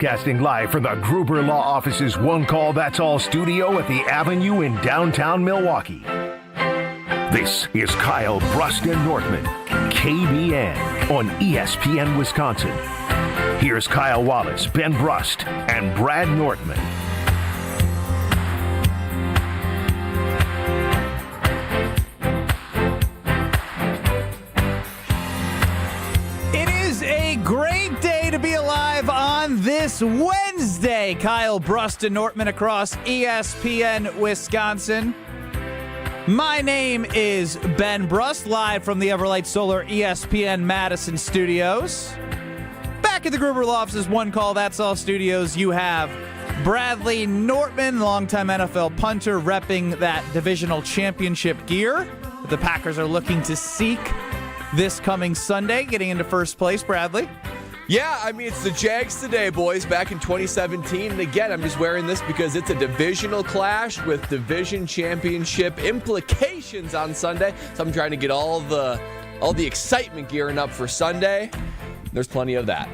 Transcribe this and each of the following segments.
Casting live from the Gruber Law Office's One Call That's All studio at the Avenue in downtown Milwaukee. This is Kyle Brust Nortman, KBN on ESPN Wisconsin. Here's Kyle Wallace, Ben Brust, and Brad Nortman. Great day to be alive on this Wednesday. Kyle Brust and Nortman across ESPN Wisconsin. My name is Ben Brust, live from the Everlight Solar ESPN Madison studios. Back at the Gruber Law Office's One Call That's All studios, you have Bradley Nortman, longtime NFL punter, repping that divisional championship gear the Packers are looking to seek this coming Sunday, getting into first place. Bradley? Yeah, I mean, it's the Jags today, boys, back in 2017. And again, I'm just wearing this because it's a divisional clash with division championship implications on Sunday. So I'm trying to get all the excitement gearing up for Sunday. There's plenty of that.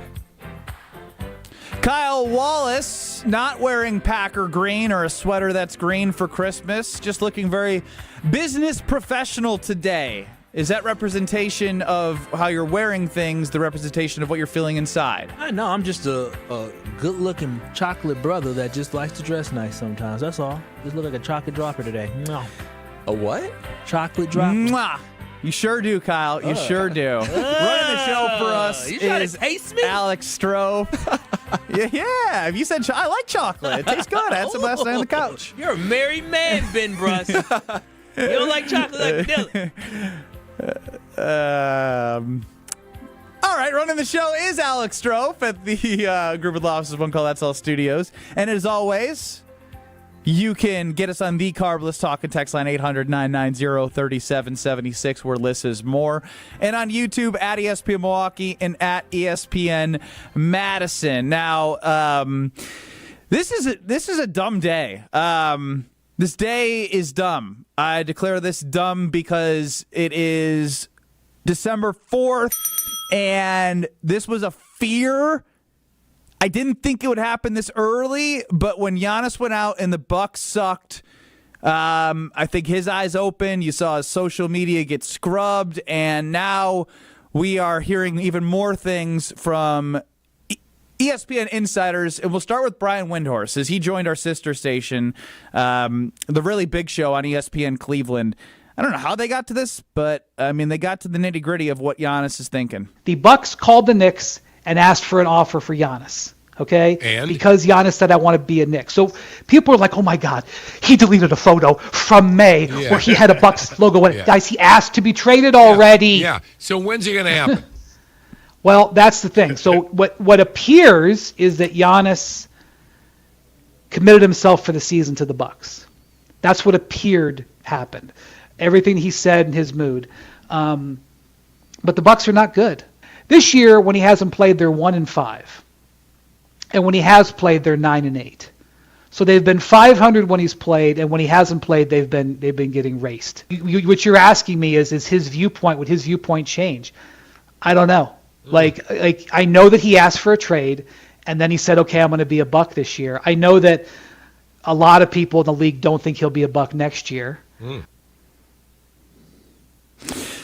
Kyle Wallace, not wearing Packer green or a sweater that's green for Christmas, just looking very business professional today. Is that representation of how you're wearing things, the representation of what you're feeling inside? No, I'm just a good-looking chocolate brother that just likes to dress nice sometimes. That's all. Just look like a chocolate dropper today. Mwah. A what? Chocolate dropper. Mwah. You sure do, Kyle. You sure do. Running the show for us is Alex Stroh. yeah. If you said I like chocolate, it tastes good. I had some last night on the couch. You're a married man, Ben Brust. You don't like chocolate like Dylan. All right, running the show is Alex Stroh at the Gruber Law Office's One Call That's All studios. And as always, you can get us on the Carbless Talk and Text line 800-990-3776, where Liz is more. And on YouTube at ESPN Milwaukee and at ESPN Madison. Now, this is a dumb day. This day is dumb. I declare this dumb because it is December 4th, and this was a fear. I didn't think it would happen this early, but when Giannis went out and the Bucks sucked, I think his eyes opened. You saw his social media get scrubbed, and now we are hearing even more things from ESPN insiders, and we'll start with Brian Windhorst as he joined our sister station, the really big show on ESPN Cleveland. I don't know how they got to this, but I mean, they got to the nitty-gritty of what Giannis is thinking. The Bucks called the Knicks and asked for an offer for Giannis, okay? And? Because Giannis said, I want to be a Knick. So people are like, oh my God, he deleted a photo from May where he had a Bucks logo in it. Guys, he asked to be traded already. Yeah. So when's it going to happen? Well, that's the thing. So what appears is that Giannis committed himself for the season to the Bucks. That's what appeared happened. Everything he said in his mood. But the Bucks are not good. This year, when he hasn't played, they're 1-5. And when he has played, they're 9-8. So they've been 500 when he's played, and when he hasn't played, they've been getting raced. What you're asking me is his viewpoint, would his viewpoint change? I don't know. Like I know that he asked for a trade, and then he said, okay, I'm going to be a Buck this year. I know that a lot of people in the league don't think he'll be a Buck next year.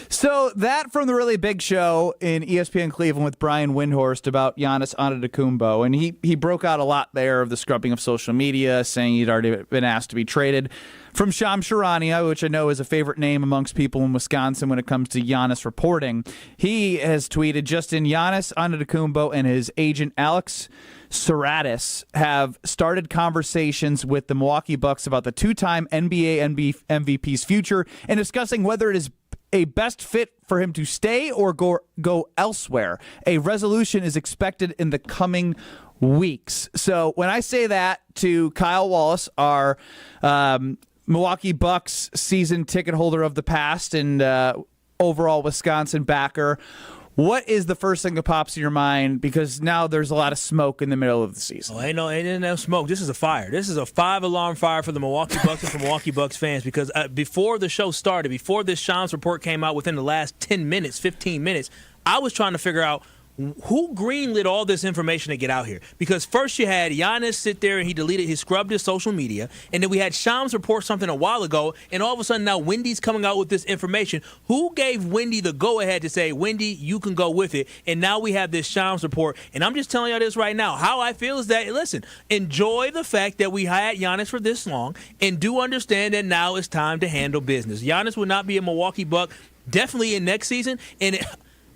So that from the really big show in ESPN Cleveland with Brian Windhorst about Giannis Antetokounmpo, and he broke out a lot there of the scrubbing of social media, saying he'd already been asked to be traded from Shams Charania, which I know is a favorite name amongst people in Wisconsin when it comes to Giannis reporting. He has tweeted, Justin, Giannis Antetokounmpo and his agent Alex Saratis have started conversations with the Milwaukee Bucks about the two-time NBA MVP's future and discussing whether it is a best fit for him to stay or go elsewhere. A resolution is expected in the coming weeks. So when I say that to Kyle Wallace, our Milwaukee Bucks season ticket holder of the past and overall Wisconsin backer, what is the first thing that pops in your mind? Because now there's a lot of smoke in the middle of the season. Oh, ain't no smoke. This is a fire. This is a 5-alarm fire for the Milwaukee Bucks and for Milwaukee Bucks fans. Because before the show started, before this Shams report came out within the last 10 minutes, 15 minutes, I was trying to figure out who greenlit all this information to get out here? Because first you had Giannis sit there and he scrubbed his social media, and then we had Shams report something a while ago, and all of a sudden now Wendy's coming out with this information. Who gave Wendy the go-ahead to say, Wendy, you can go with it? And now we have this Shams report, and I'm just telling y'all this right now. How I feel is that, listen, enjoy the fact that we had Giannis for this long, and do understand that now it's time to handle business. Giannis will not be a Milwaukee Buck, definitely in next season, and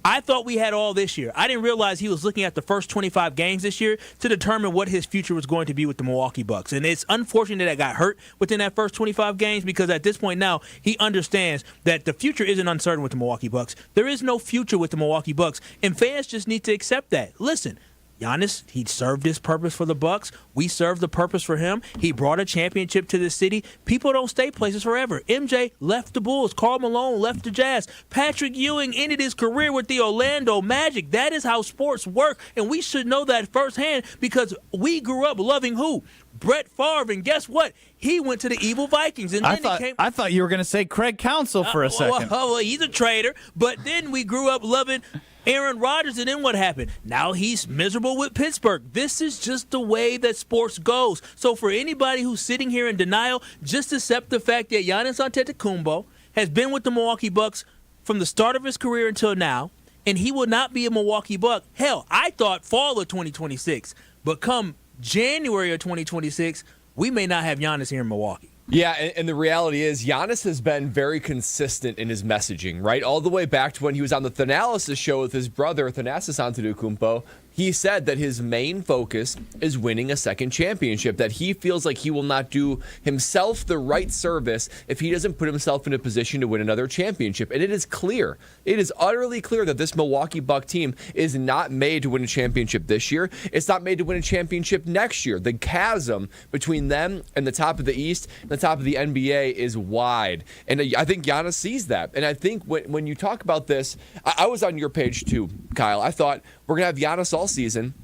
I thought we had all this year. I didn't realize he was looking at the first 25 games this year to determine what his future was going to be with the Milwaukee Bucks. And it's unfortunate that got hurt within that first 25 games, because at this point now he understands that the future isn't uncertain with the Milwaukee Bucks. There is no future with the Milwaukee Bucks, and fans just need to accept that. Listen, Giannis, he served his purpose for the Bucks. We served the purpose for him. He brought a championship to this city. People don't stay places forever. MJ left the Bulls. Karl Malone left the Jazz. Patrick Ewing ended his career with the Orlando Magic. That is how sports work, and we should know that firsthand, because we grew up loving who? Brett Favre, and guess what? He went to the evil Vikings. And then I thought you were going to say Craig Counsell for a second. Well, he's a traitor, but then we grew up loving Aaron Rodgers, and then what happened? Now he's miserable with Pittsburgh. This is just the way that sports goes. So for anybody who's sitting here in denial, just accept the fact that Giannis Antetokounmpo has been with the Milwaukee Bucks from the start of his career until now, and he will not be a Milwaukee Buck. Hell, I thought fall of 2026, but come January of 2026, we may not have Giannis here in Milwaukee. Yeah, and the reality is Giannis has been very consistent in his messaging, right? All the way back to when he was on the Thanasis show with his brother, Giannis Antetokounmpo. He said that his main focus is winning a second championship, that he feels like he will not do himself the right service if he doesn't put himself in a position to win another championship. And it is clear, it is utterly clear that this Milwaukee Buck team is not made to win a championship this year. It's not made to win a championship next year. The chasm between them and the top of the East and the top of the NBA is wide. And I think Giannis sees that. And I think when you talk about this, I was on your page too, Kyle. I thought we're going to have Giannis all season.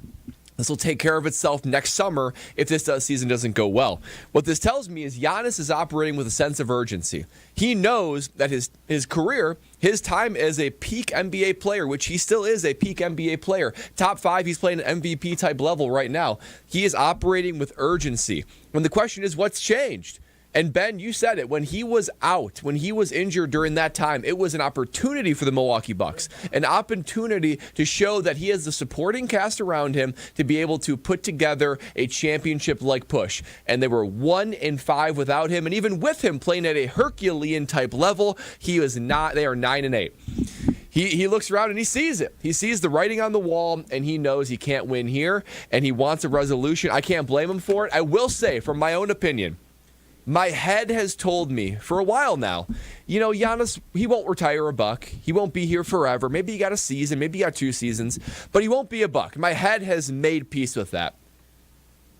This will take care of itself next summer if this season doesn't go well. What this tells me is Giannis is operating with a sense of urgency. He knows that his career, his time as a peak NBA player, which he still is a peak NBA player, top 5, he's playing an MVP type level right now. He is operating with urgency. And the question is, what's changed? And Ben, you said it. When he was out, when he was injured during that time, it was an opportunity for the Milwaukee Bucks, an opportunity to show that he has the supporting cast around him to be able to put together a championship-like push. And they were 1-5 without him, and even with him playing at a Herculean type level, he was not. They are 9-8. He looks around and he sees it. He sees the writing on the wall, and he knows he can't win here, and he wants a resolution. I can't blame him for it. I will say, from my own opinion, my head has told me for a while now, Giannis, he won't retire a Buck. He won't be here forever. Maybe he got a season, maybe he got 2 seasons, but he won't be a Buck. My head has made peace with that.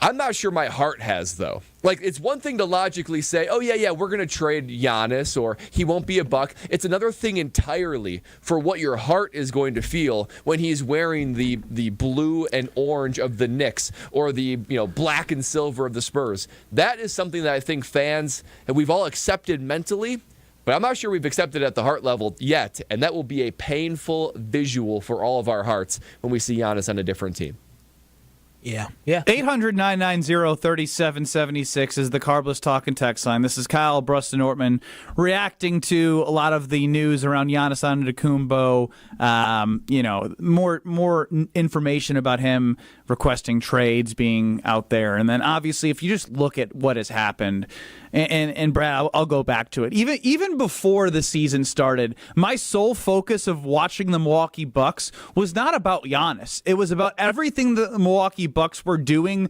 I'm not sure my heart has, though. Like, it's one thing to logically say, oh, yeah, we're going to trade Giannis or he won't be a Buck. It's another thing entirely for what your heart is going to feel when he's wearing the blue and orange of the Knicks or the black and silver of the Spurs. That is something that I think fans, and we've all accepted mentally, but I'm not sure we've accepted at the heart level yet, and that will be a painful visual for all of our hearts when we see Giannis on a different team. Yeah. 800-990-3776 is the Carbless Talk and Text line. This is Kyle, Brust Nortman, reacting to a lot of the news around Giannis Antetokounmpo. More information about him requesting trades being out there. And then obviously if you just look at what has happened, and Brad, I'll go back to it. Even before the season started, my sole focus of watching the Milwaukee Bucks was not about Giannis. It was about everything that the Milwaukee Bucks were doing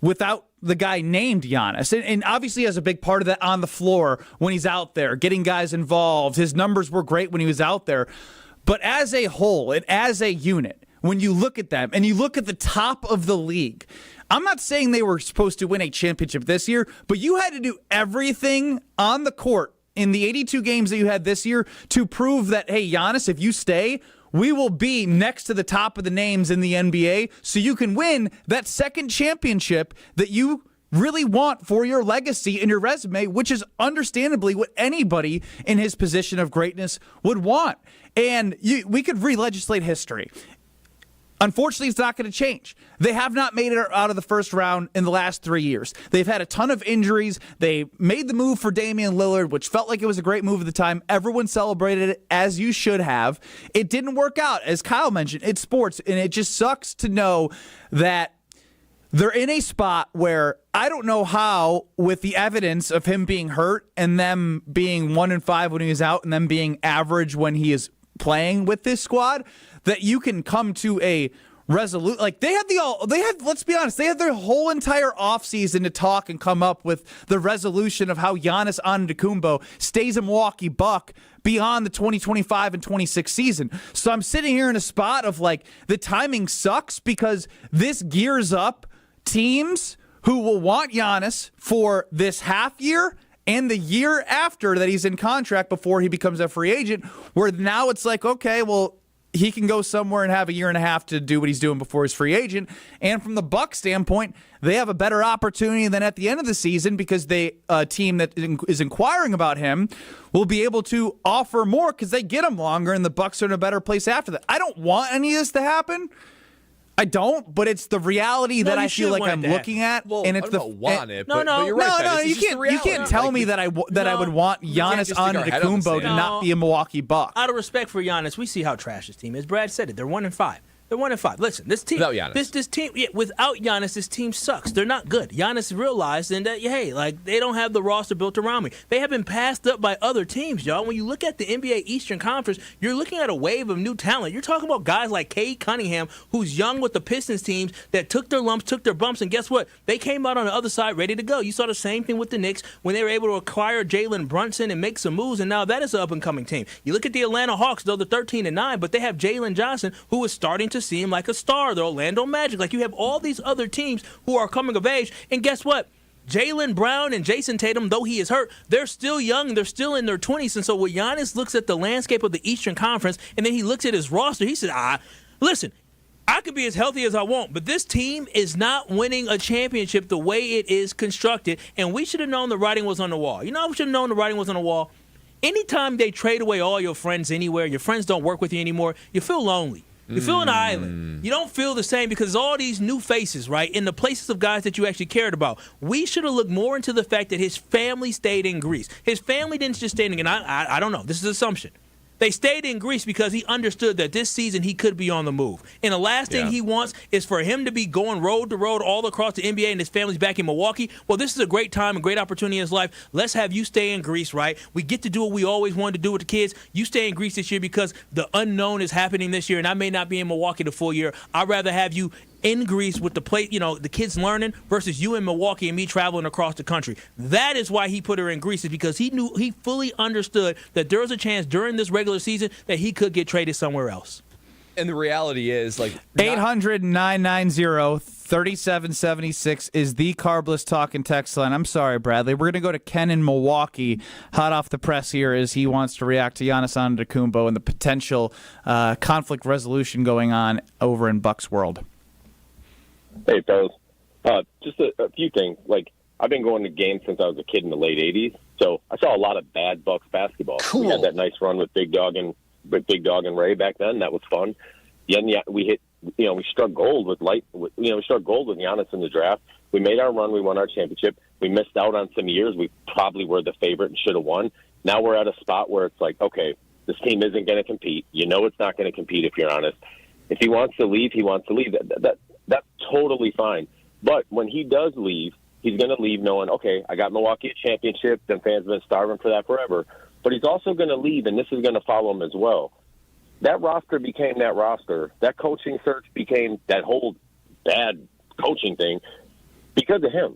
without the guy named Giannis. And obviously has a big part of that on the floor when he's out there, getting guys involved. His numbers were great when he was out there. But as a whole and as a unit, when you look at them and you look at the top of the league, I'm not saying they were supposed to win a championship this year, but you had to do everything on the court in the 82 games that you had this year to prove that, hey, Giannis, if you stay, we will be next to the top of the names in the NBA so you can win that second championship that you really want for your legacy and your resume, which is understandably what anybody in his position of greatness would want. And we could re-legislate history. Unfortunately, it's not going to change. They have not made it out of the first round in the last 3 years. They've had a ton of injuries. They made the move for Damian Lillard, which felt like it was a great move at the time. Everyone celebrated it, as you should have. It didn't work out. As Kyle mentioned, it's sports, and it just sucks to know that they're in a spot where I don't know how, with the evidence of him being hurt and them being 1-5 when he was out and them being average when he is playing with this squad, that you can come to a resolution. Like let's be honest, they had their whole entire offseason to talk and come up with the resolution of how Giannis Antetokounmpo stays a Milwaukee Buck beyond the 2025 and 26 season. So I'm sitting here in a spot of like, the timing sucks because this gears up teams who will want Giannis for this half year and the year after that he's in contract before he becomes a free agent, where now it's like, okay, well, he can go somewhere and have a year and a half to do what he's doing before he's free agent. And from the Bucks standpoint, they have a better opportunity than at the end of the season because a team that is inquiring about him will be able to offer more because they get him longer, and the Bucks are in a better place after that. I don't want any of this to happen. I don't, but it's the reality that I feel like I'm looking at, Well, and it's I don't want it. But you're right, no, Ben. you can't tell me that I would want Giannis Antetokounmpo to not be a Milwaukee Buck. Out of respect for Giannis, we see how trash this team is. Brad said it. They're 1-5. They're 1-5. Listen, this team without Giannis. This team without Giannis, this team sucks. They're not good. Giannis realized that they don't have the roster built around me. They have been passed up by other teams, y'all. When you look at the NBA Eastern Conference, you're looking at a wave of new talent. You're talking about guys like Cade Cunningham, who's young with the Pistons teams that took their lumps, took their bumps, and guess what? They came out on the other side ready to go. You saw the same thing with the Knicks when they were able to acquire Jalen Brunson and make some moves, and now that is an up-and-coming team. You look at the Atlanta Hawks, though they're 13-9, but they have Jalen Johnson, who is starting to seem like a star. The Orlando Magic. Like, you have all these other teams who are coming of age, and guess what? Jaylen Brown and Jason Tatum, though he is hurt, they're still young. They're still in their 20s. And so when Giannis looks at the landscape of the Eastern Conference and then he looks at his roster, he said, listen, I could be as healthy as I want, but this team is not winning a championship the way it is constructed, and we should have known the writing was on the wall. You know, we should have known the writing was on the wall. Anytime they trade away all your friends anywhere, your friends don't work with you anymore, you feel lonely. You feel an island. You don't feel the same because all these new faces, right, in the places of guys that you actually cared about. We should have looked more into the fact that his family stayed in Greece. His family didn't just stay in, and I don't know. This is an assumption. They stayed in Greece because he understood that this season he could be on the move. And the last thing he wants is for him to be going road to road all across the NBA and his family's back in Milwaukee. Well, this is a great time, a great opportunity in his life. Let's have you stay in Greece, right? We get to do what we always wanted to do with the kids. You stay in Greece this year because the unknown is happening this year, and I may not be in Milwaukee the full year. I'd rather have you in Greece with the kids learning versus you in Milwaukee and me traveling across the country. That is why he put her in Greece, is because he fully understood that there was a chance during this regular season that he could get traded somewhere else. And the reality is, 800-990-3776 is the Carbless Talk and Text line. I'm sorry, Bradley. We're going to go to Ken in Milwaukee, hot off the press here, as he wants to react to Giannis Antetokounmpo and the potential conflict resolution going on over in Bucks world. Hey, fellas. Just a few things. I've been going to games since I was a kid in the late 80s, so I saw a lot of bad Bucks basketball. Cool. We had that nice run with Big Dog and Ray back then. That was fun. Yeah, we struck gold with Giannis in the draft. We made our run. We won our championship. We missed out on some years. We probably were the favorite and should have won. Now we're at a spot where it's like, okay, this team isn't going to compete. You know it's not going to compete if you're honest. If he wants to leave, he wants to leave. That's totally fine. But when he does leave, he's going to leave knowing, okay, I got Milwaukee a championship. Them fans have been starving for that forever. But he's also going to leave, and this is going to follow him as well. That roster became that roster. That coaching search became that whole bad coaching thing because of him.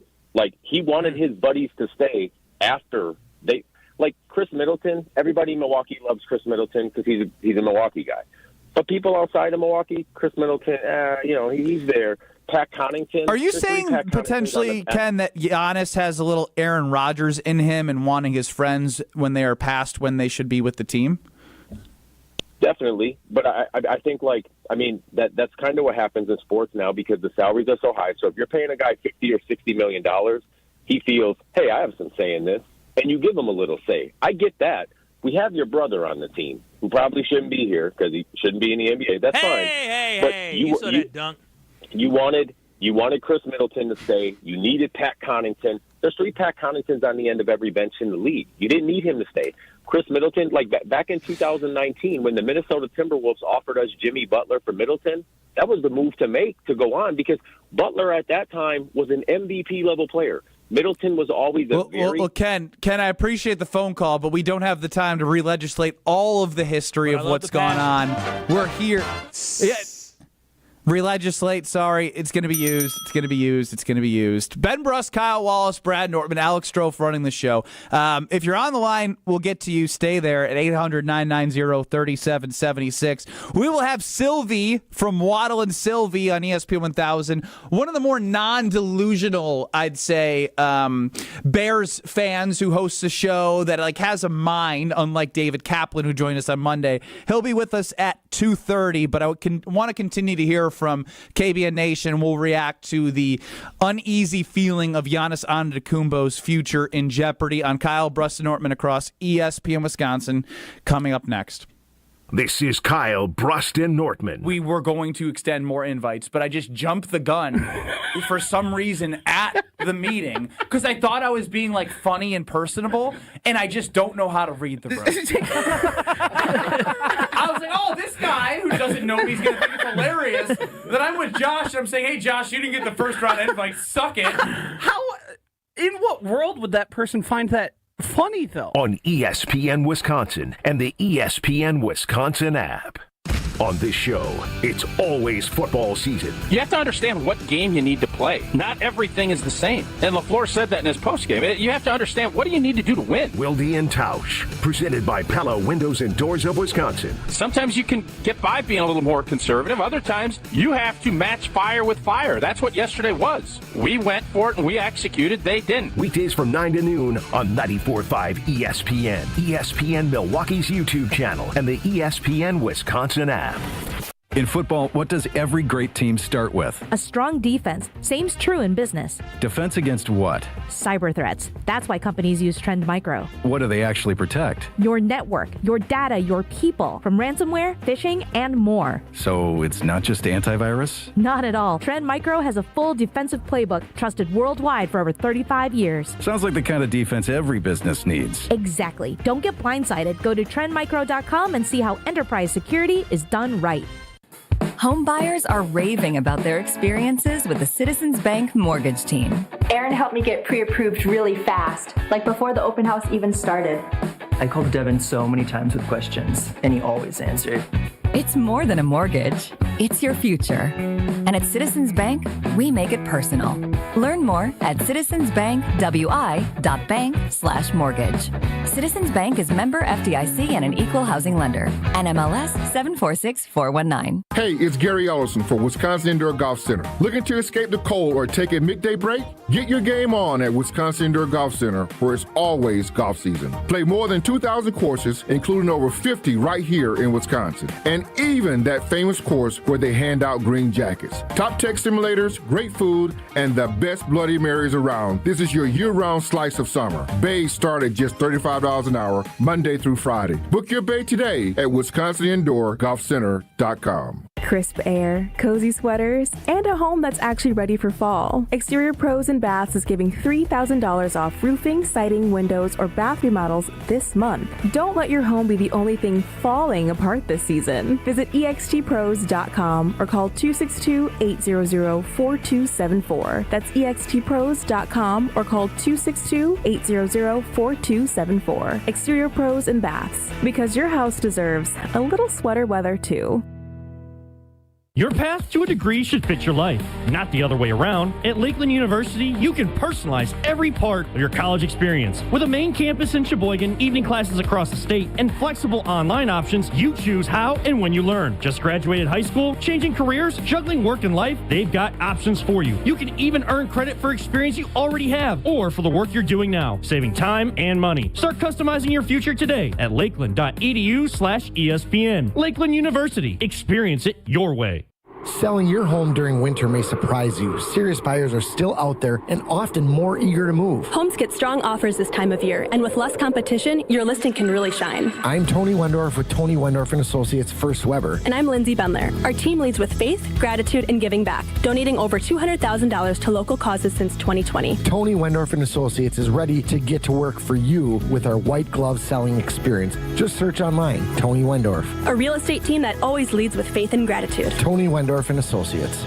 He wanted his buddies to stay after they – Chris Middleton. Everybody in Milwaukee loves Chris Middleton because he's a Milwaukee guy. But people outside of Milwaukee, Chris Middleton, he's there. Pat Connaughton. Are you saying potentially, Ken, that Giannis has a little Aaron Rodgers in him and wanting his friends when they are past when they should be with the team? Definitely. But I think, that's kind of what happens in sports now because the salaries are so high. So if you're paying a guy $50 or $60 million, he feels, hey, I have some say in this. And you give him a little say. I get that. we have your brother on the team who probably shouldn't be here because he shouldn't be in the NBA. That's fine. Hey, you saw that dunk. You wanted Chris Middleton to stay. You needed Pat Connaughton. There's 3 Pat Connaughtons on the end of every bench in the league. You didn't need him to stay. Chris Middleton, like back in 2019 when the Minnesota Timberwolves offered us Jimmy Butler for Middleton, that was the move to make to go on because Butler at that time was an MVP-level player. Middleton was always Well, Ken, I appreciate the phone call, but we don't have the time to re-legislate all of the history of what's gone on. We're here. Yeah. Re-legislate, sorry. It's going to be used. It's going to be used. It's going to be used. Ben Brust, Kyle Wallace, Brad Nortman, Alex Strofe running the show. If you're on the line, we'll get to you. Stay there at 800-990-3776. We will have Silvy from Waddle and Silvy on ESPN 1000. One of the more non-delusional, I'd say, Bears fans who hosts a show that has a mind, unlike David Kaplan, who joined us on Monday. He'll be with us at 2:30, but I want to continue to hear from KBN Nation. We'll react to the uneasy feeling of Giannis Antetokounmpo's future in jeopardy on Kyle, Brust Nortman across ESPN Wisconsin coming up next. This is Kyle, Brust, and Nortman. We were going to extend more invites, but I just jumped the gun for some reason at the meeting because I thought I was being funny and personable, and I just don't know how to read the room. I was like, oh, this guy who doesn't know me, he's going to think it's hilarious that I'm with Josh, and I'm saying, hey, Josh, you didn't get the first round invite. Suck it. In what world would that person find that funny, though? On ESPN Wisconsin and the ESPN Wisconsin app. On this show, it's always football season. You have to understand what game you need to play. Not everything is the same. And LaFleur said that in his postgame. You have to understand, what do you need to do to win? Wilde and Tausch, presented by Pella Windows and Doors of Wisconsin. Sometimes you can get by being a little more conservative. Other times, you have to match fire with fire. That's what yesterday was. We went for it and we executed. They didn't. Weekdays from 9 to noon on 94.5 ESPN, ESPN Milwaukee's YouTube channel, and the ESPN Wisconsin app. In football, what does every great team start with? A strong defense. Same's true in business. Defense against what? Cyber threats. That's why companies use Trend Micro. What do they actually protect? Your network, your data, your people, from ransomware, phishing, and more. So it's not just antivirus? Not at all. Trend Micro has a full defensive playbook trusted worldwide for over 35 years. Sounds like the kind of defense every business needs. Exactly. Don't get blindsided. Go to trendmicro.com and see how enterprise security is done right. Home buyers are raving about their experiences with the Citizens Bank mortgage team. Aaron helped me get pre-approved really fast, like before the open house even started. I called Devin so many times with questions, and he always answered. It's more than a mortgage. It's your future. And at Citizens Bank, we make it personal. Learn more at citizensbankwi.bank/mortgage. Citizens Bank is member FDIC and an equal housing lender. NMLS 746419. Hey, it's Gary Ellison for Wisconsin Indoor Golf Center. Looking to escape the cold or take a midday break? Get your game on at Wisconsin Indoor Golf Center, where it's always golf season. Play more than 2,000 courses, including over 50 right here in Wisconsin. And even that famous course where they hand out green jackets. Top tech simulators, great food, and the best Bloody Marys around. This is your year-round slice of summer. Bays start at just $35 an hour, Monday through Friday. Book your bay today at WisconsinIndoorGolfCenter.com. Crisp air, cozy sweaters, and a home that's actually ready for fall. Exterior Pros and Baths is giving $3,000 off roofing, siding, windows, or bath remodels this month. Don't let your home be the only thing falling apart this season. Visit extpros.com or call 262-800-4274. That's extpros.com or call 262-800-4274. Exterior Pros and Baths, because your house deserves a little sweater weather too. Your path to a degree should fit your life, not the other way around. At Lakeland University, you can personalize every part of your college experience. With a main campus in Sheboygan, evening classes across the state, and flexible online options, you choose how and when you learn. Just graduated high school, changing careers, juggling work and life, they've got options for you. You can even earn credit for experience you already have, or for the work you're doing now, saving time and money. Start customizing your future today at lakeland.edu/ESPN. Lakeland University. Experience it your way. Selling your home during winter may surprise you. Serious buyers are still out there and often more eager to move. Homes get strong offers this time of year, and with less competition, your listing can really shine. I'm Tony Wendorf with Tony Wendorf & Associates First Weber. And I'm Lindsay Bendler. Our team leads with faith, gratitude, and giving back, donating over $200,000 to local causes since 2020. Tony Wendorf & Associates is ready to get to work for you with our white glove selling experience. Just search online, Tony Wendorf. A real estate team that always leads with faith and gratitude. Tony Wendorf & Associates.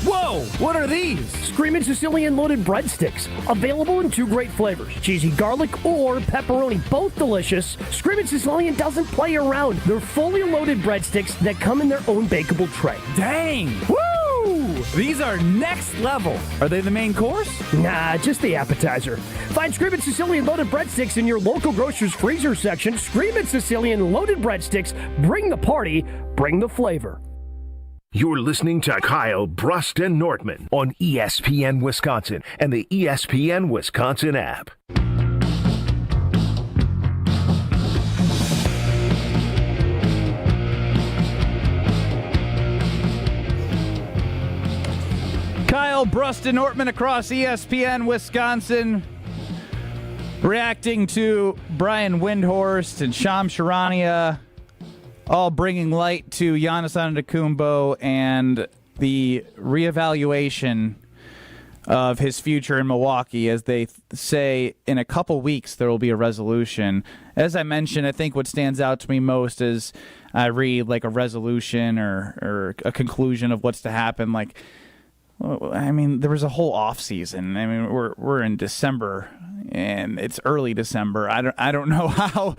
Whoa! What are these? Screamin' Sicilian loaded breadsticks. Available in 2 great flavors. Cheesy garlic or pepperoni. Both delicious. Screamin' Sicilian doesn't play around. They're fully loaded breadsticks that come in their own bakeable tray. Dang! Woo! These are next level. Are they the main course? Nah, just the appetizer. Find Screamin' Sicilian loaded breadsticks in your local grocer's freezer section. Screamin' Sicilian loaded breadsticks. Bring the party, bring the flavor. You're listening to Kyle, Brust, and Nortman on ESPN Wisconsin and the ESPN Wisconsin app. Kyle, Brust, and Nortman across ESPN Wisconsin, reacting to Brian Windhorst and Shams Charania, all bringing light to Giannis Antetokounmpo and the reevaluation of his future in Milwaukee. As they say, in a couple weeks there will be a resolution. As I mentioned, I think what stands out to me most is I read like a resolution or a conclusion of what's to happen. Like, I mean, there was a whole offseason. I mean, we're in December, and it's early December. I don't know how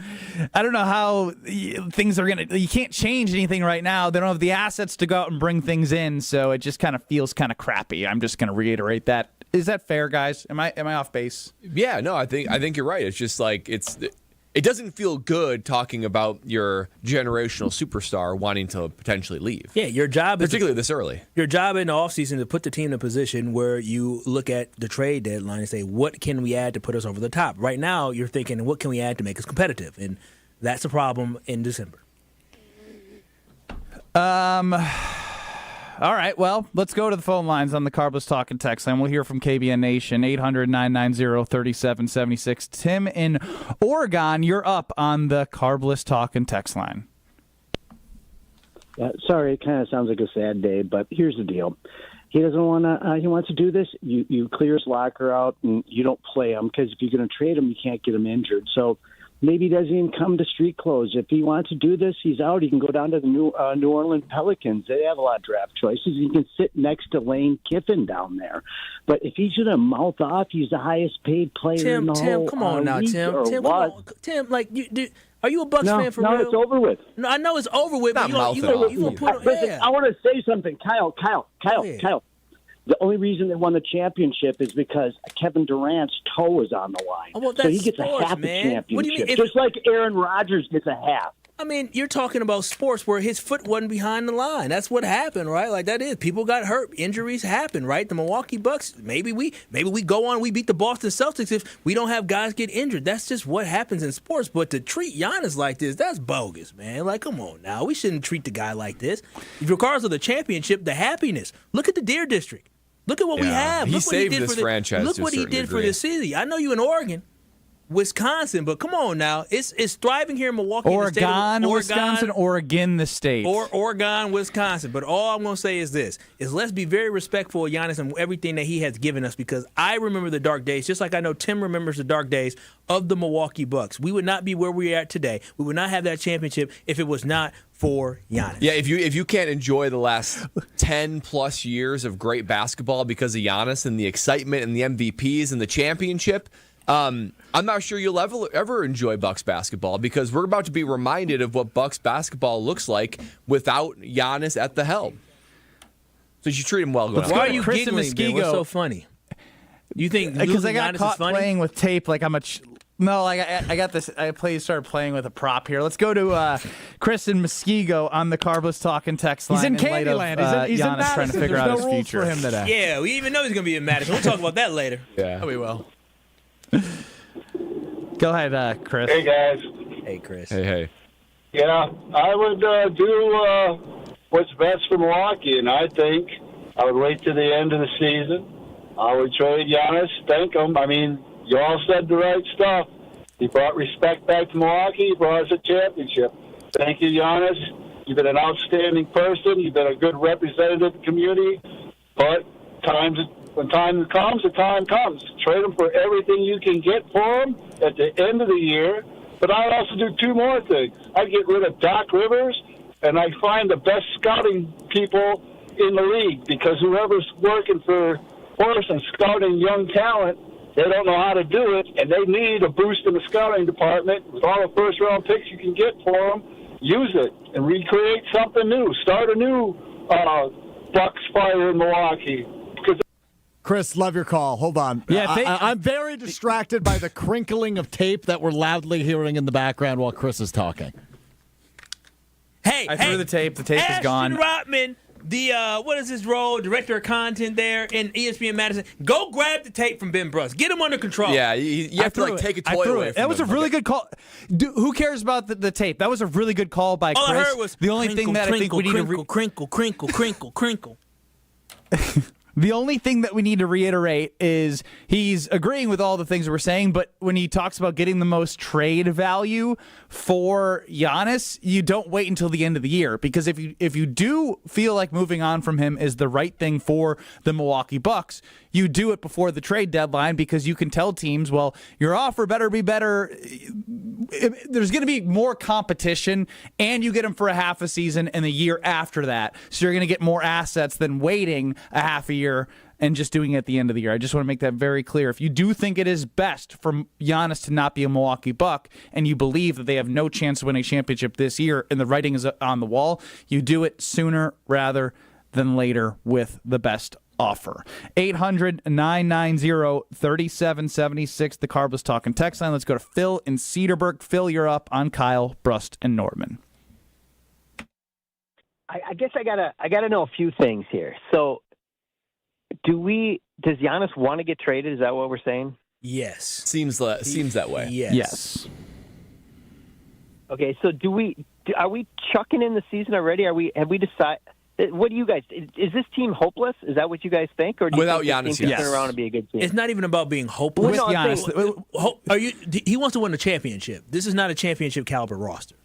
things are gonna. You can't change anything right now. They don't have the assets to go out and bring things in, so it just kind of feels kind of crappy. I'm just gonna reiterate that. Is that fair, guys? Am I off base? Yeah, no, I think you're right. It's just like it doesn't feel good talking about your generational superstar wanting to potentially leave. Yeah, your job is particularly this early. Your job in the offseason to put the team in a position where you look at the trade deadline and say, what can we add to put us over the top? Right now, you're thinking, what can we add to make us competitive? And that's a problem in December. All right, well, let's go to the phone lines on the Carbless Talk and Text line. We'll hear from KBN Nation, 800-990-3776. Tim in Oregon, you're up on the Carbless Talk and Text line. Sorry, it kind of sounds like a sad day, but here's the deal. He doesn't want to. He wants to do this. You clear his locker out, and you don't play him because if you're going to trade him, you can't get him injured. So maybe he doesn't even come to street clothes. If he wants to do this, he's out. He can go down to the New Orleans Pelicans. They have a lot of draft choices. He can sit next to Lane Kiffin down there. But if he's going to mouth off, he's the highest paid player in the whole come on now, league. Tim. Or Tim, what? come on. Tim, like are you a Bucks fan for real? No, it's over with. No, I know it's over with. But you gonna put Listen, I want to say something, Kyle. The only reason they won the championship is because Kevin Durant's toe was on the line. Oh, well, so he gets sports, a half man. a championship. What do you mean? Just like Aaron Rodgers gets a half. I mean, you're talking about sports where his foot wasn't behind the line. That's what happened, right? Like that is. People got hurt. Injuries happen, right? The Milwaukee Bucks, maybe we go on, we beat the Boston Celtics if we don't have guys get injured. That's just what happens in sports. But to treat Giannis like this, that's bogus, man. Like, come on now. We shouldn't treat the guy like this. Regardless of the championship, the happiness. Look at the Deer District. Look at what we have. He saved this franchise. Look what he did for the city. I know you in Oregon, Wisconsin, but come on now. It's thriving here in Milwaukee. Oregon, Wisconsin, Oregon, the state. Or Oregon, Wisconsin. But all I'm going to say is this, is let's be very respectful of Giannis and everything that he has given us because I remember the dark days, just like I know Tim remembers the dark days of the Milwaukee Bucks. We would not be where we're at today. We would not have that championship if it was not for Giannis. Yeah, if you can't enjoy the last 10-plus years of great basketball because of Giannis and the excitement and the MVPs and the championship, I'm not sure you'll ever enjoy Bucks basketball because we're about to be reminded of what Bucks basketball looks like without Giannis at the helm. So you treat him well. Why are you giggling, Ben? What's so funny? You think because I got Giannis caught is funny? playing with tape like I'm a no, I got this. I started playing with a prop here. Let's go to Chris in Muskego on the Carbless Talk and Text line. He's in Candyland. He's in Giannis trying to figure out his future. For him today. Yeah, we even know he's going to be in Madison. We'll talk about that later. Yeah, we will. Go ahead, Chris. Hey, guys. Hey, Chris. Hey. Yeah, I would do what's best for Milwaukee, and I think I would wait to the end of the season. I would trade Giannis, thank him. I mean, you all said the right stuff. He brought respect back to Milwaukee. He brought us a championship. Thank you, Giannis. You've been an outstanding person. You've been a good representative of the community. But when time comes, the time comes. Trade him for everything you can get for him at the end of the year. But I'd also do two more things. I'd get rid of Doc Rivers, and I'd find the best scouting people in the league, because whoever's working for us and scouting young talent, they don't know how to do it, and they need a boost in the scouting department. With all the first-round picks you can get for them, use it and recreate something new. Start a new Bucks fire in Milwaukee. Chris, love your call. Hold on. Yeah, I'm very distracted by the crinkling of tape that we're loudly hearing in the background while Chris is talking. Hey, I threw the tape. The tape is gone. Rotman, what is his role? Director of content there in ESPN Madison. Go grab the tape from Ben Brust. Get him under control. Yeah, you have to take a toy away from That was him. a really good call. Who cares about the tape? That was a really good call by Chris. All I heard was the only crinkle, thing that crinkle, I think we need to crinkle, crinkle. The only thing that we need to reiterate is he's agreeing with all the things we're saying, but when he talks about getting the most trade value for Giannis, you don't wait until the end of the year, because if you do feel like moving on from him is the right thing for the Milwaukee Bucks, you do it before the trade deadline, because you can tell teams, well, your offer better be better. There's going to be more competition, and you get him for a half a season and the year after that. So you're going to get more assets than waiting a half a year and just doing it at the end of the year. I just want to make that very clear. If you do think it is best for Giannis to not be a Milwaukee Buck, and you believe that they have no chance to win a championship this year and the writing is on the wall, you do it sooner rather than later with the best offer. 800-990-3776, the Carbless Talking text line. Let's go to Phil in Cedarburg. Phil, you're up on Kyle, Brust, and Nortman. I guess I gotta know a few things here. So, does Giannis want to get traded? Is that what we're saying? Yes. Seems that way. Yes. Okay, so are we chucking in the season already? Have we decided? What do you guys? Is this team hopeless? Is that what you guys think, or do you think this team can turn around and be a good team? It's not even about being hopeless. Well, no, He wants to win a championship. This is not a championship caliber roster.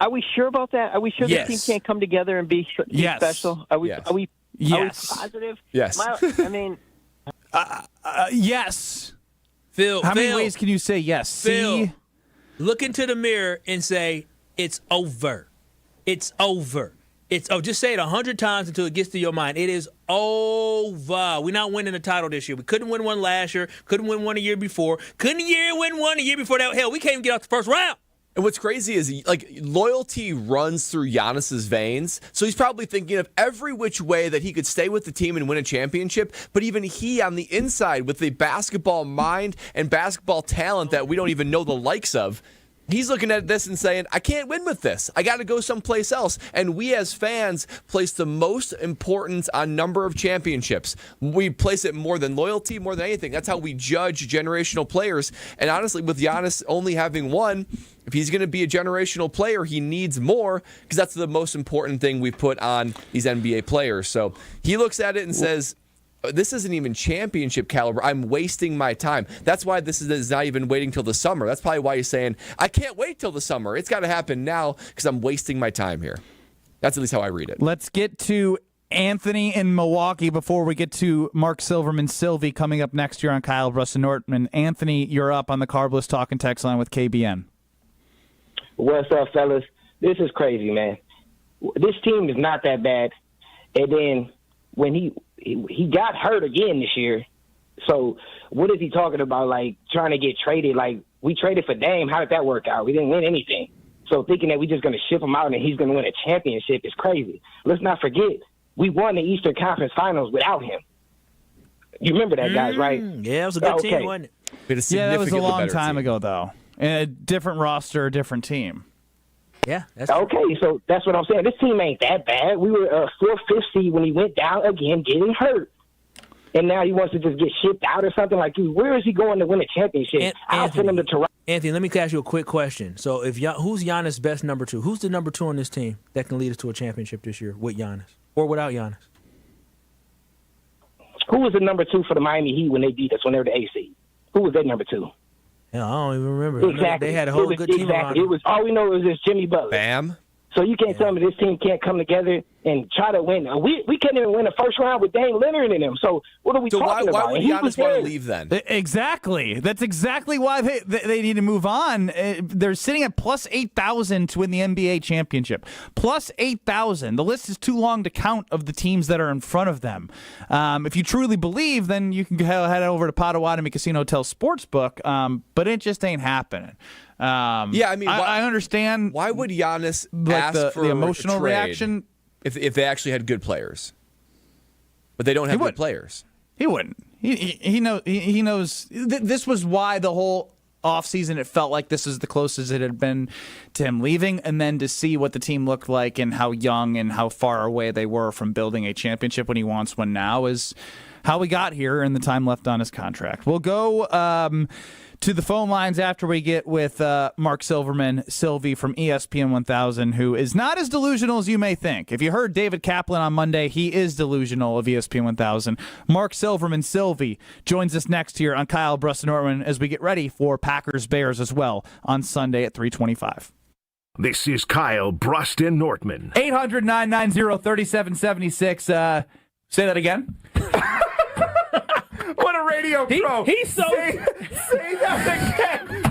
Are we sure about that? Are we sure Yes. this team can't come together and be special? Are we? Yes. Are we positive? Yes. I mean, yes. Phil, how many ways can you say yes? Phil, look into the mirror and say, it's over. It's over. Just say it 100 times until it gets to your mind. It is over. We're not winning a title this year. We couldn't win one last year. Couldn't win one a year before. Couldn't win one a year before that. Hell, we can't even get out the first round. And what's crazy is, loyalty runs through Giannis's veins. So he's probably thinking of every which way that he could stay with the team and win a championship. But even he, on the inside, with the basketball mind and basketball talent that we don't even know the likes of, he's looking at this and saying, I can't win with this. I got to go someplace else. And we as fans place the most importance on number of championships. We place it more than loyalty, more than anything. That's how we judge generational players. And honestly, with Giannis only having one, if he's going to be a generational player, he needs more, because that's the most important thing we put on these NBA players. So he looks at it and says, this isn't even championship caliber. I'm wasting my time. That's why this is not even waiting till the summer. That's probably why he's saying, I can't wait till the summer. It's got to happen now because I'm wasting my time here. That's at least how I read it. Let's get to Anthony in Milwaukee before we get to Mark Silverman, Silvy, coming up next year on Kyle, Brust, and Nortman. Anthony, you're up on the Carbless Talking text line with KBN. What's up, fellas? This is crazy, man. This team is not that bad. And then when he got hurt again this year, so what is he talking about, like, trying to get traded? Like, we traded for Dame. How did that work out? We didn't win anything. So thinking that we're just going to ship him out and he's going to win a championship is crazy. Let's not forget, we won the Eastern Conference Finals without him. You remember that, guys, right? Yeah, it was a good team, wasn't it? Yeah, that was a long time ago, though. And a different roster, different team. Yeah. Okay, so that's what I'm saying. This team ain't that bad. We were 4th, 5th seed when he went down again, getting hurt. and now he wants to just get shipped out or something. Like, where is he going to win a championship? I'll send him to Toronto. Anthony, let me ask you a quick question. So, who's Giannis' best number 2? Who's the number 2 on this team that can lead us to a championship this year with Giannis or without Giannis? Who was the number 2 for the Miami Heat when they beat us when they were the AC? Who was that number 2? Yeah, I don't even remember. Exactly. They had a whole good team around. It was all we know is this Jimmy Butler. Bam. So you can't tell me this team can't come together and try to win. We couldn't even win the first round with Dame Lillard in them. So what are we talking about? Why would Giannis want to leave then? Exactly. That's exactly why they need to move on. They're sitting at plus 8,000 to win the NBA championship. Plus 8,000. The list is too long to count of the teams that are in front of them. If you truly believe, then you can head over to Potawatomi Casino Hotel Sportsbook, but it just ain't happening. Yeah, I mean, I understand. Why would Giannis ask for the emotional a trade reaction if they actually had good players, but they don't have good players? He wouldn't. He knows. This was why the whole offseason it felt like this is the closest it had been to him leaving, and then to see what the team looked like and how young and how far away they were from building a championship when he wants one now is how we got here and the time left on his contract. We'll go to the phone lines after we get with Mark Silverman, Silvy from ESPN 1000, who is not as delusional as you may think. If you heard David Kaplan on Monday, he is delusional of ESPN 1000. Mark Silverman, Silvy, joins us next here on Kyle, Brust Nortman as we get ready for Packers-Bears as well on Sunday at 3:25. This is Kyle, Brust and Nortman. 800-990-3776. Say that again. What a radio pro. He's so... Say that again.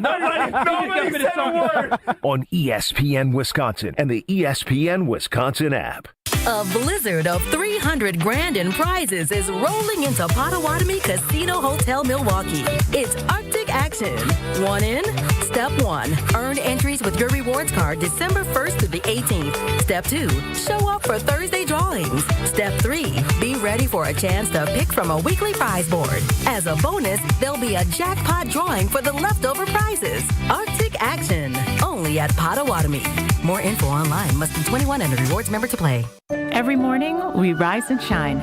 Nobody said a word. On ESPN Wisconsin and the ESPN Wisconsin app. A blizzard of $300,000 in prizes is rolling into Potawatomi Casino Hotel Milwaukee. It's Arctic action. 1 in, Step 1. Earn entries with your rewards card December 1st through the 18th. Step 2. Show up for Thursday drawings. Step 3. Be ready for a chance to pick from a weekly prize board. As a bonus, there'll be a jackpot drawing for the leftover prizes. Arctic action. Only at Potawatomi. More info online. Must be 21 and a rewards member to play. Every morning, we rise and shine,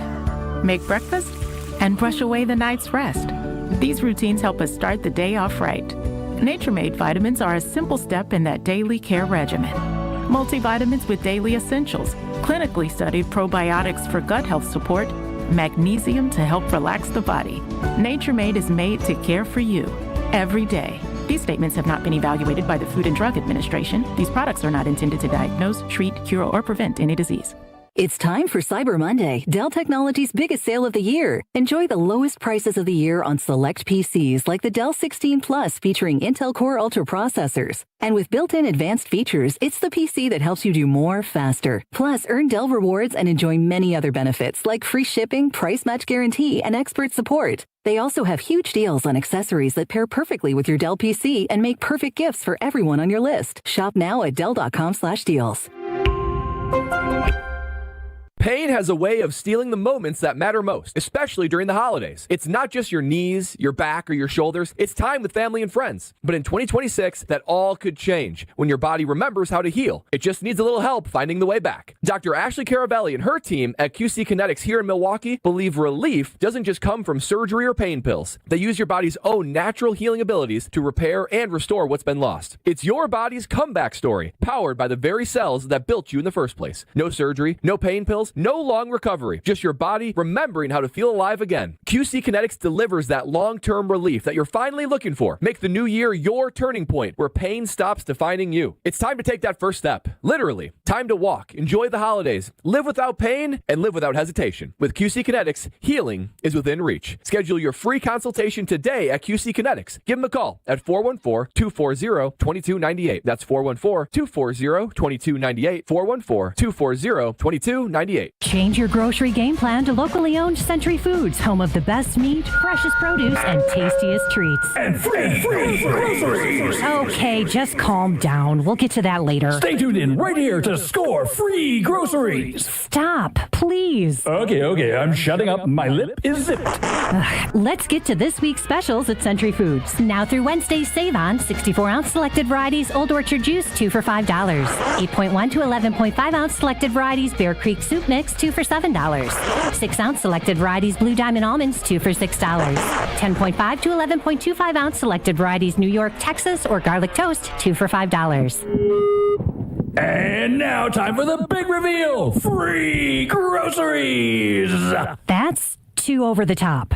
make breakfast, and brush away the night's rest. These routines help us start the day off right. Nature-Made vitamins are a simple step in that daily care regimen. Multivitamins with daily essentials, clinically studied probiotics for gut health support, magnesium to help relax the body. Nature-Made is made to care for you every day. These statements have not been evaluated by the Food and Drug Administration. These products are not intended to diagnose, treat, cure, or prevent any disease. It's time for Cyber Monday, Dell Technologies' biggest sale of the year. Enjoy the lowest prices of the year on select PCs like the Dell 16 Plus featuring Intel Core Ultra processors. And with built-in advanced features, it's the PC that helps you do more faster. Plus, earn Dell rewards and enjoy many other benefits like free shipping, price match guarantee, and expert support. They also have huge deals on accessories that pair perfectly with your Dell PC and make perfect gifts for everyone on your list. Shop now at Dell.com/deals. Pain has a way of stealing the moments that matter most, especially during the holidays. It's not just your knees, your back, or your shoulders. It's time with family and friends. But in 2026, that all could change when your body remembers how to heal. It just needs a little help finding the way back. Dr. Ashley Caravelli and her team at QC Kinetics here in Milwaukee believe relief doesn't just come from surgery or pain pills. They use your body's own natural healing abilities to repair and restore what's been lost. It's your body's comeback story, powered by the very cells that built you in the first place. No surgery, no pain pills, no long recovery, just your body remembering how to feel alive again. QC Kinetics delivers that long-term relief that you're finally looking for. Make the new year your turning point where pain stops defining you. It's time to take that first step. Literally, time to walk, enjoy the holidays, live without pain, and live without hesitation. With QC Kinetics, healing is within reach. Schedule your free consultation today at QC Kinetics. Give them a call at 414-240-2298. That's 414-240-2298. 414-240-2298. Change your grocery game plan to locally owned Century Foods, home of the best meat, freshest produce, and tastiest treats. And free groceries. Okay, just calm down. We'll get to that later. Stay tuned in right here to score free groceries. Stop, please. Okay, I'm shutting up. My lip is zipped. Let's get to this week's specials at Century Foods. Now through Wednesday's Save On, 64-ounce selected varieties Old Orchard juice, 2 for $5. 8.1 to 11.5 ounce selected varieties Bear Creek soup mix, 2 for $7. 6-ounce selected varieties Blue Diamond almonds, 2 for $6. 10.5 to 11.25 ounce selected varieties New York, Texas, or garlic toast, 2 for $5. And now, time for the big reveal. Free groceries. That's too over the top.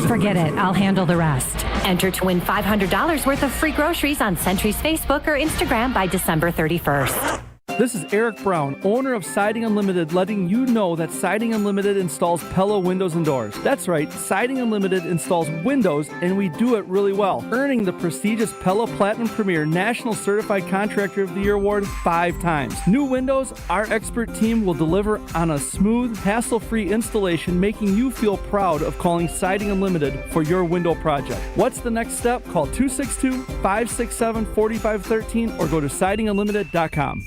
Forget it. I'll handle the rest. Enter to win $500 worth of free groceries on Century's Facebook or Instagram by December 31st. This is Eric Brown, owner of Siding Unlimited, letting you know that Siding Unlimited installs Pella windows and doors. That's right, Siding Unlimited installs windows, and we do it really well, earning the prestigious Pella Platinum Premier National Certified Contractor of the Year award 5 times. New windows, our expert team will deliver on a smooth, hassle-free installation, making you feel proud of calling Siding Unlimited for your window project. What's the next step? Call 262-567-4513 or go to sidingunlimited.com.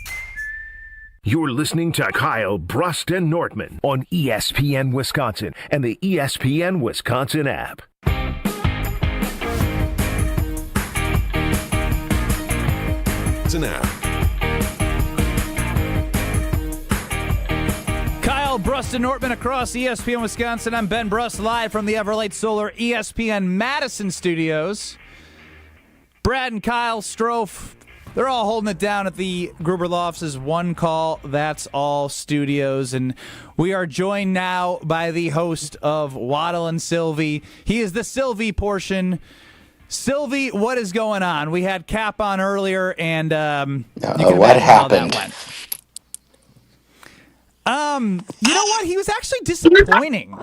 You're listening to Kyle, Brust, and Nortman on ESPN Wisconsin and the ESPN Wisconsin app. It's an app. Kyle, Brust, and Nortman across ESPN Wisconsin. I'm Ben Brust, live from the Everlight Solar ESPN Madison studios. Brad and Kyle Strofe, they're all holding it down at the Gruber Law Office's One Call, That's All studios. And we are joined now by the host of Waddle and Silvy. He is the Silvy portion. Silvy, what is going on? We had Cap on earlier, and what happened? You know what? He was actually disappointing.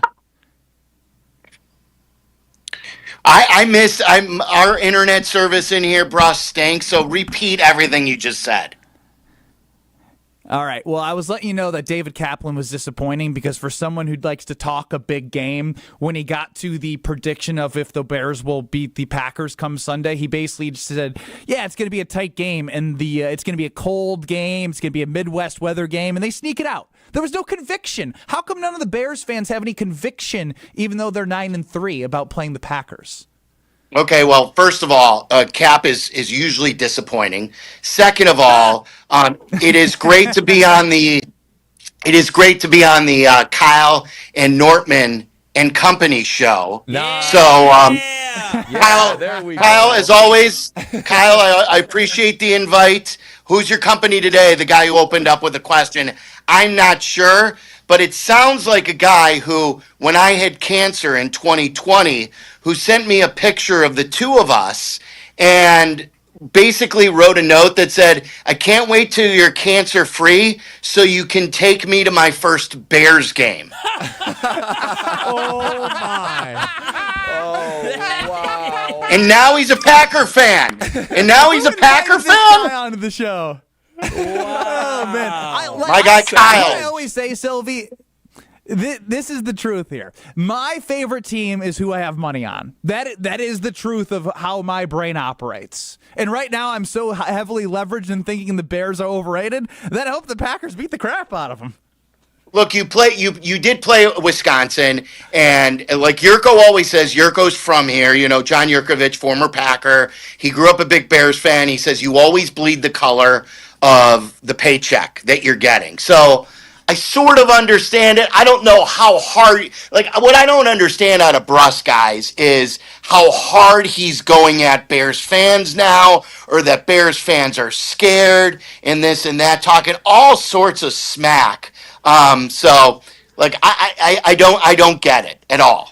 Our internet service in here, Brust, stinks, so repeat everything you just said. All right. Well, I was letting you know that David Kaplan was disappointing because for someone who likes to talk a big game, when he got to the prediction of if the Bears will beat the Packers come Sunday, he basically just said, yeah, it's going to be a tight game, and it's going to be a cold game, it's going to be a Midwest weather game, and they sneak it out. There was no conviction. How come none of the Bears fans have any conviction, even though they're 9-3, about playing the Packers? Okay, well, first of all, Cap is usually disappointing. Second of all, it is great to be on the Kyle and Nortman and Company show. Nice. So, Kyle, as always, Kyle, I appreciate the invite. Who's your company today? The guy who opened up with a question. I'm not sure, but it sounds like a guy who, when I had cancer in 2020, who sent me a picture of the two of us and basically wrote a note that said, I can't wait till you're cancer free so you can take me to my first Bears game. Oh, my. Oh, wow. And now he's a Packer fan. On the show. Wow, man. My guy Kyle. I always say, Silvy, this is the truth here. My favorite team is who I have money on. That is the truth of how my brain operates. And right now, I'm so heavily leveraged in thinking the Bears are overrated that I hope the Packers beat the crap out of them. Look, you did play Wisconsin, and like Yurko always says, Yurko's from here. You know, John Yurkovich, former Packer. He grew up a big Bears fan. He says you always bleed the color of the paycheck that you're getting. So I sort of understand it. I don't know how hard, like what I don't understand out of Brust, guys, is how hard he's going at Bears fans now, or that Bears fans are scared and this and that, talking all sorts of smack. So like I don't get it at all.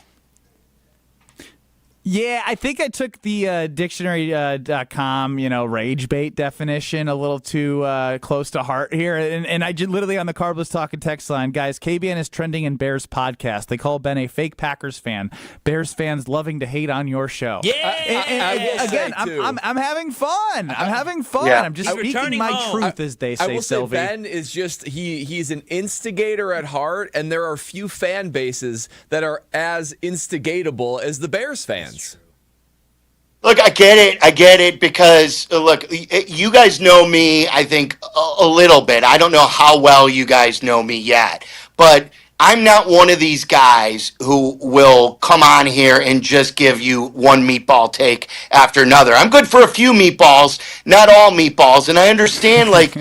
Yeah, I think I took the dictionary.com, rage bait definition a little too close to heart here. And I just literally on the Carbless Talking text line, guys, KBN is trending in Bears podcast. They call Ben a fake Packers fan. Bears fans loving to hate on your show. Yeah, again, I'm having fun. I'm having fun. Yeah. I'm just speaking my truth, as they say, I will Silvy. say Ben is just, he's an instigator at heart, and there are few fan bases that are as instigatable as the Bears fans. Look, I get it because, look, you guys know me, I think, a little bit. I don't know how well you guys know me yet. But I'm not one of these guys who will come on here and just give you one meatball take after another. I'm good for a few meatballs, not all meatballs, and I understand like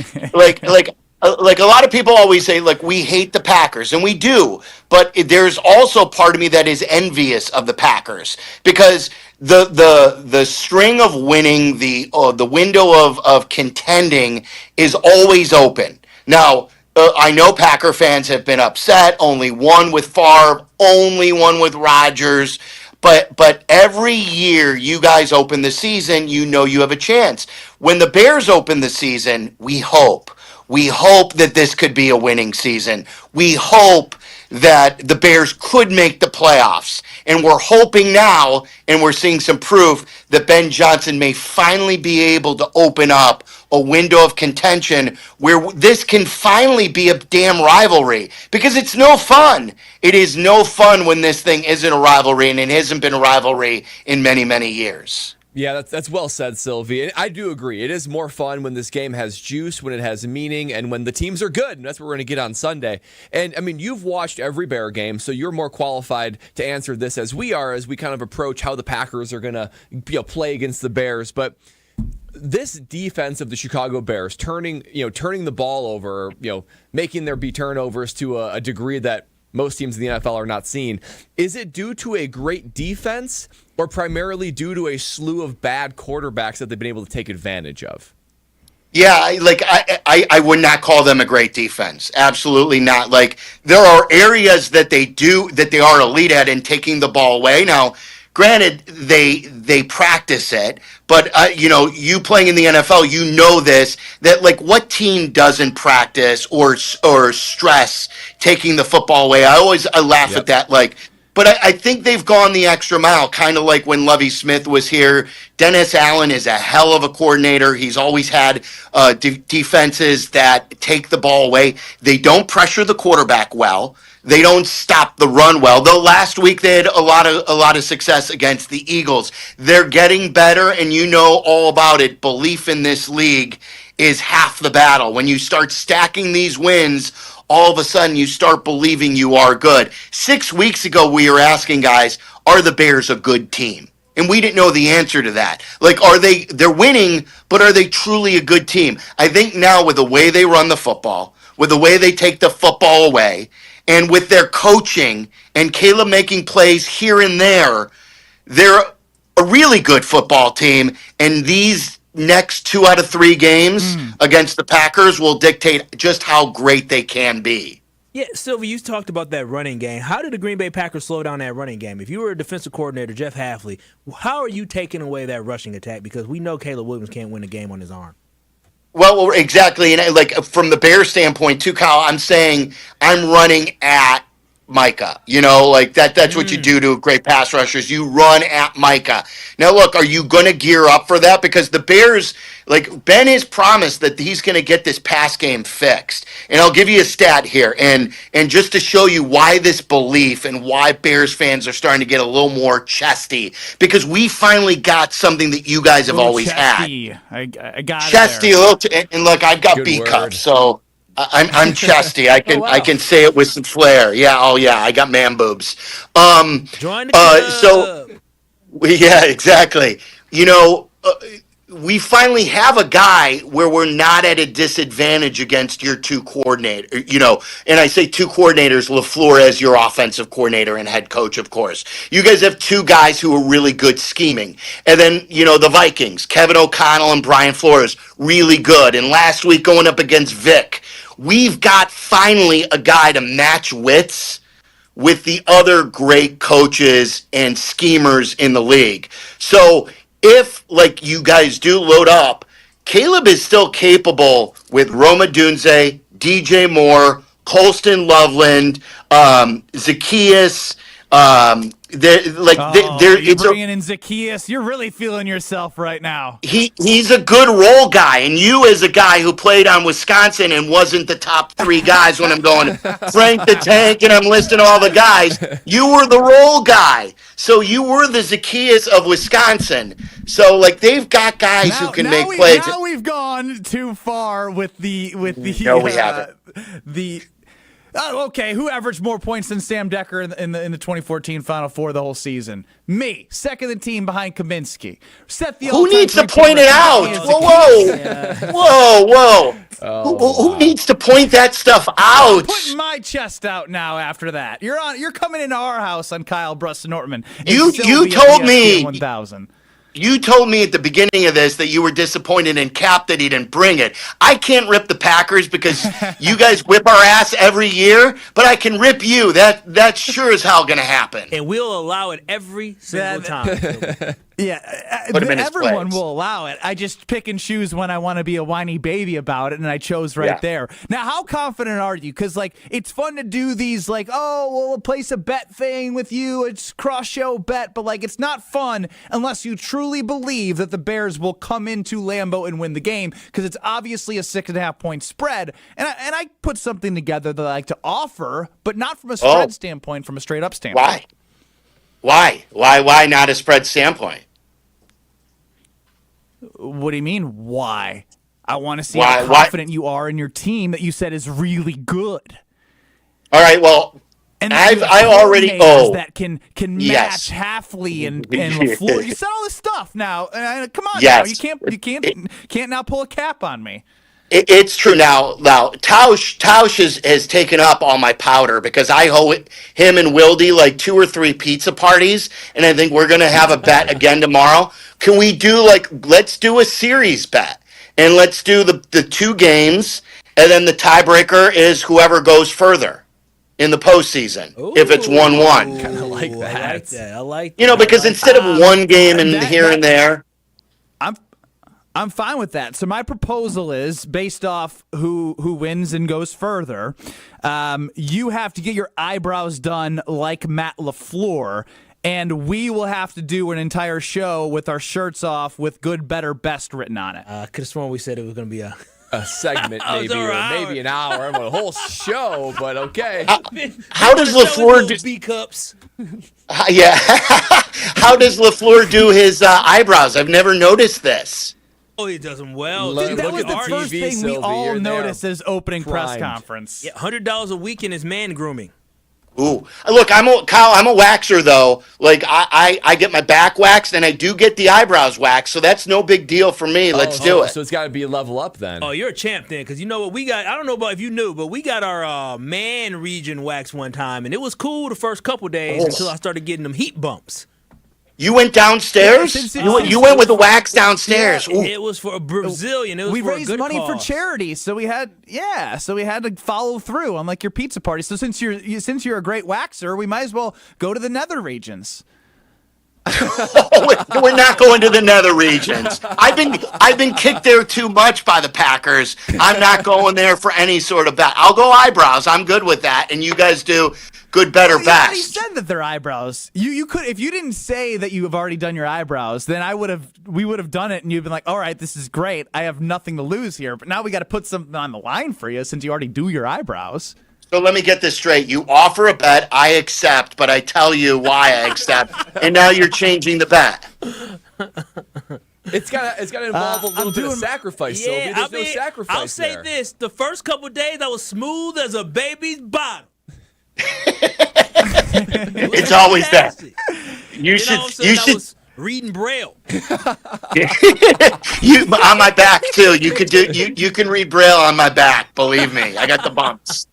a lot of people always say like we hate the Packers, and we do, but there's also part of me that is envious of the Packers because the string of winning, the window of contending is always open. Now, I know Packer fans have been upset. Only one with Favre, only one with Rodgers. But every year you guys open the season, you know you have a chance. When the Bears open the season, we hope. We hope that this could be a winning season. We hope that the Bears could make the playoffs. And we're hoping now, and we're seeing some proof, that Ben Johnson may finally be able to open up a window of contention where this can finally be a damn rivalry. Because it's no fun. It is no fun when this thing isn't a rivalry, and it hasn't been a rivalry in many, many years. Yeah, that's well said, Silvy. And I do agree. It is more fun when this game has juice, when it has meaning, and when the teams are good. And that's what we're going to get on Sunday. And, I mean, you've watched every Bear game, so you're more qualified to answer this as we are as we kind of approach how the Packers are going to play against the Bears. But this defense of the Chicago Bears, turning the ball over, making there be turnovers to a degree that most teams in the NFL are not seeing, is it due to a great defense or primarily due to a slew of bad quarterbacks that they've been able to take advantage of? Yeah, I would not call them a great defense. Absolutely not. Like, there are areas that they are elite at in taking the ball away. Now, granted, they practice it, but you playing in the NFL, you know this, that like what team doesn't practice or stress taking the football away? I laugh at that, but I think they've gone the extra mile, kind of like when Lovie Smith was here. Dennis Allen is a hell of a coordinator. He's always had defenses that take the ball away. They don't pressure the quarterback well. They don't stop the run well. Though last week they had a lot of success against the Eagles. They're getting better, and you know all about it. Belief in this league is half the battle. When you start stacking these wins, all of a sudden you start believing you are good. 6 weeks ago we were asking guys, are the Bears a good team? And we didn't know the answer to that. Like, they're winning, but are they truly a good team? I think now with the way they run the football, with the way they take the football away, and with their coaching and Caleb making plays here and there, they're a really good football team. And these next 2 out of 3 games against the Packers will dictate just how great they can be. Yeah, Silvy, you talked about that running game. How did the Green Bay Packers slow down that running game? If you were a defensive coordinator, Jeff Hafley, how are you taking away that rushing attack? Because we know Caleb Williams can't win a game on his arm. Well, exactly. And like from the Bears standpoint too, Kyle, I'm saying I'm running at Micah. That's what you do to great pass rushers. You run at Micah. Now, look, are you going to gear up for that? Because the Bears, Ben has promised that he's going to get this pass game fixed. And I'll give you a stat here. And just to show you why this belief and why Bears fans are starting to get a little more chesty. Because we finally got something that you guys have always chesty. had. I got chesty, and look, I've got B cups, so I'm chesty. I can say it with some flair. Yeah, I got man boobs. Join the club. Yeah, exactly. We finally have a guy where we're not at a disadvantage against your 2 coordinators, and I say 2 coordinators, LaFleur as your offensive coordinator and head coach, of course. You guys have 2 guys who are really good scheming. And then, the Vikings, Kevin O'Connell and Brian Flores, really good. And last week going up against Vic, we've got finally a guy to match wits with the other great coaches and schemers in the league. So if, you guys do load up, Caleb is still capable with Rome Odunze, DJ Moore, Colston Loveland, Zacchaeus. You're bringing in Zacchaeus. You're really feeling yourself right now. He's a good role guy, and you as a guy who played on Wisconsin and wasn't the top 3 guys when I'm going Frank the Tank and I'm listing all the guys, you were the role guy. So you were the Zacchaeus of Wisconsin. So they've got guys who can make plays. Now we've gone too far with the No, we haven't. Oh, okay. Who averaged more points than Sam Decker in the 2014 Final Four the whole season? Me, second in the team behind Kaminsky. Who needs to point it out? Whoa. Who needs to point that stuff out? I'm putting my chest out now. After that, you're coming into our house on Kyle Brust Nortman. You told me 1000. You told me at the beginning of this that you were disappointed in Cap that he didn't bring it. I can't rip the Packers because you guys whip our ass every year, but I can rip you. That's sure as hell going to happen. And we'll allow it every single time. Yeah, everyone will allow it. I just pick and choose when I want to be a whiny baby about it, and I chose there. Now, how confident are you? Because, it's fun to do these, we'll place a bet thing with you. It's cross-show bet, but, it's not fun unless you truly believe that the Bears will come into Lambeau and win the game, because it's obviously a 6.5-point spread. And I put something together that I like to offer, but not from a spread standpoint, from a straight-up standpoint. Why? Why not a spread standpoint? What do you mean, why? I want to see how confident you are in your team that you said is really good. All right, well, and I already that can match Halfley and LaFleur. You said all this stuff now. Come on, now. You can't now pull a cap on me. It's true now. Tausch has taken up all my powder because I owe him and Wildy 2 or 3 pizza parties, and I think we're going to have a bet again tomorrow. Can we do let's do a series bet, and let's do the 2 games, and then the tiebreaker is whoever goes further in the postseason. If it's 1-1, kind of like that. I like that. You know, because instead of one game and here and there. I'm fine with that. So my proposal is, based off who wins and goes further, you have to get your eyebrows done like Matt LaFleur, and we will have to do an entire show with our shirts off with good, better, best written on it. I could have sworn we said it was going to be a segment, maybe, or maybe an hour, a whole show, but okay. How does LaFleur do B-cups? Yeah. How does LaFleur do his eyebrows? I've never noticed this. Oh, he does them well. That was the first thing we all noticed as opening press conference. Yeah, $100 a week in his man grooming. Ooh, look, I'm a waxer though. I get my back waxed and I do get the eyebrows waxed, so that's no big deal for me. Let's do it. So it's got to be a level up then. Oh, you're a champ then, because you know what we got. I don't know about if you knew, but we got our man region waxed one time, and it was cool the first couple days until I started getting them heat bumps. You went downstairs? You went with the wax downstairs. Yeah, it was for a Brazilian. We for raised a good money cause. for charity, so we had to follow through on your pizza party. So since you're a great waxer, we might as well go to the nether regions. We're not going to the nether regions. I've been kicked there too much by the Packers. I'm not going there for any sort of bet. I'll go eyebrows. I'm good with that. And you guys do good, better, best. You said that they're eyebrows. You could, if you didn't say that you have already done your eyebrows, then we would have done it, and you'd been like, all right, this is great. I have nothing to lose here. But now we got to put something on the line for you since you already do your eyebrows. So let me get this straight. You offer a bet, I accept, but I tell you why I accept, and now you're changing the bet. It's got to involve a little bit of sacrifice, Silvy. There's no sacrifice I'll say there. this. The first couple of days, I was smooth as a baby's bottom. It's always that. You should. I was reading Braille. You on my back too. You could do. You can read Braille on my back. Believe me, I got the bumps.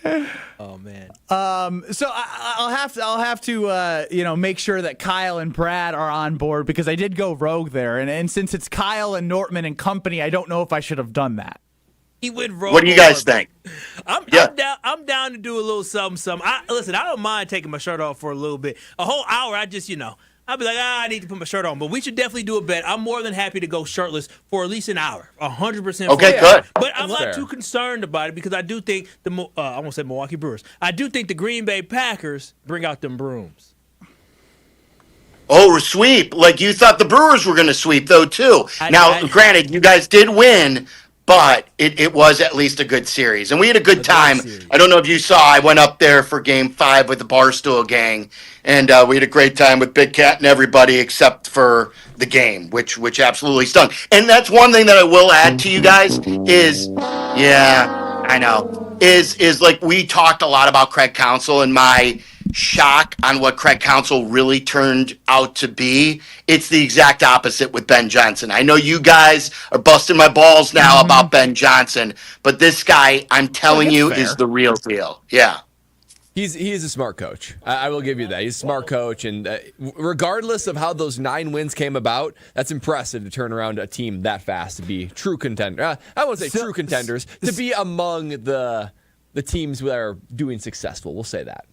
Oh man. So I'll have to make sure that Kyle and Brad are on board, because I did go rogue there, and since it's Kyle and Nortman and company, I don't know if I should have done that. He went rogue. What do you guys think? I'm down to do a little something. Listen, I don't mind taking my shirt off for a little bit. A whole hour, I'll be like, I need to put my shirt on. But we should definitely do a bet. I'm more than happy to go shirtless for at least an hour. 100%. Okay, good. But I'm not too concerned about it, because I do think I won't say Milwaukee Brewers. I do think the Green Bay Packers bring out them brooms. Oh, sweep. Like you thought the Brewers were going to sweep, though, too. Granted, you guys did win, but it was at least a good series. And we had a good time. I don't know if you saw, I went up there for Game 5 with the Barstool gang, and we had a great time with Big Cat and everybody except for the game, which absolutely stunk. And that's one thing that I will add to you guys is, yeah, I know. is like we talked a lot about Craig Counsell and my shock on what Craig Counsell really turned out to be. It's the exact opposite with Ben Johnson. I know you guys are busting my balls now about Ben Johnson, but this guy, I'm telling you, is the real deal. Yeah. He is a smart coach. I will give you that. He's a smart coach, and regardless of how those 9 wins came about, that's impressive to turn around a team that fast to be true contenders. I won't say true contenders, to be among the teams that are doing successful. We'll say that.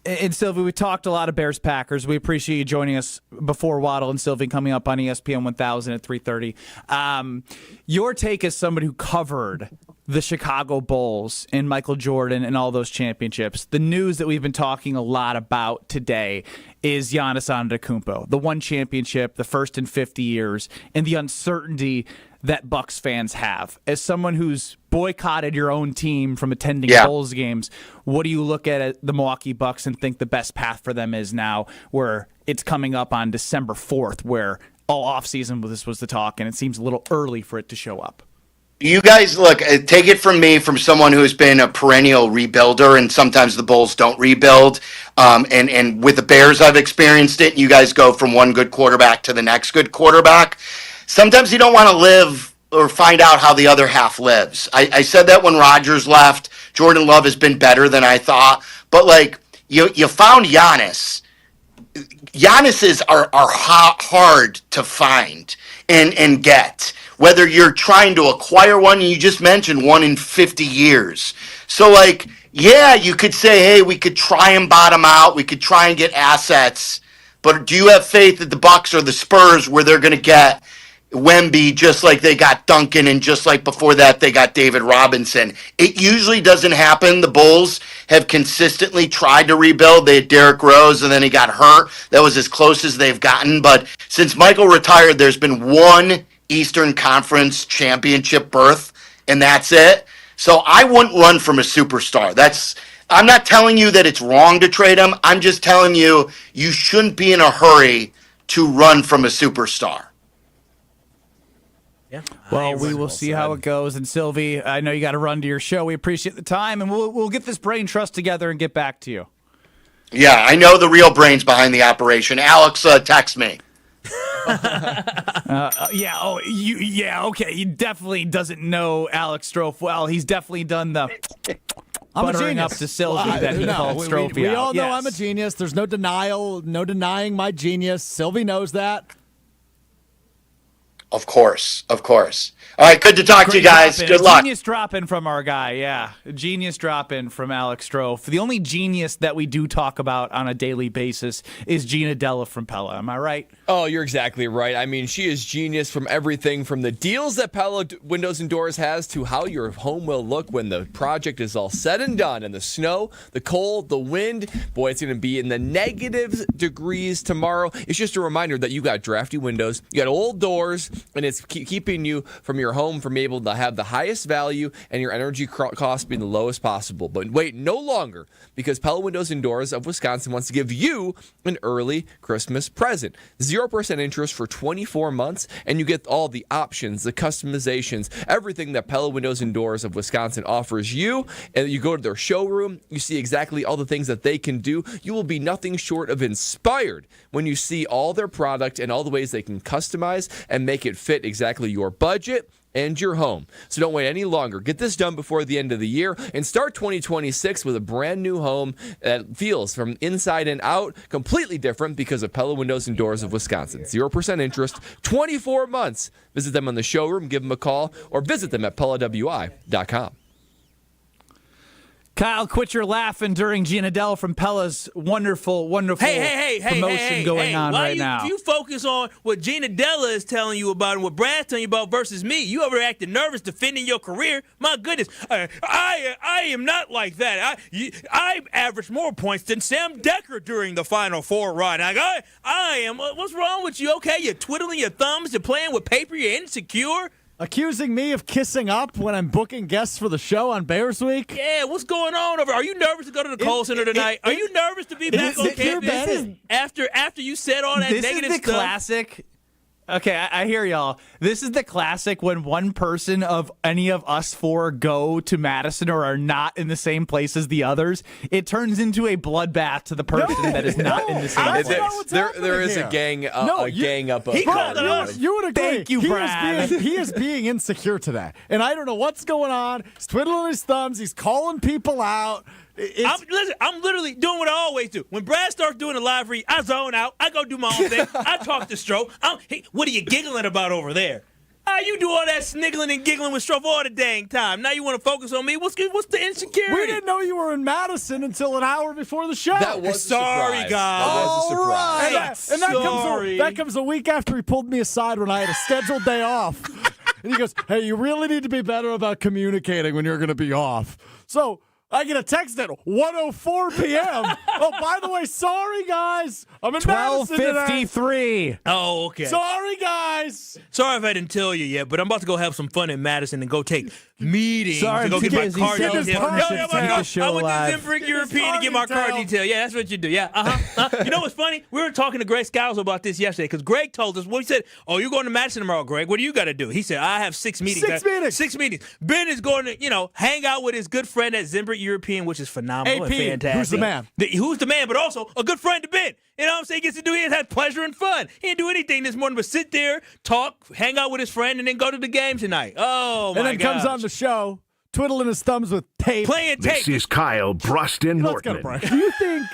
And Silvy, we talked a lot of Bears-Packers. We appreciate you joining us before Waddle and Silvy coming up on ESPN 1000 at 3:30. Your take as somebody who covered the Chicago Bulls and Michael Jordan and all those championships. The news that we've been talking a lot about today is Giannis Antetokounmpo, the one championship, the first in 50 years, and the uncertainty that Bucks fans have. As someone who's boycotted your own team from attending Bulls games, what do you look at the Milwaukee Bucks and think the best path for them is now, where it's coming up on December 4th, where all offseason this was the talk, and it seems a little early for it to show up? You guys, look, take it from me, from someone who's been a perennial rebuilder, and sometimes the Bulls don't rebuild. And with the Bears, I've experienced it. You guys go from one good quarterback to the next good quarterback. Sometimes you don't want to live or find out how the other half lives. I said that when Rodgers left. Jordan Love has been better than I thought. But, like, you found Giannis. Giannis's are hard to find and get. Whether you're trying to acquire one, you just mentioned one in 50 years. So, like, yeah, you could say, hey, we could try and bottom out. We could try and get assets. But do you have faith that the Bucks or the Spurs, where they're going to get Wemby just like they got Duncan, and just like before that they got David Robinson? It usually doesn't happen. The Bulls have consistently tried to rebuild. They had Derrick Rose, and then he got hurt. That was as close as they've gotten. But since Michael retired, there's been one Eastern Conference championship berth, and that's it. So I wouldn't run from a superstar. I'm not telling you that it's wrong to trade him. I'm just telling you shouldn't be in a hurry to run from a superstar. Yeah. Well, we will see how it goes. And Silvy, I know you got to run to your show. We appreciate the time, and we'll get this brain trust together and get back to you. Yeah, I know the real brains behind the operation. Alex, text me. Okay. He definitely doesn't know Alex Strofe well. He's definitely done the buttering up to Silvy that he called Strofe. We all know I'm a genius. There's no denying my genius. Silvy knows that. Of course. All right, good to talk to you guys. Good luck. Genius drop-in from our guy, yeah. A genius drop-in from Alex Strofe. The only genius that we do talk about on a daily basis is Gina Della from Pella. Am I right? Oh, you're exactly right. I mean, she is genius from everything from the deals that Pella Windows and Doors has to how your home will look when the project is all said and done. And the snow, the cold, the wind, boy, it's going to be in the negative degrees tomorrow. It's just a reminder that you got drafty windows, you got old doors, and it's keeping you from your home from able to have the highest value and your energy cost being the lowest possible. But wait no longer, because Pella Windows and Doors of Wisconsin wants to give you an early Christmas present. 0% interest for 24 months, and you get all the options, the customizations, everything that Pella Windows and Doors of Wisconsin offers you. And you go to their showroom, you see exactly all the things that they can do. You will be nothing short of inspired when you see all their product and all the ways they can customize and make it fit exactly your budget and your home. So don't wait any longer. Get this done before the end of the year and start 2026 with a brand new home that feels from inside and out completely different because of Pella Windows and Doors of Wisconsin. 0% interest, 24 months. Visit them on the showroom, give them a call, or visit them at PellaWI.com. Kyle, quit your laughing during Gina Dell from Pella's wonderful promotion going on right now. You focus on what Gina Della is telling you about and what Brad's telling you about versus me. You ever acted nervous defending your career? My goodness, I am not like that. I averaged more points than Sam Decker during the Final Four run. I am. What's wrong with you? Okay, you're twiddling your thumbs, you're playing with paper, you're insecure. Accusing me of kissing up when I'm booking guests for the show on Bears Week? Yeah, what's going on over? Are you nervous to go to the Kohl Center tonight? Are you nervous to be back on campus after you said all that negative stuff? This is the classic Okay, I hear y'all. This is the classic when one person of any of us four go to Madison or are not in the same place as the others. It turns into a bloodbath to the person that is not in the same place. There is a gang up. You would agree. Thank you, Brad. He is being insecure today. And I don't know what's going on. He's twiddling his thumbs. He's calling people out. I'm literally doing what I always do. When Brad starts doing a live read, I zone out. I go do my own thing. I talk to Stroh. Hey, what are you giggling about over there? You do all that sniggling and giggling with Stroh all the dang time. Now you want to focus on me? What's the insecurity? We didn't know you were in Madison until an hour before the show. That was sorry, a surprise. guys. That was a surprise. And that comes a week after he pulled me aside when I had a scheduled day off. And he goes, hey, you really need to be better about communicating when you're going to be off. So I get a text at 1:04 p.m. Oh, by the way, sorry, guys. I'm in Madison today. 12:53. Oh, okay. Sorry, guys. Sorry if I didn't tell you yet, but I'm about to go have some fun in Madison and go take meetings Sorry, and go get my car busy. detail. I went to Zimbrick European to get my car detail. Yeah, that's what you do. Yeah, You know what's funny? We were talking to Greg Scalzo about this yesterday because Greg told us, he said, you're going to Madison tomorrow, Greg. What do you got to do? He said, I have 6 meetings. 6 meetings. Ben is going to, hang out with his good friend at Zimbrick European, which is phenomenal and fantastic. Who's the man? Who's the man, but also a good friend to Ben. You know what I'm saying? He has pleasure and fun. He didn't do anything this morning but sit there, talk, hang out with his friend, and then go to the game tonight. Oh, my God. And then comes on the show, twiddling his thumbs with tape. Playing tape. This is Kyle Brust Nortman. Do you think...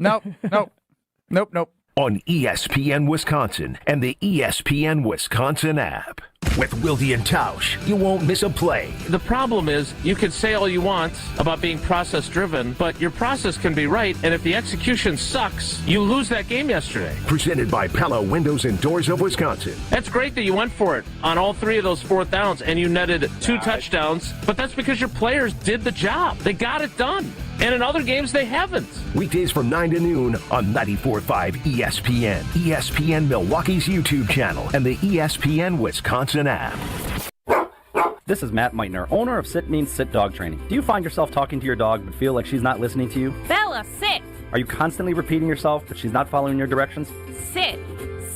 Nope. On ESPN Wisconsin and the ESPN Wisconsin app. With Wilde and Tausch, you won't miss a play. The problem is you can say all you want about being process-driven, but your process can be right, and if the execution sucks, you lose that game yesterday. Presented by Pella Windows and Doors of Wisconsin. That's great that you went for it on all 3 of those 4th downs, and you netted 2 touchdowns, but that's because your players did the job. They got it done. And in other games, they haven't. Weekdays from 9 to noon on 94.5 ESPN, ESPN Milwaukee's YouTube channel, and the ESPN Wisconsin app. This is Matt Meitner, owner of Sit Means Sit Dog Training. Do you find yourself talking to your dog but feel like she's not listening to you? Bella, sit! Are you constantly repeating yourself but she's not following your directions? Sit!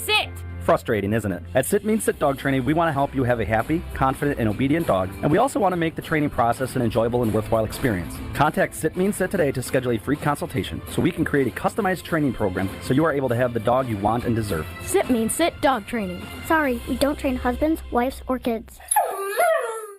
Sit! Frustrating, isn't it? At Sit Means Sit Dog Training, we want to help you have a happy, confident, and obedient dog, and we also want to make the training process an enjoyable and worthwhile experience. Contact Sit Means Sit today to schedule a free consultation so we can create a customized training program so you are able to have the dog you want and deserve. Sit Means Sit Dog Training. Sorry, we don't train husbands, wives, or kids.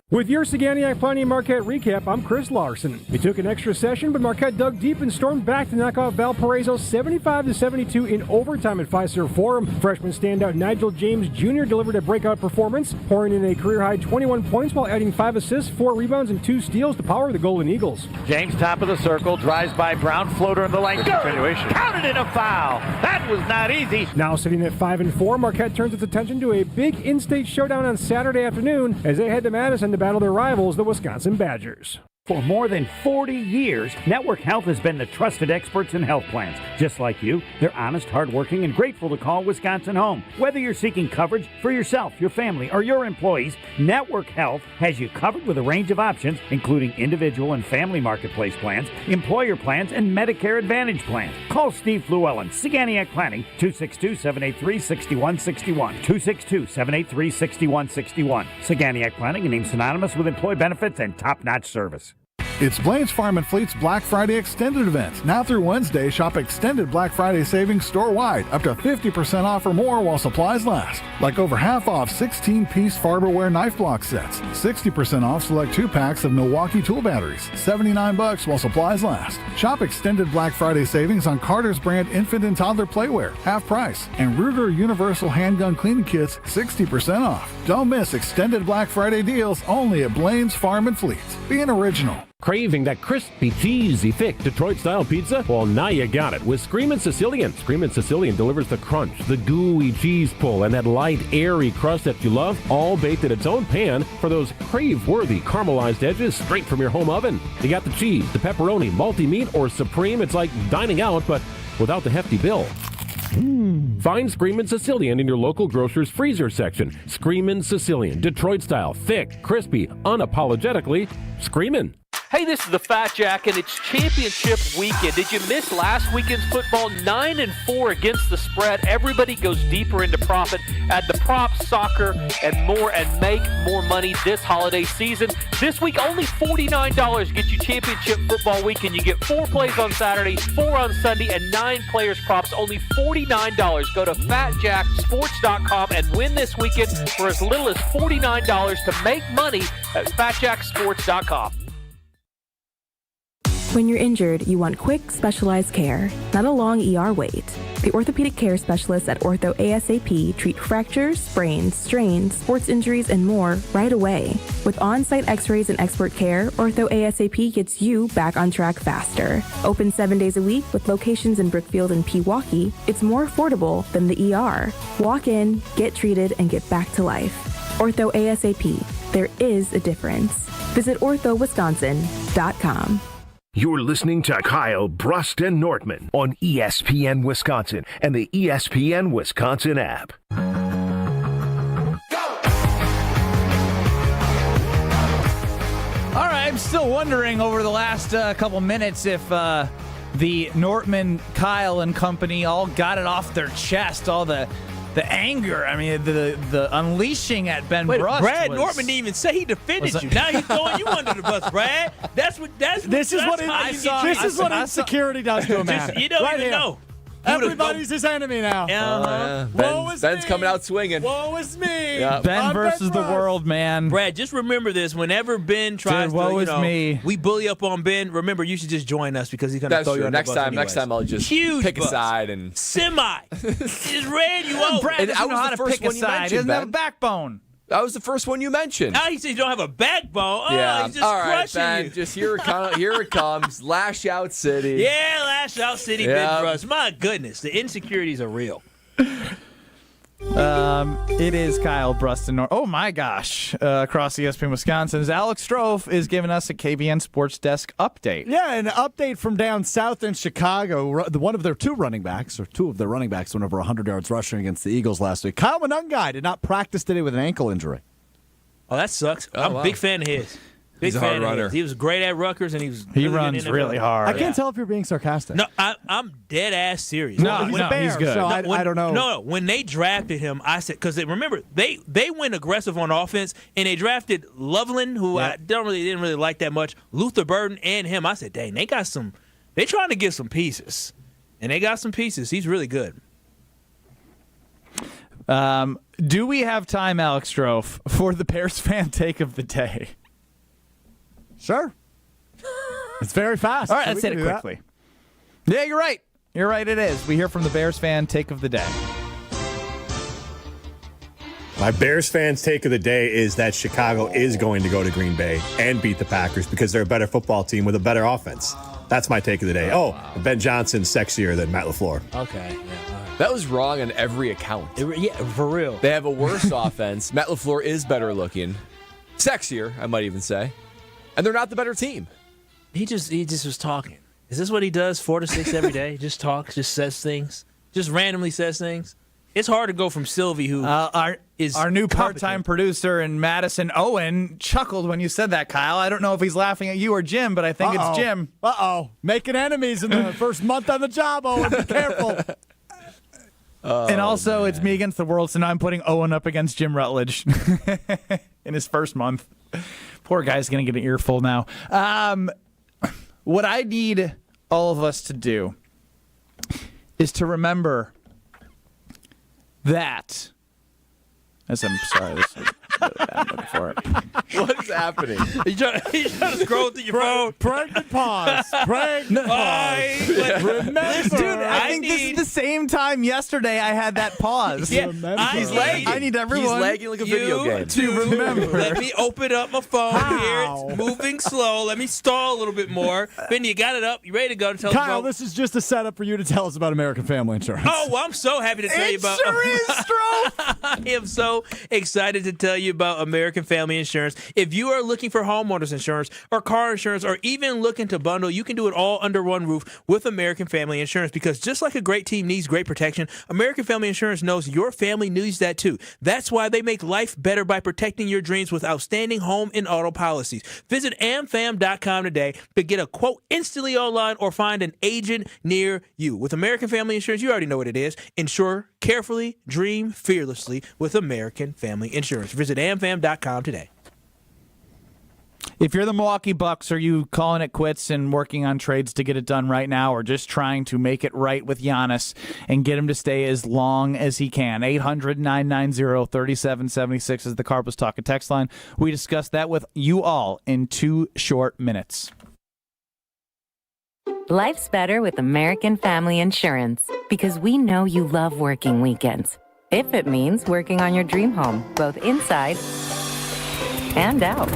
With your Saganiac Planning Marquette recap, I'm Chris Larson. We took an extra session, but Marquette dug deep and stormed back to knock off Valparaiso 75-72 in overtime at Fiserv Forum. Freshman standout Nigel James Jr. delivered a breakout performance, pouring in a career-high 21 points while adding 5 assists, 4 rebounds, and 2 steals to power the Golden Eagles. James, top of the circle, drives by Brown, floater in the lane. Continuation. Counted in a foul. That was not easy. Now sitting at 5-4, Marquette turns its attention to a big in-state showdown on Saturday afternoon as they head to Madison to battle their rivals, the Wisconsin Badgers. For more than 40 years, Network Health has been the trusted experts in health plans. Just like you, they're honest, hardworking, and grateful to call Wisconsin home. Whether you're seeking coverage for yourself, your family, or your employees, Network Health has you covered with a range of options, including individual and family marketplace plans, employer plans, and Medicare Advantage plans. Call Steve Llewellyn, Saganiac Planning, 262-783-6161. 262-783-6161. Saganiac Planning, a name synonymous with employee benefits and top-notch service. It's Blaine's Farm and Fleet's Black Friday Extended event. Now through Wednesday, shop extended Black Friday savings store-wide, up to 50% off or more while supplies last. Like over half off 16-piece Farberware knife block sets, 60% off select 2-packs of Milwaukee tool batteries, $79 while supplies last. Shop extended Black Friday savings on Carter's brand infant and toddler playwear, half price, and Ruger Universal handgun cleaning kits, 60% off. Don't miss extended Black Friday deals only at Blaine's Farm and Fleet. Be an original. Craving that crispy, cheesy, thick Detroit-style pizza? Well, now you got it with Screamin' Sicilian. Screamin' Sicilian delivers the crunch, the gooey cheese pull, and that light, airy crust that you love, all baked in its own pan for those crave-worthy caramelized edges straight from your home oven. You got the cheese, the pepperoni, multi-meat, or supreme. It's like dining out, but without the hefty bill. Find Screamin' Sicilian in your local grocer's freezer section. Screamin' Sicilian, Detroit-style, thick, crispy, unapologetically Screamin'. Hey, this is the Fat Jack, and it's championship weekend. Did you miss last weekend's football? 9-4 against the spread. Everybody goes deeper into profit. Add the props, soccer, and more, and make more money this holiday season. This week, only $49 gets you championship football weekend. You get 4 plays on Saturday, 4 on Sunday, and 9 players props. Only $49. Go to FatJackSports.com and win this weekend for as little as $49 to make money at FatJackSports.com. When you're injured, you want quick, specialized care, not a long ER wait. The orthopedic care specialists at Ortho ASAP treat fractures, sprains, strains, sports injuries, and more right away. With on-site x-rays and expert care, Ortho ASAP gets you back on track faster. Open 7 days a week with locations in Brookfield and Pewaukee, it's more affordable than the ER. Walk in, get treated, and get back to life. Ortho ASAP. There is a difference. Visit orthowisconsin.com. You're listening to Kyle, Brust, and Nortman on ESPN Wisconsin and the ESPN Wisconsin app. All right, I'm still wondering over the last couple minutes if the Nortman, Kyle, and company all got it off their chest, all the anger. I mean, the unleashing at Ben Brust. Brad Nortman didn't even say he defended you. Now he's throwing you under the bus, Brad. This is what insecurity does to a man. You don't even know. Everybody's his enemy now. Ben's coming out swinging. Woe is me. Yeah. Ben versus the world, man. Brad, just remember this. Whenever Ben tries to, we bully up on Ben, remember, you should just join us because he's going to throw you under the bus anyways. Next time I'll just pick a side and just ran you over. Brad doesn't know how to pick a side. He doesn't have a backbone. That was the first one you mentioned. Now he says you don't have a backbone. Oh, yeah. he's just all right, crushing Ben, you. Just here it comes. Lash Out City. Yeah, Lash Out City, Ben Brust. My goodness, the insecurities are real. It is Kyle, Brust, and Oh my gosh! Across ESPN Wisconsin, Alex Strofe is giving us a KBN Sports Desk update. Yeah, an update from down south in Chicago. One of their two of their running backs went over 100 yards rushing against the Eagles last week. Kyle Manungai did not practice today with an ankle injury. Oh, that sucks. I'm a big fan of his. He's a hard runner. He was great at Rutgers, and he runs really hard. I can't tell if you're being sarcastic. No, I'm dead ass serious. No, he's good. So I don't know. No, when they drafted him, I said, because remember they went aggressive on offense, and they drafted Loveland, who I didn't really like that much, Luther Burden, and him. I said, dang, they trying to get some pieces, and they got some pieces. He's really good. Do we have time, Alex Strofe, for the Bears fan take of the day? Sure. It's very fast. All right, let's hit it quickly. Yeah, you're right. You're right, it is. We hear from the Bears fan take of the day. My Bears fans take of the day is that Chicago is going to go to Green Bay and beat the Packers because they're a better football team with a better offense. That's my take of the day. Ben Johnson's sexier than Matt LaFleur. Okay. Yeah. That was wrong on every account. Yeah, for real. They have a worse offense. Matt LaFleur is better looking. Sexier, I might even say. And they're not the better team. He just was talking. Is this what he does 4 to 6 every day? Just talks, just says things, just randomly says things. It's hard to go from Silvy, who is our new part-time producer and Madison Owen chuckled when you said that, Kyle. I don't know if he's laughing at you or Jim, but I think it's Jim. Making enemies in the first month on the job, Owen. Be careful. And also, it's me against the world, so now I'm putting Owen up against Jim Rutledge in his first month. Poor guy's going to get an earful now. What I need all of us to do is to remember that. I'm sorry. This is I'm looking for it. What is happening? You trying to scroll through your phone? Pregnant pause. Pregnant pause. Remember. Dude, I think this is the same time yesterday I had that pause. Yeah, I need everyone. He's lagging like a video game. To remember. Let me open up my phone here. It's moving slow. Let me stall a little bit more. Ben, you got it up. You ready to go to tell Kyle, this is just a setup for you to tell us about American Family Insurance. Oh, well, I'm so happy to tell you about. It sure is, Strofe. I am so excited to tell you about about American Family Insurance. If you are looking for homeowners insurance or car insurance or even looking to bundle, you can do it all under one roof with American Family Insurance, because just like a great team needs great protection, American Family Insurance knows your family needs that too. That's why they make life better by protecting your dreams with outstanding home and auto policies. Visit amfam.com today to get a quote instantly online or find an agent near you. With American Family Insurance, you already know what it is. Insure carefully, dream fearlessly with American Family Insurance. Visit amfam.com today. If you're the Milwaukee Bucks, are you calling it quits and working on trades to get it done right now, or just trying to make it right with Giannis and get him to stay as long as he can? 800-990-3776 is the Carpus Talk text line. We discussed that with you all in 2 short minutes. Life's better with American Family Insurance, because we know you love working weekends. If it means working on your dream home, both inside and out.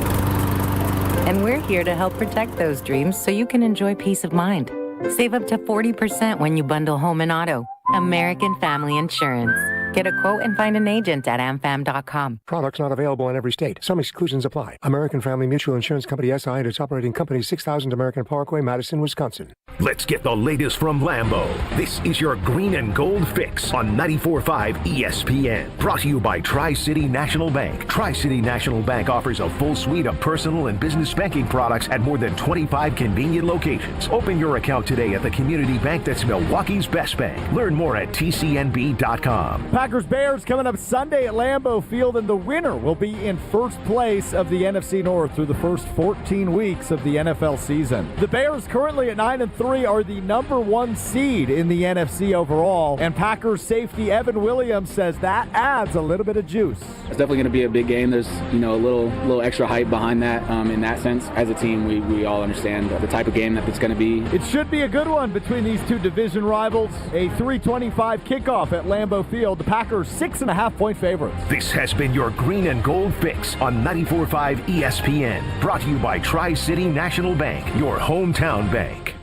And we're here to help protect those dreams so you can enjoy peace of mind. Save up to 40% when you bundle home and auto. American Family Insurance. Get a quote and find an agent at amfam.com. Products not available in every state. Some exclusions apply. American Family Mutual Insurance Company SI and its operating company 6000 American Parkway, Madison, Wisconsin. Let's get the latest from Lambeau. This is your green and gold fix on 94.5 ESPN. Brought to you by Tri-City National Bank. Tri-City National Bank offers a full suite of personal and business banking products at more than 25 convenient locations. Open your account today at the community bank that's Milwaukee's best bank. Learn more at tcnb.com. Packers-Bears coming up Sunday at Lambeau Field, and the winner will be in first place of the NFC North through the first 14 weeks of the NFL season. The Bears, currently at 9-3, are the number 1 seed in the NFC overall, and Packers safety Evan Williams says that adds a little bit of juice. It's definitely going to be a big game. There's a little extra hype behind that. In that sense, as a team, we all understand the type of game that it's going to be. It should be a good one between these two division rivals. A 3:25 kickoff at Lambeau Field. The Packers 6.5-point favorites. This has been your green and gold fix on 94.5 ESPN. Brought to you by Tri-City National Bank, your hometown bank.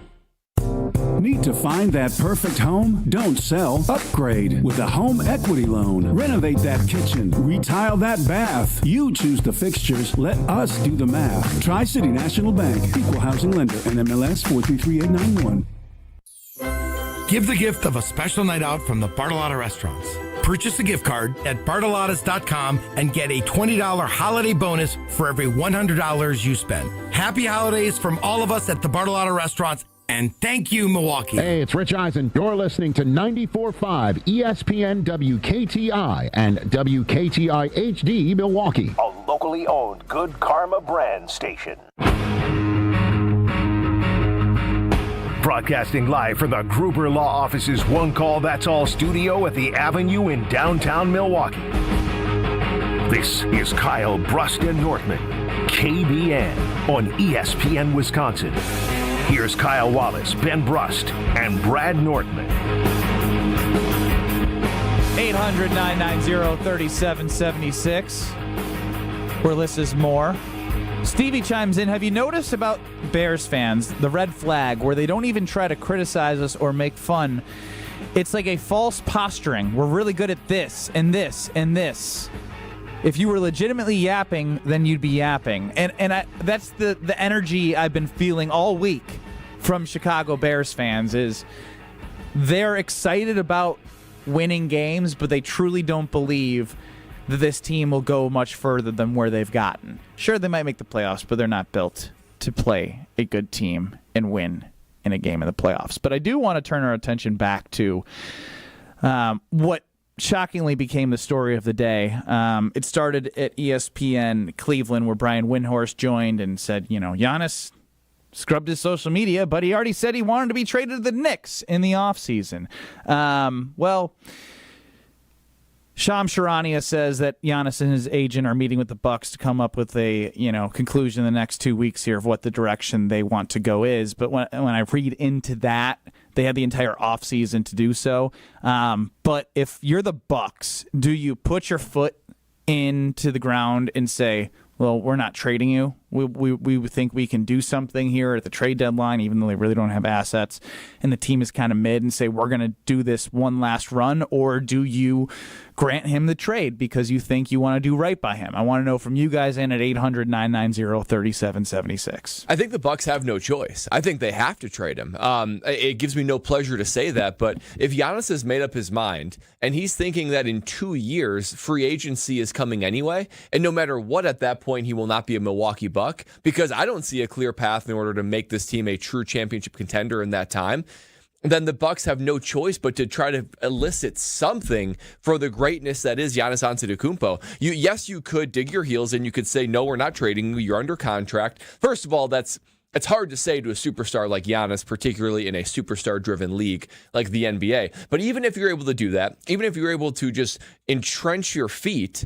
Need to find that perfect home? Don't sell. Upgrade with a home equity loan. Renovate that kitchen. Retile that bath. You choose the fixtures. Let us do the math. Tri-City National Bank. Equal housing lender. NMLS 433891. Give the gift of a special night out from the Bartolotta Restaurants. Purchase a gift card at bartolottas.com and get a $20 holiday bonus for every $100 you spend. Happy holidays from all of us at the Bartolotta Restaurants, and thank you, Milwaukee. Hey, it's Rich Eisen. You're listening to 94.5 ESPN WKTI and WKTI HD Milwaukee. A locally owned Good Karma brand station. Broadcasting live from the Gruber Law Office's One Call That's All studio at the Avenue in downtown Milwaukee. This is Kyle Brust Nortman, KBN on ESPN Wisconsin. Here's Kyle Wallace, Ben Brust, and Brad Nortman. 800-990-3776. Where this is more. Stevie chimes in. Have you noticed about Bears fans, the red flag, where they don't even try to criticize us or make fun? It's like a false posturing. We're really good at this and this and this. If you were legitimately yapping, then you'd be yapping. And that's the energy I've been feeling all week from Chicago Bears fans is they're excited about winning games, but they truly don't believe that this team will go much further than where they've gotten. Sure, they might make the playoffs, but they're not built to play a good team and win in a game in the playoffs. But I do want to turn our attention back to what shockingly became the story of the day. It started at ESPN Cleveland, where Brian Windhorst joined and said, Giannis scrubbed his social media, but he already said he wanted to be traded to the Knicks in the offseason. Shams Charania says that Giannis and his agent are meeting with the Bucks to come up with a conclusion in the next 2 weeks here of what the direction they want to go is. But when I read into that, they had the entire offseason to do so. But if you're the Bucks, do you put your foot into the ground and say, well, we're not trading you. We think we can do something here at the trade deadline, even though they really don't have assets, and the team is kind of mid, and say, we're going to do this one last run? Or do you grant him the trade because you think you want to do right by him? I want to know from you guys in at 800-990-3776. I think the Bucks have no choice. I think they have to trade him. It gives me no pleasure to say that, but if Giannis has made up his mind and he's thinking that in 2 years free agency is coming anyway, and no matter what at that point he will not be a Milwaukee Buck, because I don't see a clear path in order to make this team a true championship contender in that time, then the Bucks have no choice but to try to elicit something for the greatness that is Giannis Antetokounmpo. Yes, you could dig your heels and you could say, no, we're not trading you. You're under contract. First of all, it's hard to say to a superstar like Giannis, particularly in a superstar-driven league like the NBA. But even if you're able to do that, even if you're able to just entrench your feet,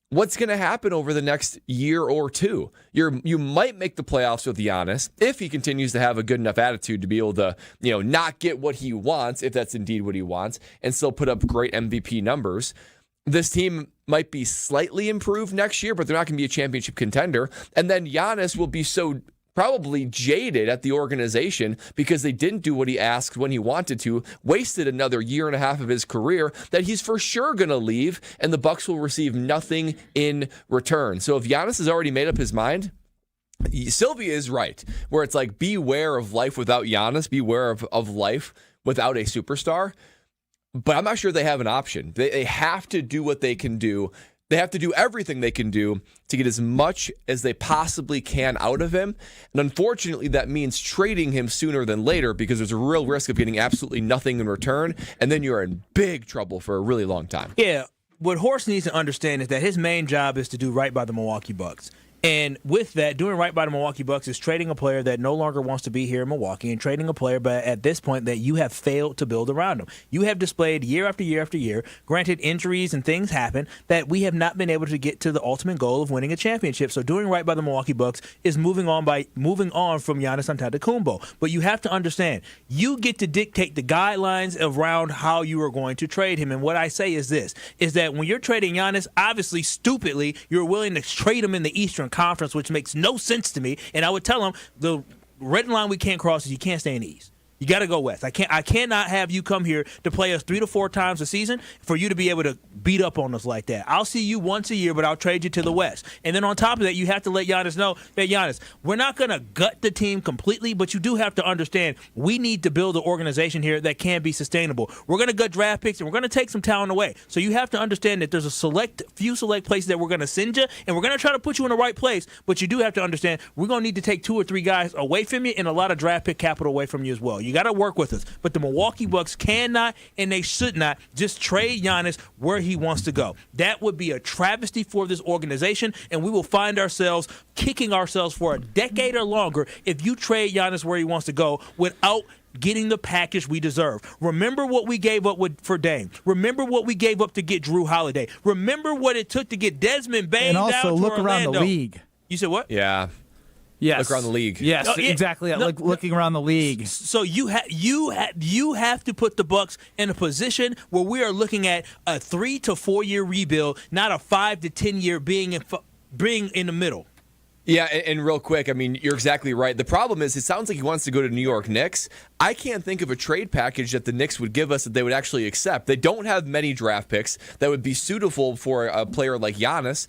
what's going to happen over the next year or two? You might make the playoffs with Giannis if he continues to have a good enough attitude to be able to, not get what he wants, if that's indeed what he wants, and still put up great MVP numbers. This team might be slightly improved next year, but they're not going to be a championship contender. And then Giannis will be so probably jaded at the organization because they didn't do what he asked when he wanted to, wasted another year and a half of his career, that he's for sure going to leave, and the Bucks will receive nothing in return. So if Giannis has already made up his mind, Silvy is right, where it's like, beware of life without Giannis, beware of life without a superstar. But I'm not sure they have an option. They have to do what they can do. They have to do everything they can do to get as much as they possibly can out of him. And unfortunately, that means trading him sooner than later, because there's a real risk of getting absolutely nothing in return. And then you're in big trouble for a really long time. Yeah. What Horst needs to understand is that his main job is to do right by the Milwaukee Bucks. And with that, doing right by the Milwaukee Bucks is trading a player that no longer wants to be here in Milwaukee, and trading a player, but at this point, that you have failed to build around him. You have displayed year after year after year, granted injuries and things happen, that we have not been able to get to the ultimate goal of winning a championship. So doing right by the Milwaukee Bucks is moving on from Giannis Antetokounmpo. But you have to understand, you get to dictate the guidelines around how you are going to trade him. And what I say is this, is that when you're trading Giannis, obviously, stupidly, you're willing to trade him in the Eastern Conference, which makes no sense to me. And I would tell him the red line we can't cross is you can't stay in the East. You got to go west. I cannot have you come here to play us 3 to 4 times a season for you to be able to beat up on us like that. I'll see you once a year, but I'll trade you to the west. And then on top of that, you have to let Giannis know that, Giannis, we're not going to gut the team completely, but you do have to understand we need to build an organization here that can be sustainable. We're going to gut draft picks, and we're going to take some talent away. So you have to understand that there's a few select places that we're going to send you, and we're going to try to put you in the right place. But you do have to understand we're going to need to take 2 or 3 guys away from you and a lot of draft pick capital away from you as well. You got to work with us. But the Milwaukee Bucks cannot and they should not just trade Giannis where he wants to go. That would be a travesty for this organization, and we will find ourselves kicking ourselves for a decade or longer if you trade Giannis where he wants to go without getting the package we deserve. Remember what we gave up for Dame. Remember what we gave up to get Drew Holiday. Remember what it took to get Desmond Bain down to Orlando. And also look around the league. You said what? Yeah. Yes. Look around the league. Yes, exactly. Looking around the league. So you have to put the Bucks in a position where we are looking at a 3 to 4 year rebuild, not a 5 to 10 year being in the middle. Yeah, and real quick, I mean, you're exactly right. The problem is, it sounds like he wants to go to New York Knicks. I can't think of a trade package that the Knicks would give us that they would actually accept. They don't have many draft picks that would be suitable for a player like Giannis.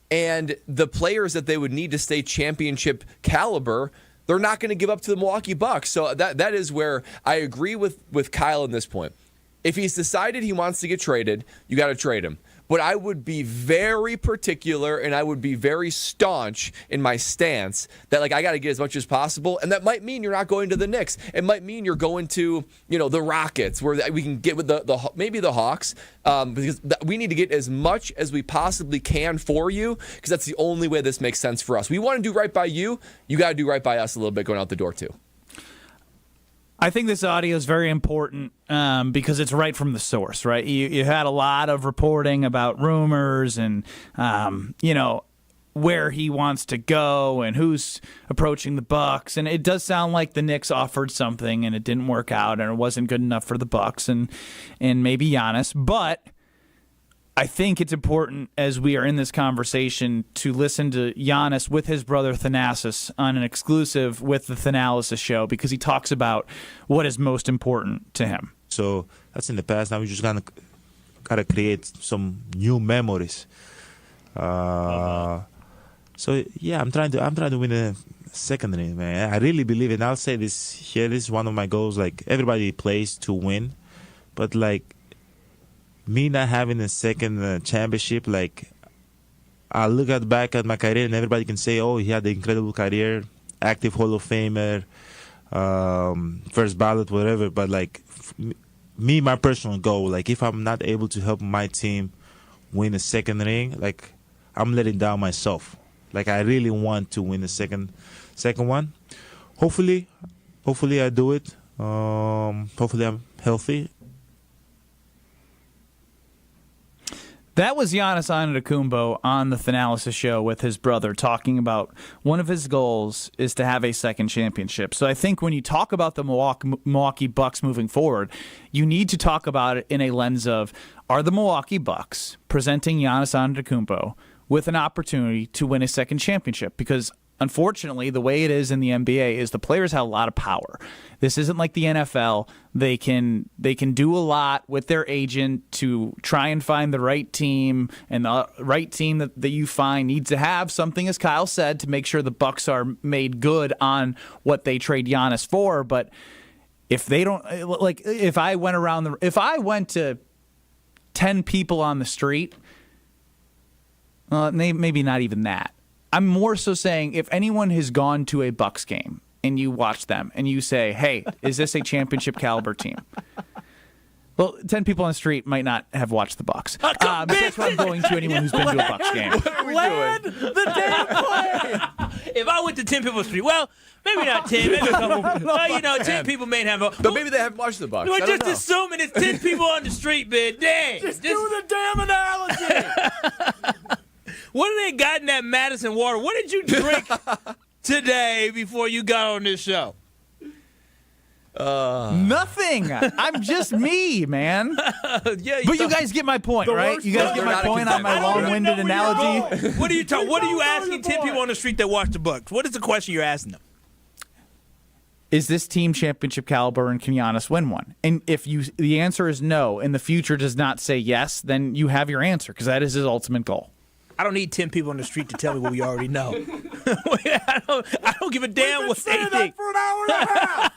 And the players that they would need to stay championship caliber, they're not going to give up to the Milwaukee Bucks. So that is where I agree with Kyle in this point. If he's decided he wants to get traded, you got to trade him. But I would be very particular and I would be very staunch in my stance that, like, I got to get as much as possible. And that might mean you're not going to the Knicks. It might mean you're going to, the Rockets, where we can get with maybe the Hawks, because we need to get as much as we possibly can for you, because that's the only way this makes sense for us. We want to do right by you. You got to do right by us a little bit going out the door too. I think this audio is very important because it's right from the source, right? You had a lot of reporting about rumors and, where he wants to go and who's approaching the Bucks. And it does sound like the Knicks offered something and it didn't work out and it wasn't good enough for the Bucks and maybe Giannis. But I think it's important as we are in this conversation to listen to Giannis with his brother Thanasis on an exclusive with the Thanalysis show because he talks about what is most important to him. So that's in the past. Now we just gotta create some new memories. So yeah, I'm trying to win a second ring, man. I really believe it. And I'll say this here. This is one of my goals. Like, everybody plays to win, but like, me not having a second championship, like, I look back at my career and everybody can say, oh, he had an incredible career, active Hall of Famer, first ballot, whatever. But like, me, my personal goal, like, if I'm not able to help my team win a second ring, like, I'm letting down myself. Like, I really want to win the second one. Hopefully I do it. Hopefully I'm healthy. That was Giannis Antetokounmpo on the Thanalysis show with his brother talking about one of his goals is to have a second championship. So I think when you talk about the Milwaukee Bucks moving forward, you need to talk about it in a lens of, are the Milwaukee Bucks presenting Giannis Antetokounmpo with an opportunity to win a second championship? Because unfortunately, the way it is in the NBA is the players have a lot of power. This isn't like the NFL. They can do a lot with their agent to try and find the right team, and the right team that you find needs to have something, as Kyle said, to make sure the Bucks are made good on what they trade Giannis for. But if they don't, like, if I went to 10 people on the street, maybe not even that. I'm more so saying, if anyone has gone to a Bucks game and you watch them and you say, hey, is this a championship caliber team? Well, 10 people on the street might not have watched the Bucks. But that's what I'm going to anyone who's been to a Bucks game. What are we doing? The damn play! If I went to 10 people on the street, well, maybe not 10, maybe a couple. Well, 10 people may have. But maybe they haven't watched the Bucks. We're just assuming it's 10 people on the street, man. Dang. Just do the damn analogy. What do they got in that Madison water? What did you drink today before you got on this show? Nothing. I'm just me, man. But you guys get my point, right? You guys get my point on my long-winded analogy. What are you asking 10 people on the street that watch the Bucks? What is the question you're asking them? Is this team championship caliber, and can Giannis win one? And if the answer is no, and the future does not say yes, then you have your answer, because that is his ultimate goal. I don't need 10 people on the street to tell me what we already know. I don't give a damn what they think. For an hour and a half.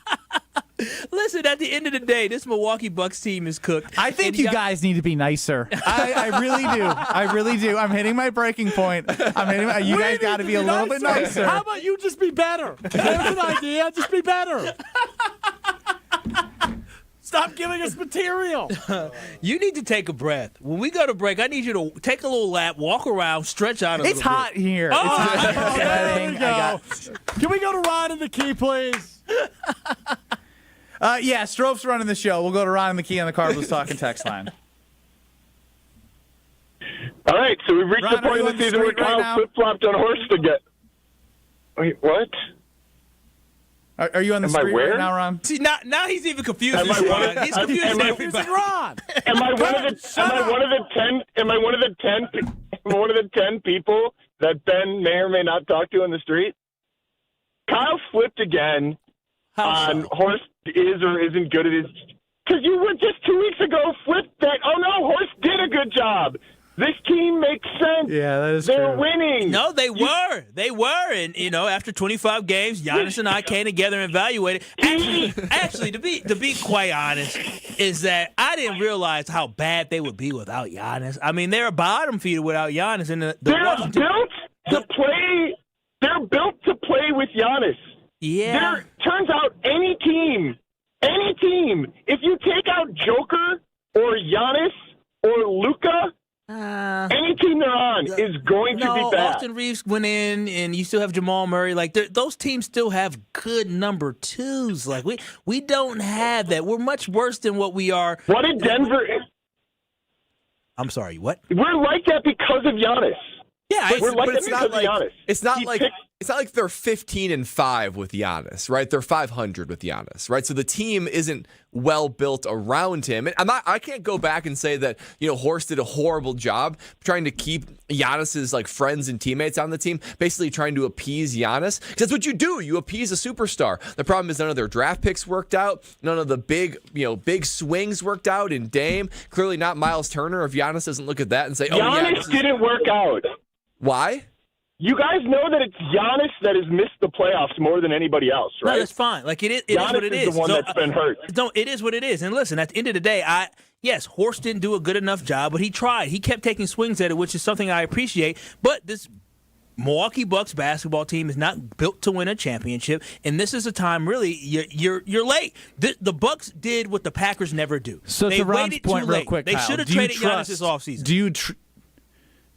Listen, at the end of the day, this Milwaukee Bucks team is cooked. I think you guys need to be nicer. I really do. I really do. I'm hitting my breaking point. You guys got to be a little bit nicer. How about you just be better? There's an idea. Just be better. Stop giving us material. You need to take a breath. When we go to break, I need you to take a little lap, walk around, stretch out a little bit. It's hot here. There we go. Can we go to Ron and the Key, please? Yeah, Stroph's running the show. We'll go to Ron and the Key on the Cardinals Talking text line. All right, so we've reached Ron, the point of the season where Kyle flip-flopped on a horse to get. Wait, what? Are you on the street right now, Ron? See, now he's even confused. He's confusing everybody. Ron. Am I one of the 10 people that Ben may or may not talk to in the street? Kyle flipped again on horse is or isn't good at his. Because you were just 2 weeks ago flipped that. Oh no, horse did a good job. This team makes sense. Yeah, that is They're true. winning. No, they were. They were. And, after 25 games, Giannis and I came together and evaluated. Actually, to be quite honest, is that I didn't realize how bad they would be without Giannis. I mean, they're a bottom feeder without Giannis. And They're built to play. They're built to play with Giannis. Yeah. Turns out any team, if you take out Joker or Giannis or Luka, any team they're on is going to be bad. Austin Reeves went in, and you still have Jamal Murray. Like, those teams still have good number twos. Like, we don't have that. We're much worse than what we are. What did Denver? I'm sorry, what? We're like that because of Giannis. Yeah, we're like it's not like Giannis. it's not like they're 15-5 with Giannis, right? They're 500 with Giannis, right? So the team isn't well built around him. And I can't go back and say that Horst did a horrible job trying to keep Giannis's like friends and teammates on the team, basically trying to appease Giannis. Because that's what you do. You appease a superstar. The problem is none of their draft picks worked out. None of the big swings worked out in Dame. Clearly not Miles Turner. If Giannis doesn't look at that and say, Giannis didn't work out. Why? You guys know that it's Giannis that has missed the playoffs more than anybody else, right? No, that's fine. Like it is Giannis what it is. The one that's been hurt. No, it is what it is. And listen, at the end of the day, yes, Horst didn't do a good enough job, but he tried. He kept taking swings at it, which is something I appreciate. But this Milwaukee Bucks basketball team is not built to win a championship, and this is a time really you're late. The Bucks did what the Packers never do. So they to Ron's waited point, too real late. quick, They Kyle, should have traded Giannis this offseason.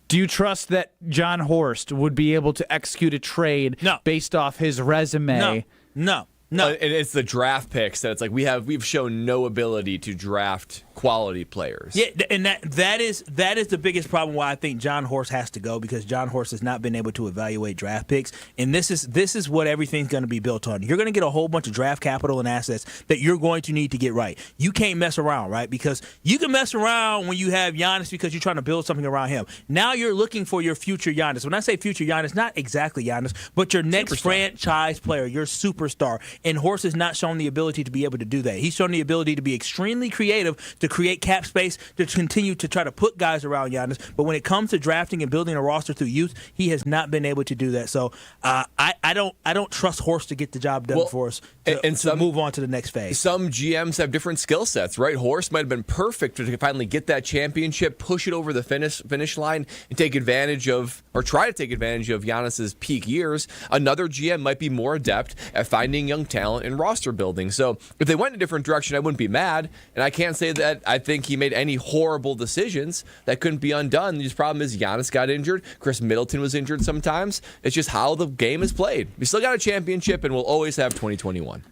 Do you trust that John Horst would be able to execute a trade based off his resume? No. And it's the draft picks that it's like we've shown no ability to draft quality players. Yeah, and that is the biggest problem why I think John Horst has to go, because John Horst has not been able to evaluate draft picks, and this is what everything's going to be built on. You're going to get a whole bunch of draft capital and assets that you're going to need to get right. You can't mess around, right? Because you can mess around when you have Giannis because you're trying to build something around him. Now you're looking for your future Giannis. When I say future Giannis, not exactly Giannis, but your next franchise player, your superstar. And Horst has not shown the ability to be able to do that. He's shown the ability to be extremely creative, to create cap space, to continue to try to put guys around Giannis. But when it comes to drafting and building a roster through youth, he has not been able to do that. So I don't trust Horst to get the job done for us to move on to the next phase. Some GMs have different skill sets, right? Horst might have been perfect to finally get that championship, push it over the finish line, and try to take advantage of Giannis's peak years. Another GM might be more adept at finding young talent and roster building. So if they went in a different direction, I wouldn't be mad. And I can't say that I think he made any horrible decisions that couldn't be undone. The problem is Giannis got injured. Chris Middleton was injured sometimes. It's just how the game is played. We still got a championship, and we'll always have 2021.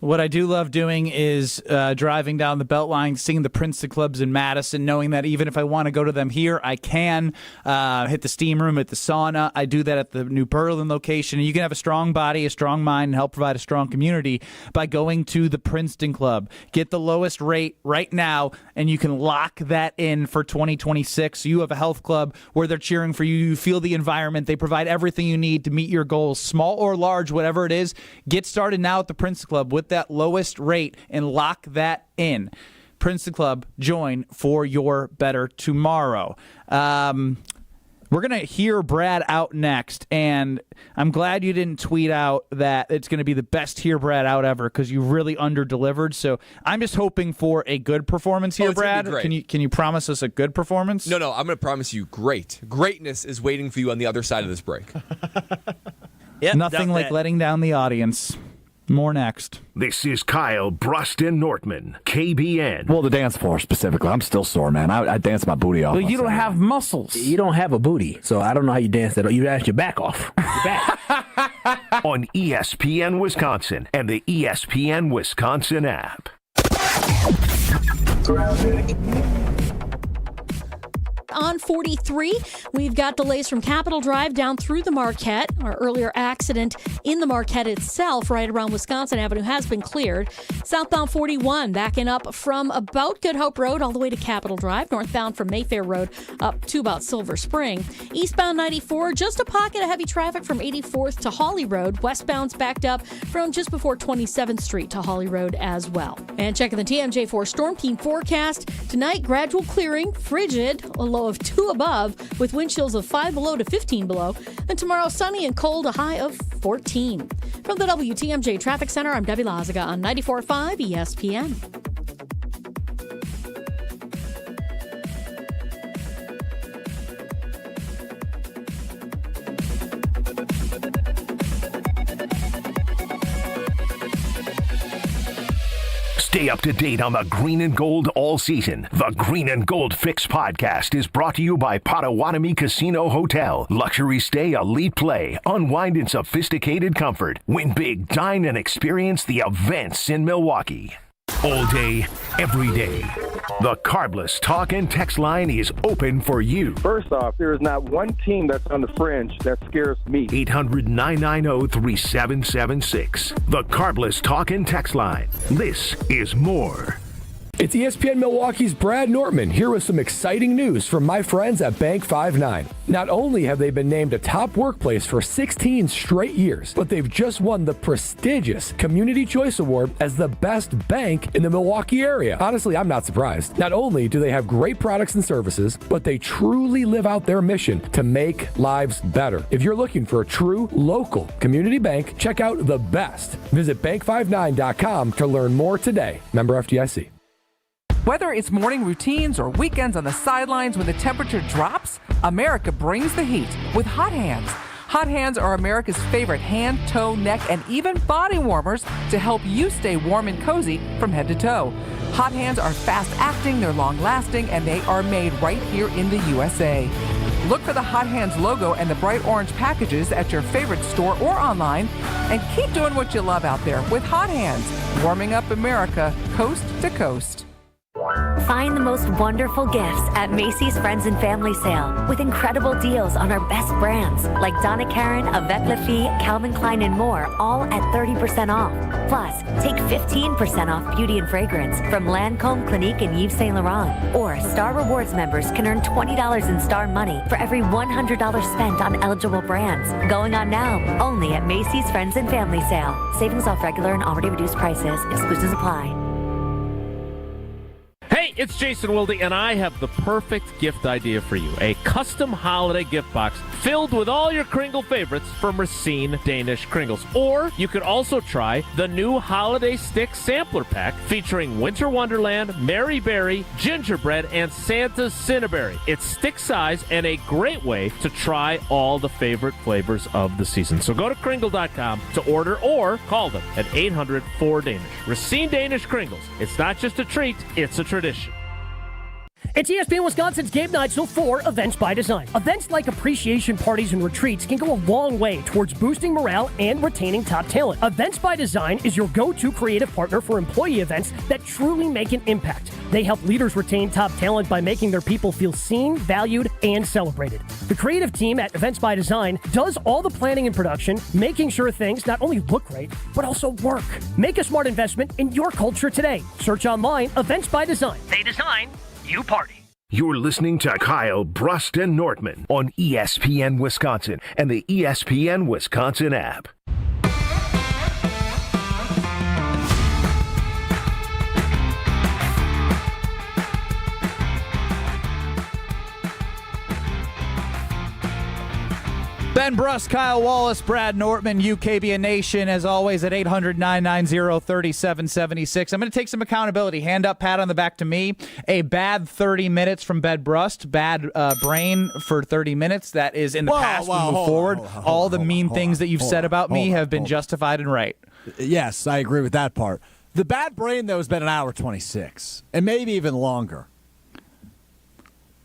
What I do love doing is driving down the Beltline, seeing the Princeton clubs in Madison, knowing that even if I want to go to them here, I can hit the steam room, at the sauna. I do that at the New Berlin location. And you can have a strong body, a strong mind, and help provide a strong community by going to the Princeton Club. Get the lowest rate right now, and you can lock that in for 2026. You have a health club where they're cheering for you. You feel the environment. They provide everything you need to meet your goals, small or large, whatever it is. Get started now at the Princeton Club with that lowest rate and lock that in. Princeton Club, join for your better tomorrow. We're going to hear Brad out next, and I'm glad you didn't tweet out that it's going to be the best Hear Brad out ever, because you really under-delivered. So I'm just hoping for a good performance here, Brad. Can you promise us a good performance? No, I'm going to promise you great. Greatness is waiting for you on the other side of this break. Nothing like letting down the audience. More next. This is Kyle Brust Nortman, KBN. Well, the dance floor specifically. I'm still sore, man. I dance my booty off. Well, you don't have muscles. You don't have a booty, so I don't know how you dance that. You ask your back off. Your back. On ESPN Wisconsin and the ESPN Wisconsin app. On 43, we've got delays from Capitol Drive down through the Marquette. Our earlier accident in the Marquette itself, right around Wisconsin Avenue, has been cleared. Southbound 41, backing up from about Good Hope Road all the way to Capitol Drive. Northbound from Mayfair Road up to about Silver Spring. Eastbound 94, just a pocket of heavy traffic from 84th to Hawley Road. Westbound's backed up from just before 27th Street to Hawley Road as well. And checking the TMJ4 Storm Team forecast. Tonight, gradual clearing, frigid, a low of 2 above, with wind chills of 5 below to 15 below. Then tomorrow, sunny and cold, a high of 14. From the WTMJ Traffic Center, I'm Debbie Lazaga on 94.5 ESPN. Stay up to date on the green and gold all season. The Green and Gold Fix podcast is brought to you by Potawatomi Casino Hotel. Luxury stay, elite play, unwind in sophisticated comfort. Win big, dine, and experience the events in Milwaukee. All day, every day. The Carbless Talk and Text line is open for you. First off, there is not one team that's on the fringe that scares me. 800-990-3776. The Carbless Talk and Text line. This is more. It's ESPN Milwaukee's Brad Nortman here with some exciting news from my friends at Bank 5-9. Not only have they been named a top workplace for 16 straight years, but they've just won the prestigious Community Choice Award as the best bank in the Milwaukee area. Honestly, I'm not surprised. Not only do they have great products and services, but they truly live out their mission to make lives better. If you're looking for a true local community bank, check out the best. Visit bank59.com to learn more today. Member FDIC. Whether it's morning routines or weekends on the sidelines when the temperature drops, America brings the heat with Hot Hands. Hot Hands are America's favorite hand, toe, neck, and even body warmers to help you stay warm and cozy from head to toe. Hot Hands are fast-acting, they're long-lasting, and they are made right here in the USA. Look for the Hot Hands logo and the bright orange packages at your favorite store or online, and keep doing what you love out there with Hot Hands, warming up America coast to coast. Find the most wonderful gifts at Macy's Friends and Family Sale with incredible deals on our best brands like Donna Karan, Avec La Fille, Calvin Klein, and more, all at 30% off. Plus, take 15% off beauty and fragrance from Lancôme, Clinique, and Yves Saint Laurent. Or Star Rewards members can earn $20 in Star money for every $100 spent on eligible brands. Going on now, only at Macy's Friends and Family Sale. Savings off regular and already reduced prices. Exclusions apply. Hey, it's Jason Wilde, and I have the perfect gift idea for you. A custom holiday gift box filled with all your Kringle favorites from Racine Danish Kringles. Or you could also try the new Holiday Stick Sampler Pack featuring Winter Wonderland, Mary Berry, Gingerbread, and Santa's Cinnaberry. It's stick size and a great way to try all the favorite flavors of the season. So go to Kringle.com to order or call them at 800-4DANISH. Racine Danish Kringles. It's not just a treat, it's a tradition. It's ESPN Wisconsin's Game Night Show for Events by Design. Events like appreciation parties and retreats can go a long way towards boosting morale and retaining top talent. Events by Design is your go-to creative partner for employee events that truly make an impact. They help leaders retain top talent by making their people feel seen, valued, and celebrated. The creative team at Events by Design does all the planning and production, making sure things not only look great, but also work. Make a smart investment in your culture today. Search online, Events by Design. They design, you party. You're listening to Kyle, Brust, and Nortman on ESPN Wisconsin and the ESPN Wisconsin app. Ben Brust, Kyle Wallace, Brad Nortman, KBN Nation, as always, at 800-990-3776. I'm going to take some accountability. Hand up, pat on the back to me. A bad 30 minutes from Ben Brust. Bad brain for 30 minutes. That is in the past. We move forward. All the mean things that you've said about me have been justified and right. Yes, I agree with that part. The bad brain, though, has been an hour 26, and maybe even longer.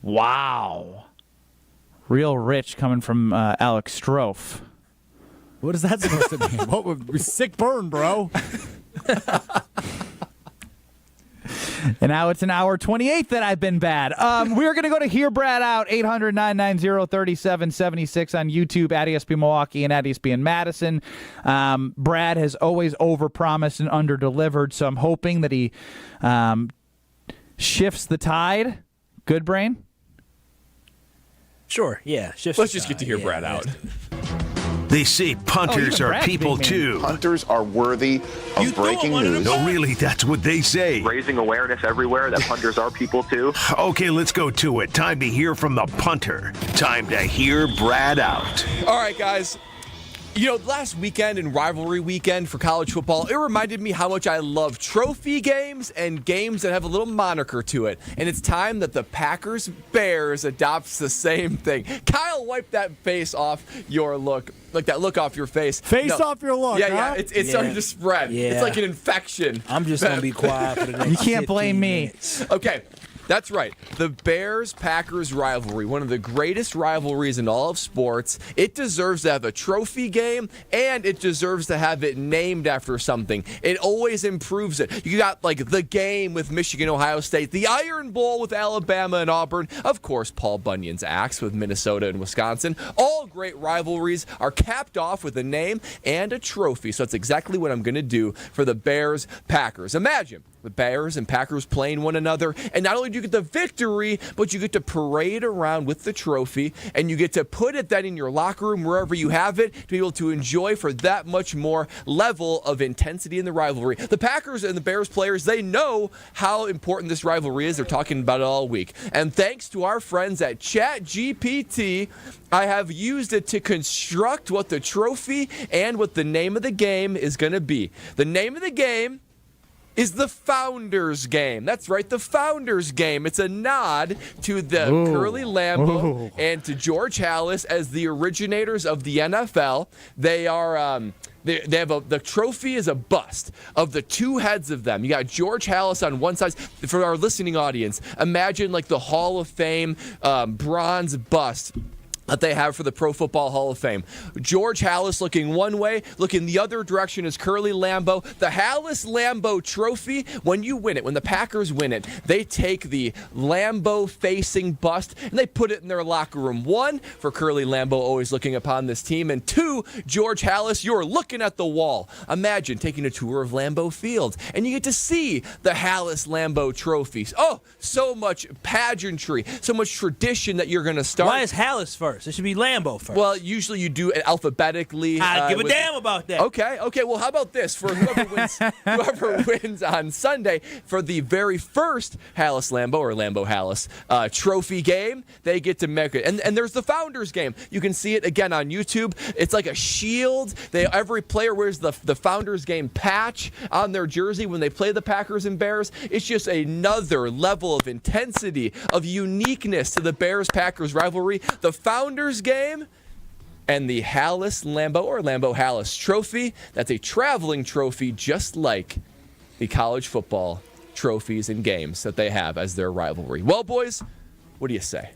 Wow. Real rich coming from Alex Strofe. What is that supposed to mean? What would be sick burn, bro? And now it's an hour 28 that I've been bad. We're going to go to Hear Brad Out, 800-990-3776 on YouTube, at ESPN Milwaukee and at ESPN Madison. Brad has always overpromised and underdelivered, so I'm hoping that he shifts the tide. Good brain? Sure, yeah. Let's just get to hear Brad out. They say punters are people too. Punters are worthy of breaking news. No, really, that's what they say. Raising awareness everywhere that punters are people too. Okay, let's go to it. Time to hear from the punter. Time to hear Brad out. All right, guys. You know, last weekend and rivalry weekend for college football, it reminded me how much I love trophy games and games that have a little moniker to it. And it's time that the Packers-Bears adopts the same thing. Kyle, wipe that face off your look. Like that look off your face. Off your look, Yeah, it's starting to spread. Yeah. It's like an infection. I'm just going to be quiet for the next You can't blame me. Minutes. Okay. That's right. The Bears-Packers rivalry, one of the greatest rivalries in all of sports. It deserves to have a trophy game, and it deserves to have it named after something. It always improves it. You got like the game with Michigan, Ohio State, the Iron Bowl with Alabama and Auburn, of course, Paul Bunyan's Axe with Minnesota and Wisconsin. All great rivalries are capped off with a name and a trophy. So that's exactly what I'm going to do for the Bears-Packers. Imagine the Bears and Packers playing one another, and not only do you get the victory, but you get to parade around with the trophy, and you get to put it then in your locker room, wherever you have it, to be able to enjoy for that much more level of intensity in the rivalry. The Packers and the Bears players, they know how important this rivalry is. They're talking about it all week. And thanks to our friends at ChatGPT, I have used it to construct what the trophy and what the name of the game is going to be. The name of the game is the Founders Game. That's right, the Founders Game. It's a nod to the Curly Lambeau and to George Halas as the originators of the NFL. They are they have the trophy is a bust of the two heads of them. You got George Halas on one side. For our listening audience, imagine like the Hall of Fame bronze bust that they have for the Pro Football Hall of Fame. George Halas looking one way, looking the other direction is Curly Lambeau. The Halas-Lambeau trophy, when you win it, when the Packers win it, they take the Lambeau-facing bust and they put it in their locker room. One, for Curly Lambeau always looking upon this team, and two, George Halas, you're looking at the wall. Imagine taking a tour of Lambeau Field, and you get to see the Halas-Lambeau trophies. Oh, so much pageantry, so much tradition that you're going to start. Why is Halas first? It should be Lambeau first. Well, usually you do it alphabetically. I give a damn about that. Okay. Well, how about this? For whoever wins on Sunday, for the very first Halas-Lambeau or Lambeau-Halas trophy game, they get to make it. And there's the Founders Game. You can see it again on YouTube. It's like a shield. Every player wears the Founders Game patch on their jersey when they play the Packers and Bears. It's just another level of intensity, of uniqueness to the Bears-Packers rivalry. The Founders Game and the Halas-Lambeau or Lambeau-Halas trophy. That's a traveling trophy, just like the college football trophies and games that they have as their rivalry. Well, boys, what do you say?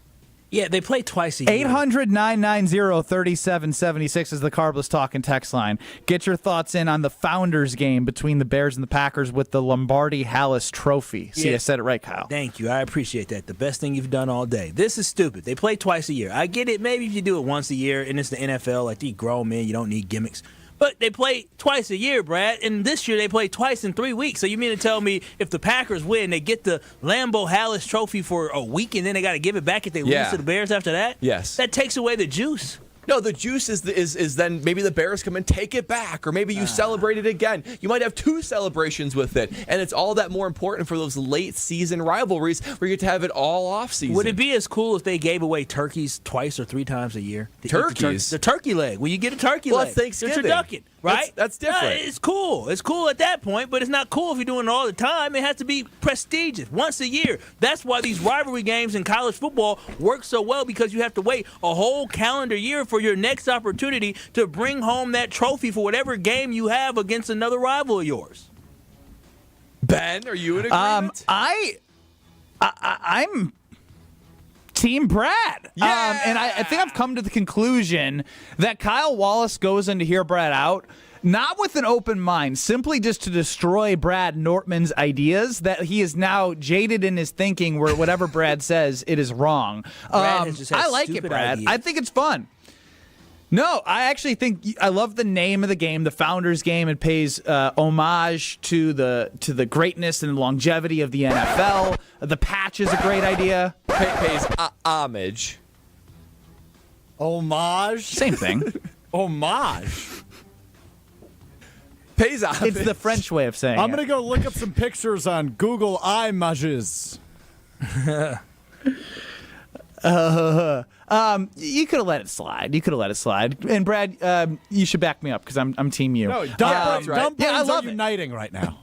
Yeah, they play twice a year. 800-990-3776 is the Carbless Talking text line. Get your thoughts in on the Founders Game between the Bears and the Packers with the Lombardi-Halas trophy. See, I said it right, Kyle. Thank you. I appreciate that. The best thing you've done all day. This is stupid. They play twice a year. I get it. Maybe if you do it once a year and it's the NFL, like these grown men, you don't need gimmicks. But they play twice a year, Brad, and this year they play twice in 3 weeks. So you mean to tell me if the Packers win, they get the Lambeau-Halas trophy for a week, and then they got to give it back if they lose to the Bears after that? Yes. That takes away the juice. No, the juice is then maybe the Bears come and take it back, or maybe you celebrate it again. You might have two celebrations with it, and it's all that more important for those late season rivalries where you get to have it all off season. Would it be as cool if they gave away turkeys twice or 3 times a year? Turkeys? The turkey leg. When you get a turkey leg. Well, it's Thanksgiving. It's turducken, right? That's different. It's cool. It's cool at that point, but it's not cool if you're doing it all the time. It has to be prestigious, once a year. That's why these rivalry games in college football work so well, because you have to wait a whole calendar year for your next opportunity to bring home that trophy for whatever game you have against another rival of yours. Ben, are you in agreement? I'm Team Brad. Yeah. And I think I've come to the conclusion that Kyle Wallace goes in to hear Brad out, not with an open mind, simply just to destroy Brad Nortman's ideas, that he is now jaded in his thinking where whatever Brad says, it is wrong. Brad has just had I like it, Brad. ideas. I think it's fun. No, I actually think I love the name of the game, the Founders Game. It pays homage to the greatness and longevity of the NFL. The patch is a great idea. Pays homage. Homage? Same thing. Homage. Pays homage. It's the French way of saying I'm going to go look up some pictures on Google Images. You could have let it slide. And Brad, you should back me up because I'm Team you. No, dumb brains I love are uniting right now.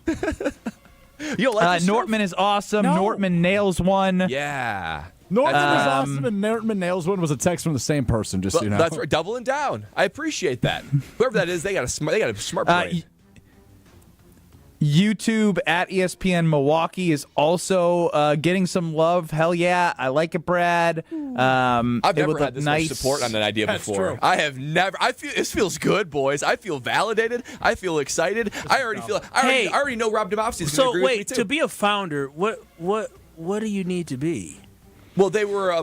You like Nortman is awesome. No. Nortman nails one. Yeah. Nortman is awesome, and Nortman nails one was a text from the same person. Just so you know, that's right. Doubling down. I appreciate that. Whoever that is, they got a smart brain. YouTube at ESPN Milwaukee is also getting some love. Hell yeah, I like it, Brad. I've never had this much support on that idea before. True. I have never. This feels good, boys. I feel validated. I feel excited. I already know Rob Demovsky is going to agree with me too. To be a founder, what do you need to be? Well, they were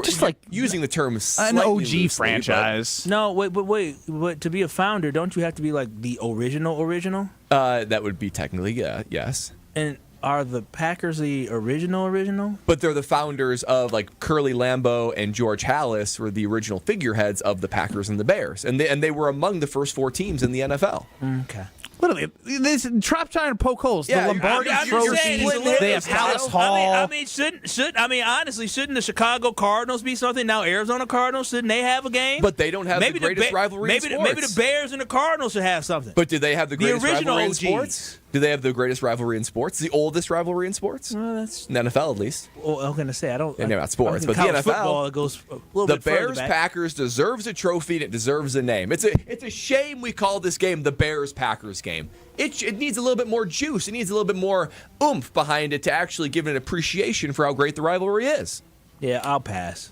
just like using the term an OG loosely, franchise. No, wait. To be a founder, don't you have to be like the original? That would be technically yes. And are the Packers the original? But they're the founders of like Curly Lambeau and George Halas were the original figureheads of the Packers and the Bears, and they were among the first 4 teams in the NFL. Okay. Literally, this trap trying to poke holes. Yeah, the Lombardi Trophy. They have Halas Hall. Honestly, shouldn't the Chicago Cardinals be something now? Arizona Cardinals, shouldn't they have a game? But they don't have the greatest rivalry in sports. Maybe the Bears and the Cardinals should have something. But do they have the greatest rivalry in OGs. sports? Do they have the greatest rivalry in sports? The oldest rivalry in sports? Well, that's in the NFL, at least. Well, I'm going to say I don't. Yeah, not sports, but the NFL. Football, it goes a little the bit further Bears back. Packers deserves a trophy and it deserves a name. It's a shame we call this game the Bears Packers game. It needs a little bit more juice. It needs a little bit more oomph behind it to actually give it an appreciation for how great the rivalry is. Yeah, I'll pass.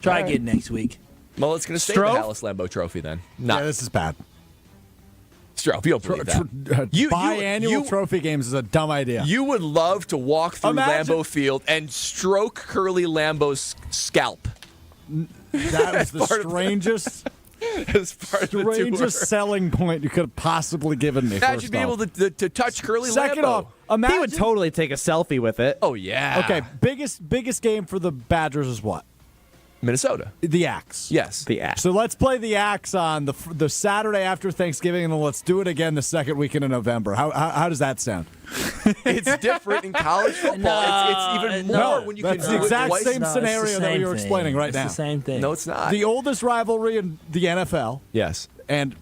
Try again next week. Well, it's going to stay the Halas Lambeau Trophy then. Yeah, this is bad. Strofe, you don't believe that. Biannual trophy games is a dumb idea. You would love to walk through Lambeau Field and stroke Curly Lambeau's scalp. That was the strangest selling point you could have possibly given me. Imagine being able to touch Curly Second Lambeau. off, he would totally take a selfie with it. Oh, yeah. Okay, biggest game for the Badgers is what? Minnesota. The Axe. Yes. The Axe. So let's play the Axe on the Saturday after Thanksgiving, and then let's do it again the second weekend in November. How does that sound? It's different in college football. It's even more when you can do it twice. That's the exact same scenario that you're explaining right now. It's the same thing. No, it's not. The oldest rivalry in the NFL. Yes. And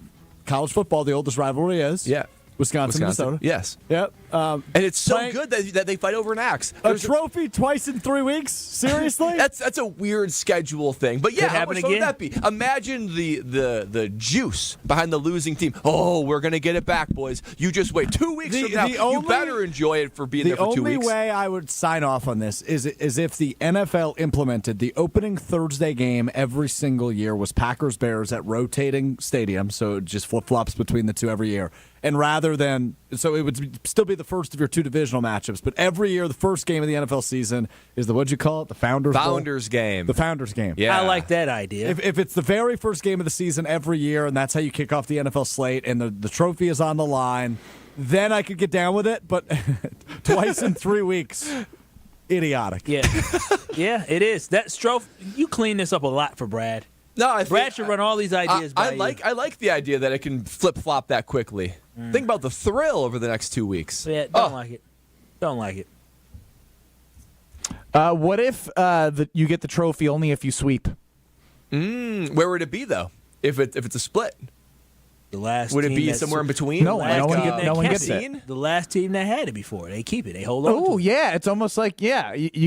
college football, the oldest rivalry is? Yeah. Wisconsin, Minnesota. Yes. Yep. And it's so good that they fight over an axe. A trophy twice in 3 weeks? Seriously? That's a weird schedule thing. But yeah, how much fun would that be? Imagine the juice behind the losing team. Oh, we're going to get it back, boys. You just wait 2 weeks from now. You better enjoy it for being there for 2 weeks. The only way I would sign off on this is if the NFL implemented the opening Thursday game every single year was Packers-Bears at rotating stadiums, so it just flip-flops between the two every year. And rather than, so it would still be the first of your 2 divisional matchups, but every year the first game of the NFL season is the, what'd you call it? The Founders game. The Founders game. Yeah. I like that idea. If it's the very first game of the season every year, and that's how you kick off the NFL slate, and the trophy is on the line, then I could get down with it, but twice in 3 weeks, idiotic. Yeah. Yeah, it is. That Strofe, you clean this up a lot for Brad. No, Brad should run all these ideas by you. I like the idea that it can flip-flop that quickly. Think about the thrill over the next 2 weeks. Yeah, don't like it. Don't like it. What if you get the trophy only if you sweep? Where would it be, though, if it's a split? The last would it team be somewhere in between? No one gets it. The last team that had it before, they keep it. They hold on. Oh yeah, it's almost like you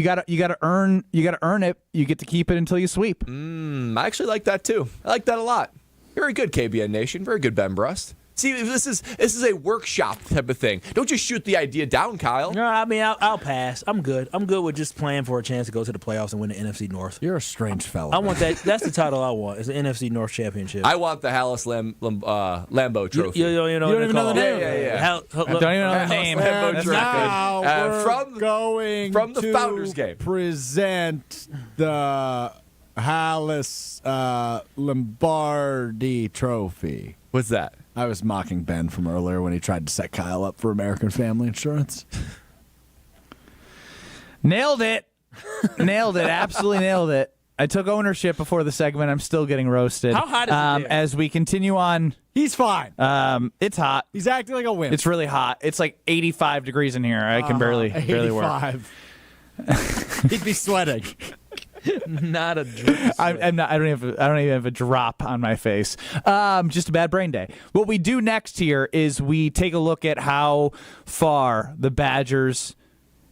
gotta earn it. You get to keep it until you sweep. I actually like that too. I like that a lot. Very good, KBN Nation. Very good, Ben Brust. See, this is a workshop type of thing. Don't just shoot the idea down, Kyle. No, I mean I'll pass. I'm good. I'm good with just playing for a chance to go to the playoffs and win the NFC North. You're a strange fellow. I want that. That's the title I want. Is the NFC North championship. I want the Halas Lambeau Trophy. You don't even know the name. Yeah. I don't even know the name. Now we're going from the Founders game. Present the Halas Lombardi Trophy. What's that? I was mocking Ben from earlier when he tried to set Kyle up for American Family Insurance. Nailed it. Absolutely nailed it. I took ownership before the segment. I'm still getting roasted. How hot is it there? As we continue on. He's fine. It's hot. He's acting like a wimp. It's really hot. It's like 85 degrees in here. I can barely work. He'd be sweating. Not a drop. I don't even have a drop on my face. Just a bad brain day. What we do next here is we take a look at how far the Badgers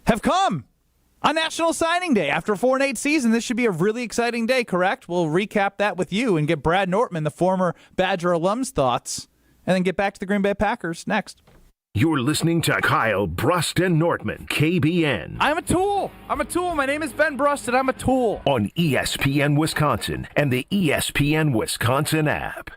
have come on National Signing Day. After a 4-8 season, this should be a really exciting day, correct? We'll recap that with you and get Brad Nortman, the former Badger alum's thoughts, and then get back to the Green Bay Packers next. You're listening to Kyle Brust and Nortman, KBN. I'm a tool. My name is Ben Brust, and I'm a tool. On ESPN Wisconsin and the ESPN Wisconsin app.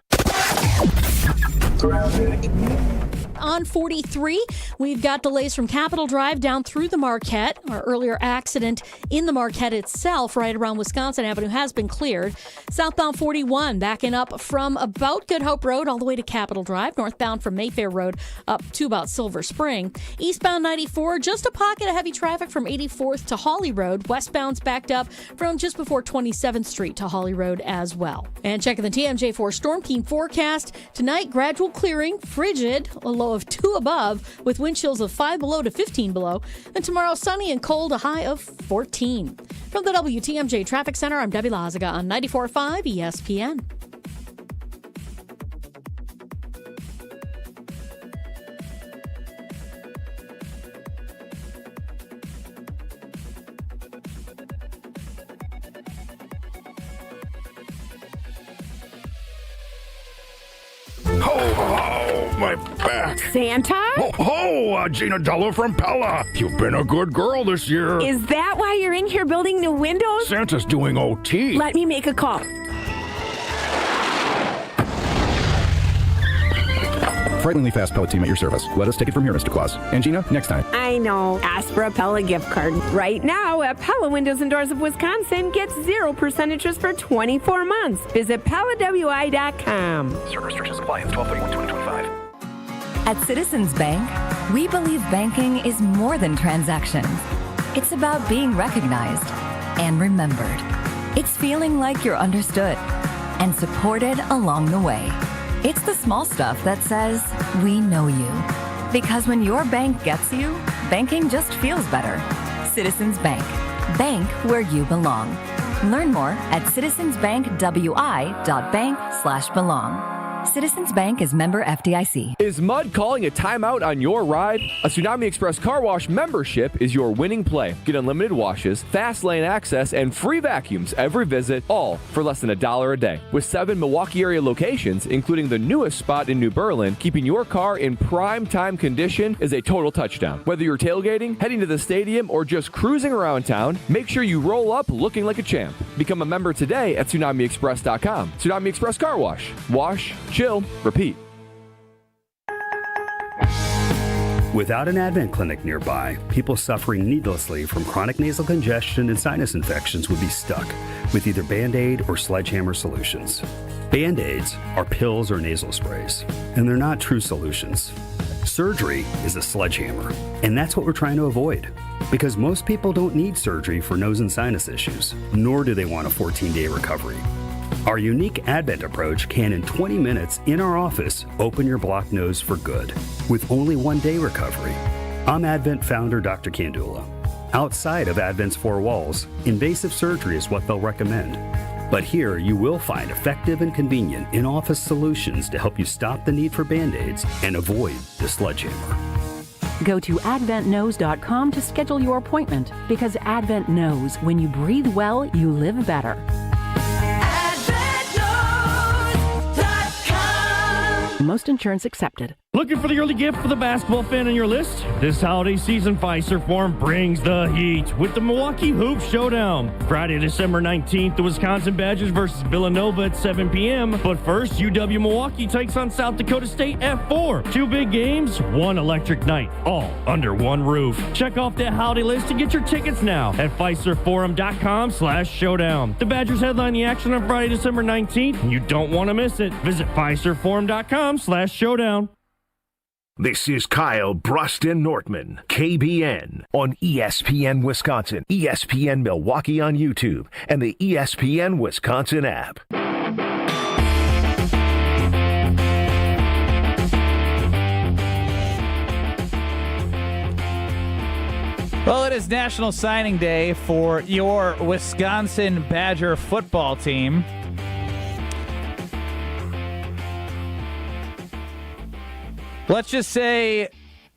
On 43, we've got delays from Capitol Drive down through the Marquette. Our earlier accident in the Marquette itself, right around Wisconsin Avenue, has been cleared. Southbound 41, backing up from about Good Hope Road all the way to Capitol Drive. Northbound from Mayfair Road up to about Silver Spring. Eastbound 94, just a pocket of heavy traffic from 84th to Hawley Road. Westbound's backed up from just before 27th Street to Hawley Road as well. And checking the TMJ4 Storm Team forecast. Tonight, gradual clearing, frigid, a low of 2 above, with wind chills of 5 below to 15 below. And tomorrow, sunny and cold, a high of 14. From the WTMJ Traffic Center, I'm Debbie Lazaga on 94.5 ESPN. Ho, my back. Santa? Ho, Gina Della from Pella. You've been a good girl this year. Is that why you're in here building new windows? Santa's doing OT. Let me make a call. Frighteningly fast pellet team at your service. Let us take it from here, Mr. Claus. And Gina, next time. I know. Ask for a Pella gift card. Right now at Pella Windows and Doors of Wisconsin, get 0% interest for 24 months. Visit PellaWI.com. Certain restrictions apply. 12/31/2025. At Citizens Bank, we believe banking is more than transactions. It's about being recognized and remembered. It's feeling like you're understood and supported along the way. It's the small stuff that says, we know you. Because when your bank gets you, banking just feels better. Citizens Bank. Bank where you belong. Learn more at citizensbankwi.bank/belong. Citizens Bank is member FDIC. Is mud calling a timeout on your ride? A Tsunami Express car wash membership is your winning play. Get unlimited washes, fast lane access, and free vacuums every visit, all for less than $1 a day. With 7 Milwaukee area locations, including the newest spot in New Berlin, keeping your car in prime time condition is a total touchdown. Whether you're tailgating, heading to the stadium, or just cruising around town, make sure you roll up looking like a champ. Become a member today at TsunamiExpress.com. Tsunami Express Car Wash. Wash, chill, repeat. Without an Advent clinic nearby, people suffering needlessly from chronic nasal congestion and sinus infections would be stuck with either Band-Aid or sledgehammer solutions. Band-Aids are pills or nasal sprays, and they're not true solutions. Surgery is a sledgehammer, and that's what we're trying to avoid. Because most people don't need surgery for nose and sinus issues, nor do they want a 14-day recovery. Our unique Advent approach can, in 20 minutes in our office, open your blocked nose for good, with only 1-day recovery. I'm Advent founder Dr. Kandula. Outside of Advent's 4 walls, invasive surgery is what they'll recommend. But here you will find effective and convenient in-office solutions to help you stop the need for Band-Aids and avoid the sledgehammer. Go to adventknows.com to schedule your appointment, because Advent knows when you breathe well, you live better. Most insurance accepted. Looking for the early gift for the basketball fan on your list? This holiday season, Fiserv Forum brings the heat with the Milwaukee Hoop Showdown. Friday, December 19th, the Wisconsin Badgers versus Villanova at 7 p.m. But first, UW Milwaukee takes on South Dakota State at 4. 2 big games, 1 electric night, all under one roof. Check off that holiday list to get your tickets now at FiservForum.com/showdown. The Badgers headline the action on Friday, December 19th, and you don't want to miss it. Visit FiservForum.com/showdown. This is Kyle Brust and Nortman, KBN, on ESPN Wisconsin, ESPN Milwaukee on YouTube, and the ESPN Wisconsin app. Well, it is National Signing Day for your Wisconsin Badger football team. Let's just say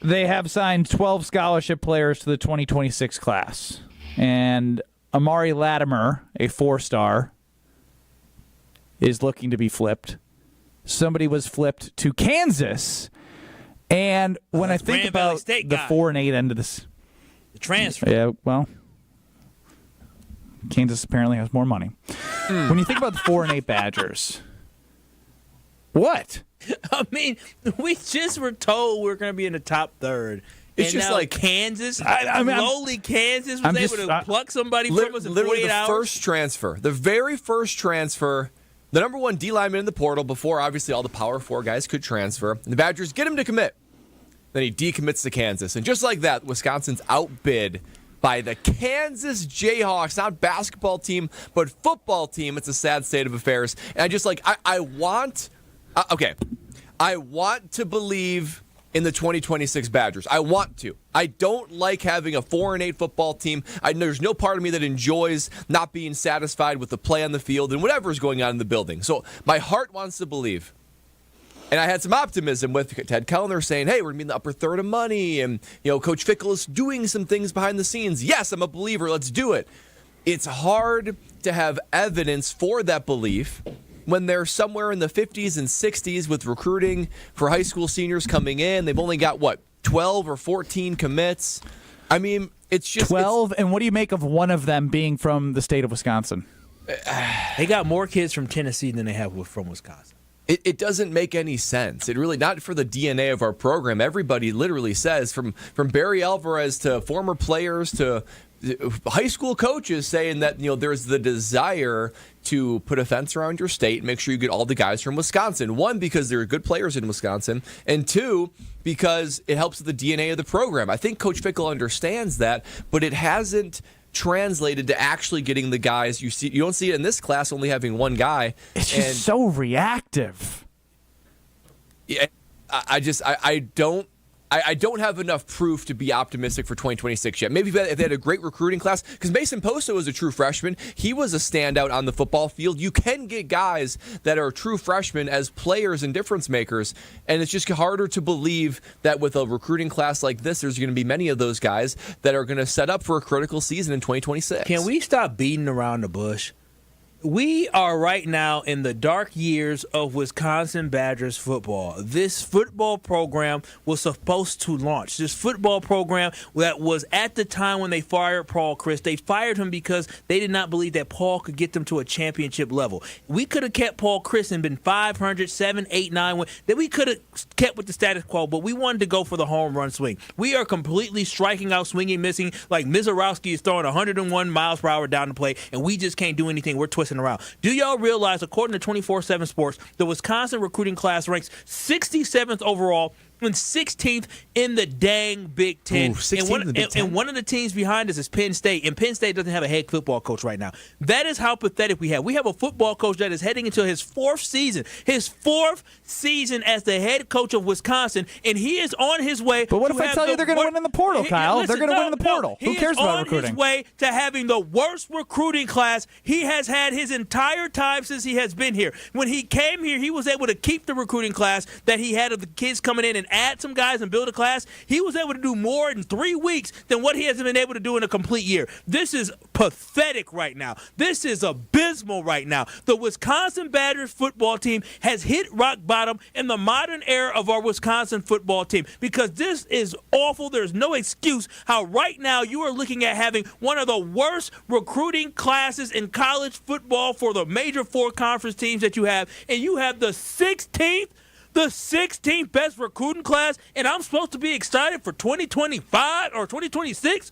they have signed 12 scholarship players to the 2026 class. And Amari Latimer, a 4-star, is looking to be flipped. Somebody was flipped to Kansas, And when I think Grand Valley about State the guy. 4-8 end of this, The transfer. yeah, well, Kansas apparently has more money. When you think about the 4-8 Badgers, what? I mean, we just were told we were going to be in the top third. It's and just now like Kansas, lowly Kansas was able to pluck somebody from us in literally 48 the hours. first transfer, the very first transfer, the number one D lineman in the portal before obviously all the Power 4 guys could transfer. And the Badgers get him to commit. Then he decommits to Kansas. And just like that, Wisconsin's outbid by the Kansas Jayhawks, not basketball team, but football team. It's a sad state of affairs. And I want to believe in the 2026 Badgers. I want to. I don't like having a 4-8 football team. There's no part of me that enjoys not being satisfied with the play on the field and whatever is going on in the building. So my heart wants to believe. And I had some optimism with Ted Kellner saying, hey, we're going to be in the upper third of money. And, Coach Fickle is doing some things behind the scenes. Yes, I'm a believer. Let's do it. It's hard to have evidence for that belief when they're somewhere in the 50s and 60s with recruiting for high school seniors coming in. They've only got, 12 or 14 commits? I mean, it's just 12, and what do you make of one of them being from the state of Wisconsin? They got more kids from Tennessee than they have from Wisconsin. It doesn't make any sense. It really, not for the DNA of our program. Everybody literally says, from Barry Alvarez to former players to high school coaches saying that, there's the desire to put a fence around your state and make sure you get all the guys from Wisconsin. One, because there are good players in Wisconsin, and two, because it helps with the DNA of the program. I think Coach Fickle understands that, but it hasn't translated to actually getting the guys. You don't see it in this class only having one guy. It's just so reactive. Yeah, I don't have enough proof to be optimistic for 2026 yet. Maybe if they had a great recruiting class, because Mason Posto is a true freshman. He was a standout on the football field. You can get guys that are true freshmen as players and difference makers, and it's just harder to believe that with a recruiting class like this, there's going to be many of those guys that are going to set up for a critical season in 2026. Can we stop beating around the bush? We are right now in the dark years of Wisconsin Badgers football. This football program was supposed to launch. This football program that was at the time when they fired Paul Chryst. They fired him because they did not believe that Paul could get them to a championship level. We could have kept Paul Chryst and been 500, 7, 8, 9. Then we could have kept with the status quo, but we wanted to go for the home run swing. We are completely striking out, swinging, missing, like Mizorowski is throwing 101 miles per hour down the plate, and we just can't do anything. We're twisting around. Do y'all realize, according to 24/7 Sports, the Wisconsin recruiting class ranks 67th overall and 16th in the dang Big Ten. Ooh, 16th in the Big Ten. And one of the teams behind us is Penn State, and Penn State doesn't have a head football coach right now. That is how pathetic we have. We have a football coach that is heading into his fourth season as the head coach of Wisconsin, and he is on his way. But what if I tell you they're going to win in the portal, Kyle? They're going to win in the portal. Who cares about recruiting? He is on his way to having the worst recruiting class he has had his entire time since he has been here. When he came here, he was able to keep the recruiting class that he had of the kids coming in and add some guys and build a class. He was able to do more in 3 weeks than what he has been able to do in a complete year. This is pathetic right now. This is abysmal right now. The Wisconsin Badgers football team has hit rock bottom in the modern era of our Wisconsin football team because this is awful. There's no excuse how right now you are looking at having one of the worst recruiting classes in college football for the major 4 conference teams that you have, and you have the 16th best recruiting class, and I'm supposed to be excited for 2025 or 2026?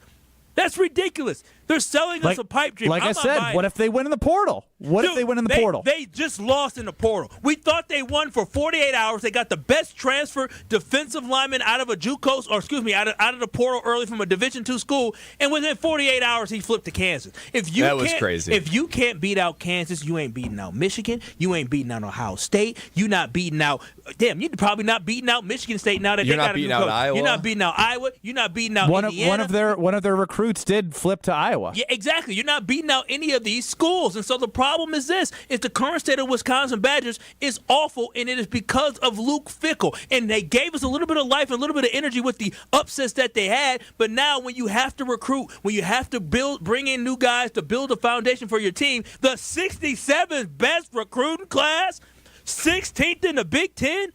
That's ridiculous. They're selling us a pipe dream. Like I said, what if they win in the portal? They just lost in the portal. We thought they won for 48 hours. They got the best transfer defensive lineman out of a JUCO, out of the portal early from a Division II school, and within 48 hours he flipped to Kansas. That was crazy. If you can't beat out Kansas, you ain't beating out Michigan. You ain't beating out Ohio State. You're not beating out. Damn, you're probably not beating out Michigan State now that they got a new coach. Iowa. You're not beating out Iowa. You're not beating out Indiana. One of their recruits did flip to Iowa. Yeah, exactly. You're not beating out any of these schools. And so the problem is this, is the current state of Wisconsin Badgers is awful, and it is because of Luke Fickell. And they gave us a little bit of life and a little bit of energy with the upsets that they had. But now when you have to recruit, when you have to bring in new guys to build a foundation for your team, the 67th best recruiting class, 16th in the Big Ten,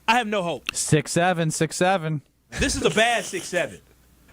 I have no hope. 6-7. This is a bad 6-7.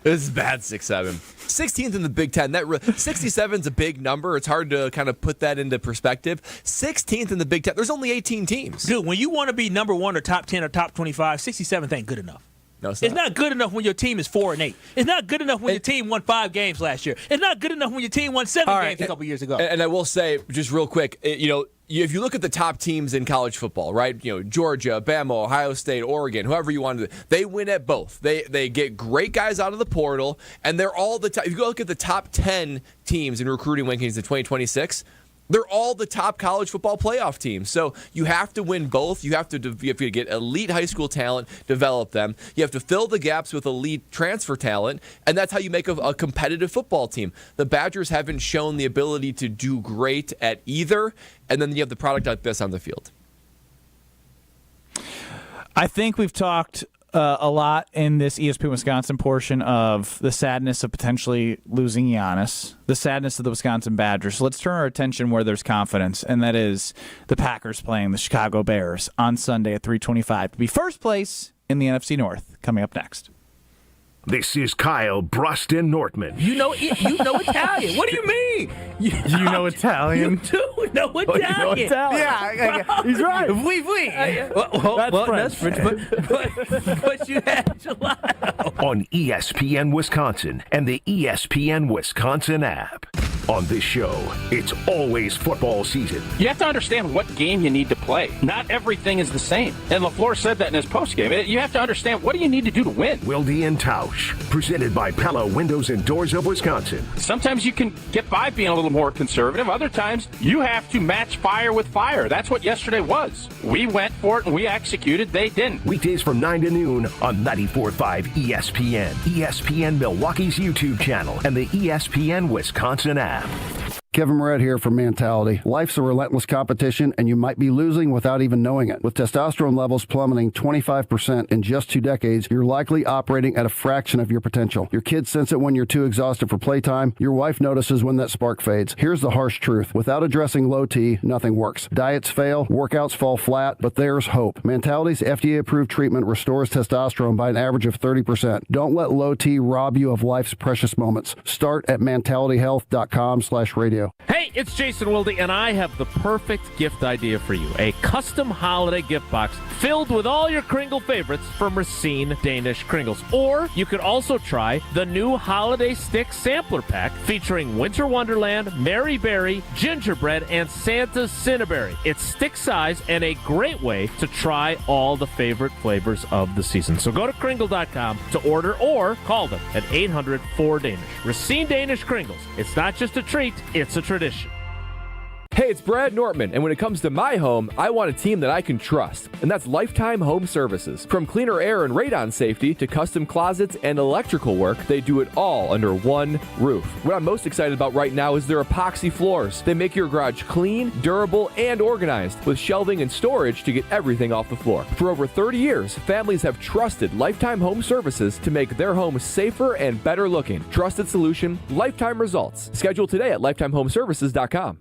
This is bad 6-7. 16th in the Big Ten. 67 is a big number. It's hard to kind of put that into perspective. 16th in the Big Ten. There's only 18 teams. Dude, when you want to be number 1 or top 10 or top 25, 67th ain't good enough. No, it's not good enough when your team is 4-8. It's not good enough when your team won 5 games last year. It's not good enough when your team won 7 games a couple years ago. And I will say, just real quick, if you look at the top teams in college football, right? Georgia, Bama, Ohio State, Oregon, whoever you wanted, they win at both. They get great guys out of the portal, and they're all the top. If you go look at the top 10 teams in recruiting rankings in 2026. They're all the top college football playoff teams. So you have to win both. You have to get elite high school talent, develop them. You have to fill the gaps with elite transfer talent, and that's how you make a competitive football team. The Badgers haven't shown the ability to do great at either, and then you have the product like this on the field. I think we've talked a lot in this ESPN Wisconsin portion of the sadness of potentially losing Giannis, the sadness of the Wisconsin Badgers. So let's turn our attention where there's confidence, and that is the Packers playing the Chicago Bears on Sunday at 3:25 to be first place in the NFC North. Coming up next. This is Kyle Brust Nortman. You know Italian. What do you mean? You know Italian? You do know Italian. Yeah, he's right. That's French, but you had gelato. On ESPN Wisconsin and the ESPN Wisconsin app. On this show, it's always football season. You have to understand what game you need to play. Not everything is the same. And LaFleur said that in his postgame. You have to understand, what do you need to do to win? Wilde and Tausch, presented by Pella Windows and Doors of Wisconsin. Sometimes you can get by being a little more conservative. Other times, you have to match fire with fire. That's what yesterday was. We went for it and we executed. They didn't. Weekdays from 9 to noon on 94.5 ESPN, ESPN Milwaukee's YouTube channel, and the ESPN Wisconsin app. Kevin Moret here from Mentality. Life's a relentless competition, and you might be losing without even knowing it. With testosterone levels plummeting 25% in just 2 decades, you're likely operating at a fraction of your potential. Your kids sense it when you're too exhausted for playtime. Your wife notices when that spark fades. Here's the harsh truth. Without addressing low T, nothing works. Diets fail, workouts fall flat, but there's hope. Mentality's FDA-approved treatment restores testosterone by an average of 30%. Don't let low T rob you of life's precious moments. Start at mentalityhealth.com/radio. Hey, it's Jason Wilde, and I have the perfect gift idea for you. A custom holiday gift box filled with all your Kringle favorites from Racine Danish Kringles. Or you could also try the new Holiday Stick Sampler Pack featuring Winter Wonderland, Mary Berry, Gingerbread, and Santa's Cinnaberry. It's stick size and a great way to try all the favorite flavors of the season. So go to Kringle.com to order or call them at 800-4DANISH. Racine Danish Kringles. It's not just a treat, it's a tradition. Hey, it's Brad Nortman, and when it comes to my home, I want a team that I can trust, and that's Lifetime Home Services. From cleaner air and radon safety to custom closets and electrical work, they do it all under one roof. What I'm most excited about right now is their epoxy floors. They make your garage clean, durable, and organized, with shelving and storage to get everything off the floor. For over 30 years, families have trusted Lifetime Home Services to make their homes safer and better looking. Trusted solution, lifetime results. Schedule today at lifetimehomeservices.com.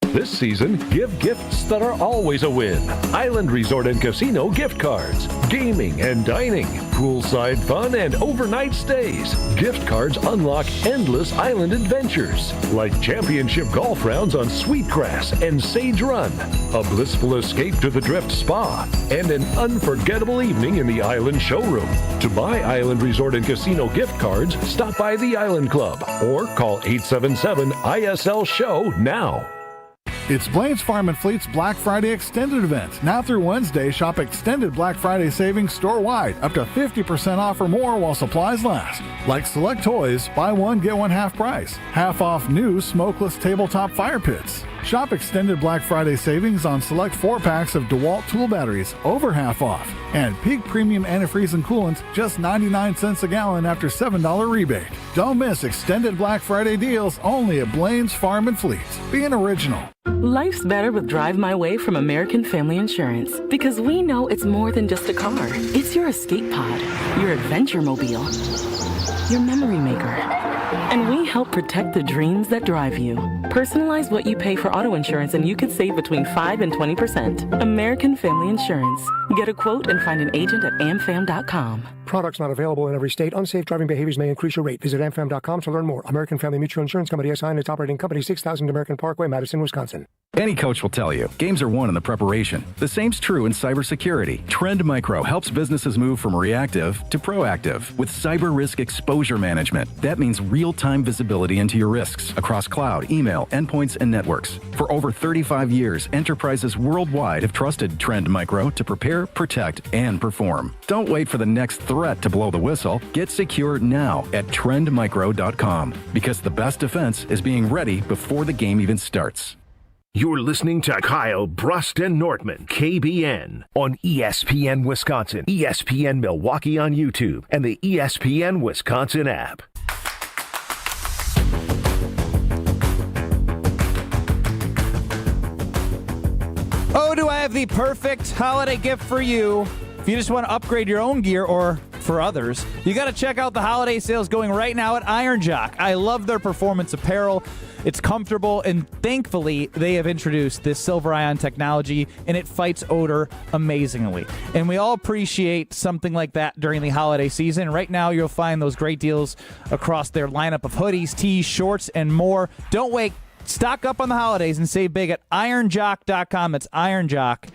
This season, give gifts that are always a win. Island Resort and Casino gift cards, gaming and dining, poolside fun, and overnight stays. Gift cards unlock endless island adventures, like championship golf rounds on Sweetgrass and Sage Run, a blissful escape to the Drift Spa, and an unforgettable evening in the Island Showroom. To buy Island Resort and Casino gift cards, stop by the Island Club or call 877-ISL-SHOW now. It's Blaine's Farm and Fleet's Black Friday Extended event. Now through Wednesday, shop extended Black Friday savings store-wide, up to 50% off or more while supplies last. Like select toys, buy one, get one half price. Half off new smokeless tabletop fire pits. Shop extended Black Friday savings on select 4-packs of DeWalt tool batteries, over half off. And Peak Premium Antifreeze and Coolants, just 99 cents a gallon after $7 rebate. Don't miss extended Black Friday deals only at Blaine's Farm and Fleet. Being original. Life's better with Drive My Way from American Family Insurance, because we know it's more than just a car. It's your escape pod, your adventure mobile, your memory maker, And we help protect the dreams that drive you. Personalize what you pay for auto insurance and you could save between 5 and 20%. American Family Insurance. Get a quote and find an agent at amfam.com. Products not available in every state. Unsafe driving behaviors may increase your rate. Visit amfam.com to learn more. American Family Mutual Insurance Company SI and its operating company, 6000 American Parkway, Madison, Wisconsin. Any coach will tell you, games are won in the preparation. The same's true in cybersecurity. Trend Micro helps businesses move from reactive to proactive with cyber risk exposure management. That means real-time visibility into your risks across cloud, email, endpoints, and networks. For over 35 years, enterprises worldwide have trusted Trend Micro to prepare, protect, and perform. Don't wait for the next threat to blow the whistle. Get secure now at trendmicro.com, because the best defense is being ready before the game even starts. You're listening to Kyle, Brust, and Nortman, KBN, on ESPN Wisconsin, ESPN Milwaukee on YouTube, and the ESPN Wisconsin app. Oh, do I have the perfect holiday gift for you? If you just want to upgrade your own gear or for others, you got to check out the holiday sales going right now at Iron Jock. I love their performance apparel. It's comfortable, and thankfully, they have introduced this silver ion technology, and it fights odor amazingly. And we all appreciate something like that during the holiday season. Right now, you'll find those great deals across their lineup of hoodies, tees, shorts, and more. Don't wait. Stock up on the holidays and save big at ironjock.com. That's ironjock.com.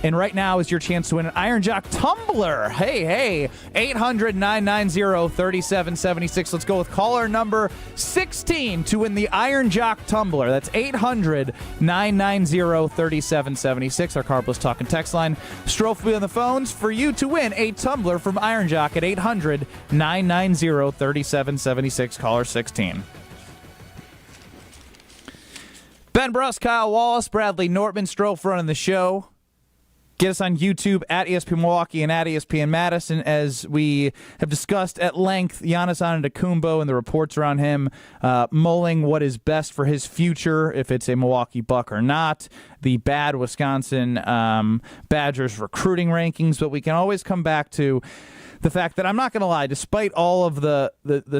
And right now is your chance to win an Iron Jock tumbler. Hey, 800-990-3776. Let's go with caller number 16 to win the Iron Jock tumbler. That's 800-990-3776. Our Carpless Talk and Text line. Strofe will be on the phones for you to win a tumbler from Iron Jock at 800-990-3776. Caller 16. Ben Brust, Kyle Wallace, Bradley Nortman, Strofe running the show. Get us on YouTube at ESPN Milwaukee and at ESPN Madison. As we have discussed at length, Giannis Antetokounmpo and the reports around him mulling what is best for his future, if it's a Milwaukee Buck or not. The bad Wisconsin Badgers recruiting rankings, but we can always come back to the fact that I'm not going to lie, despite all of the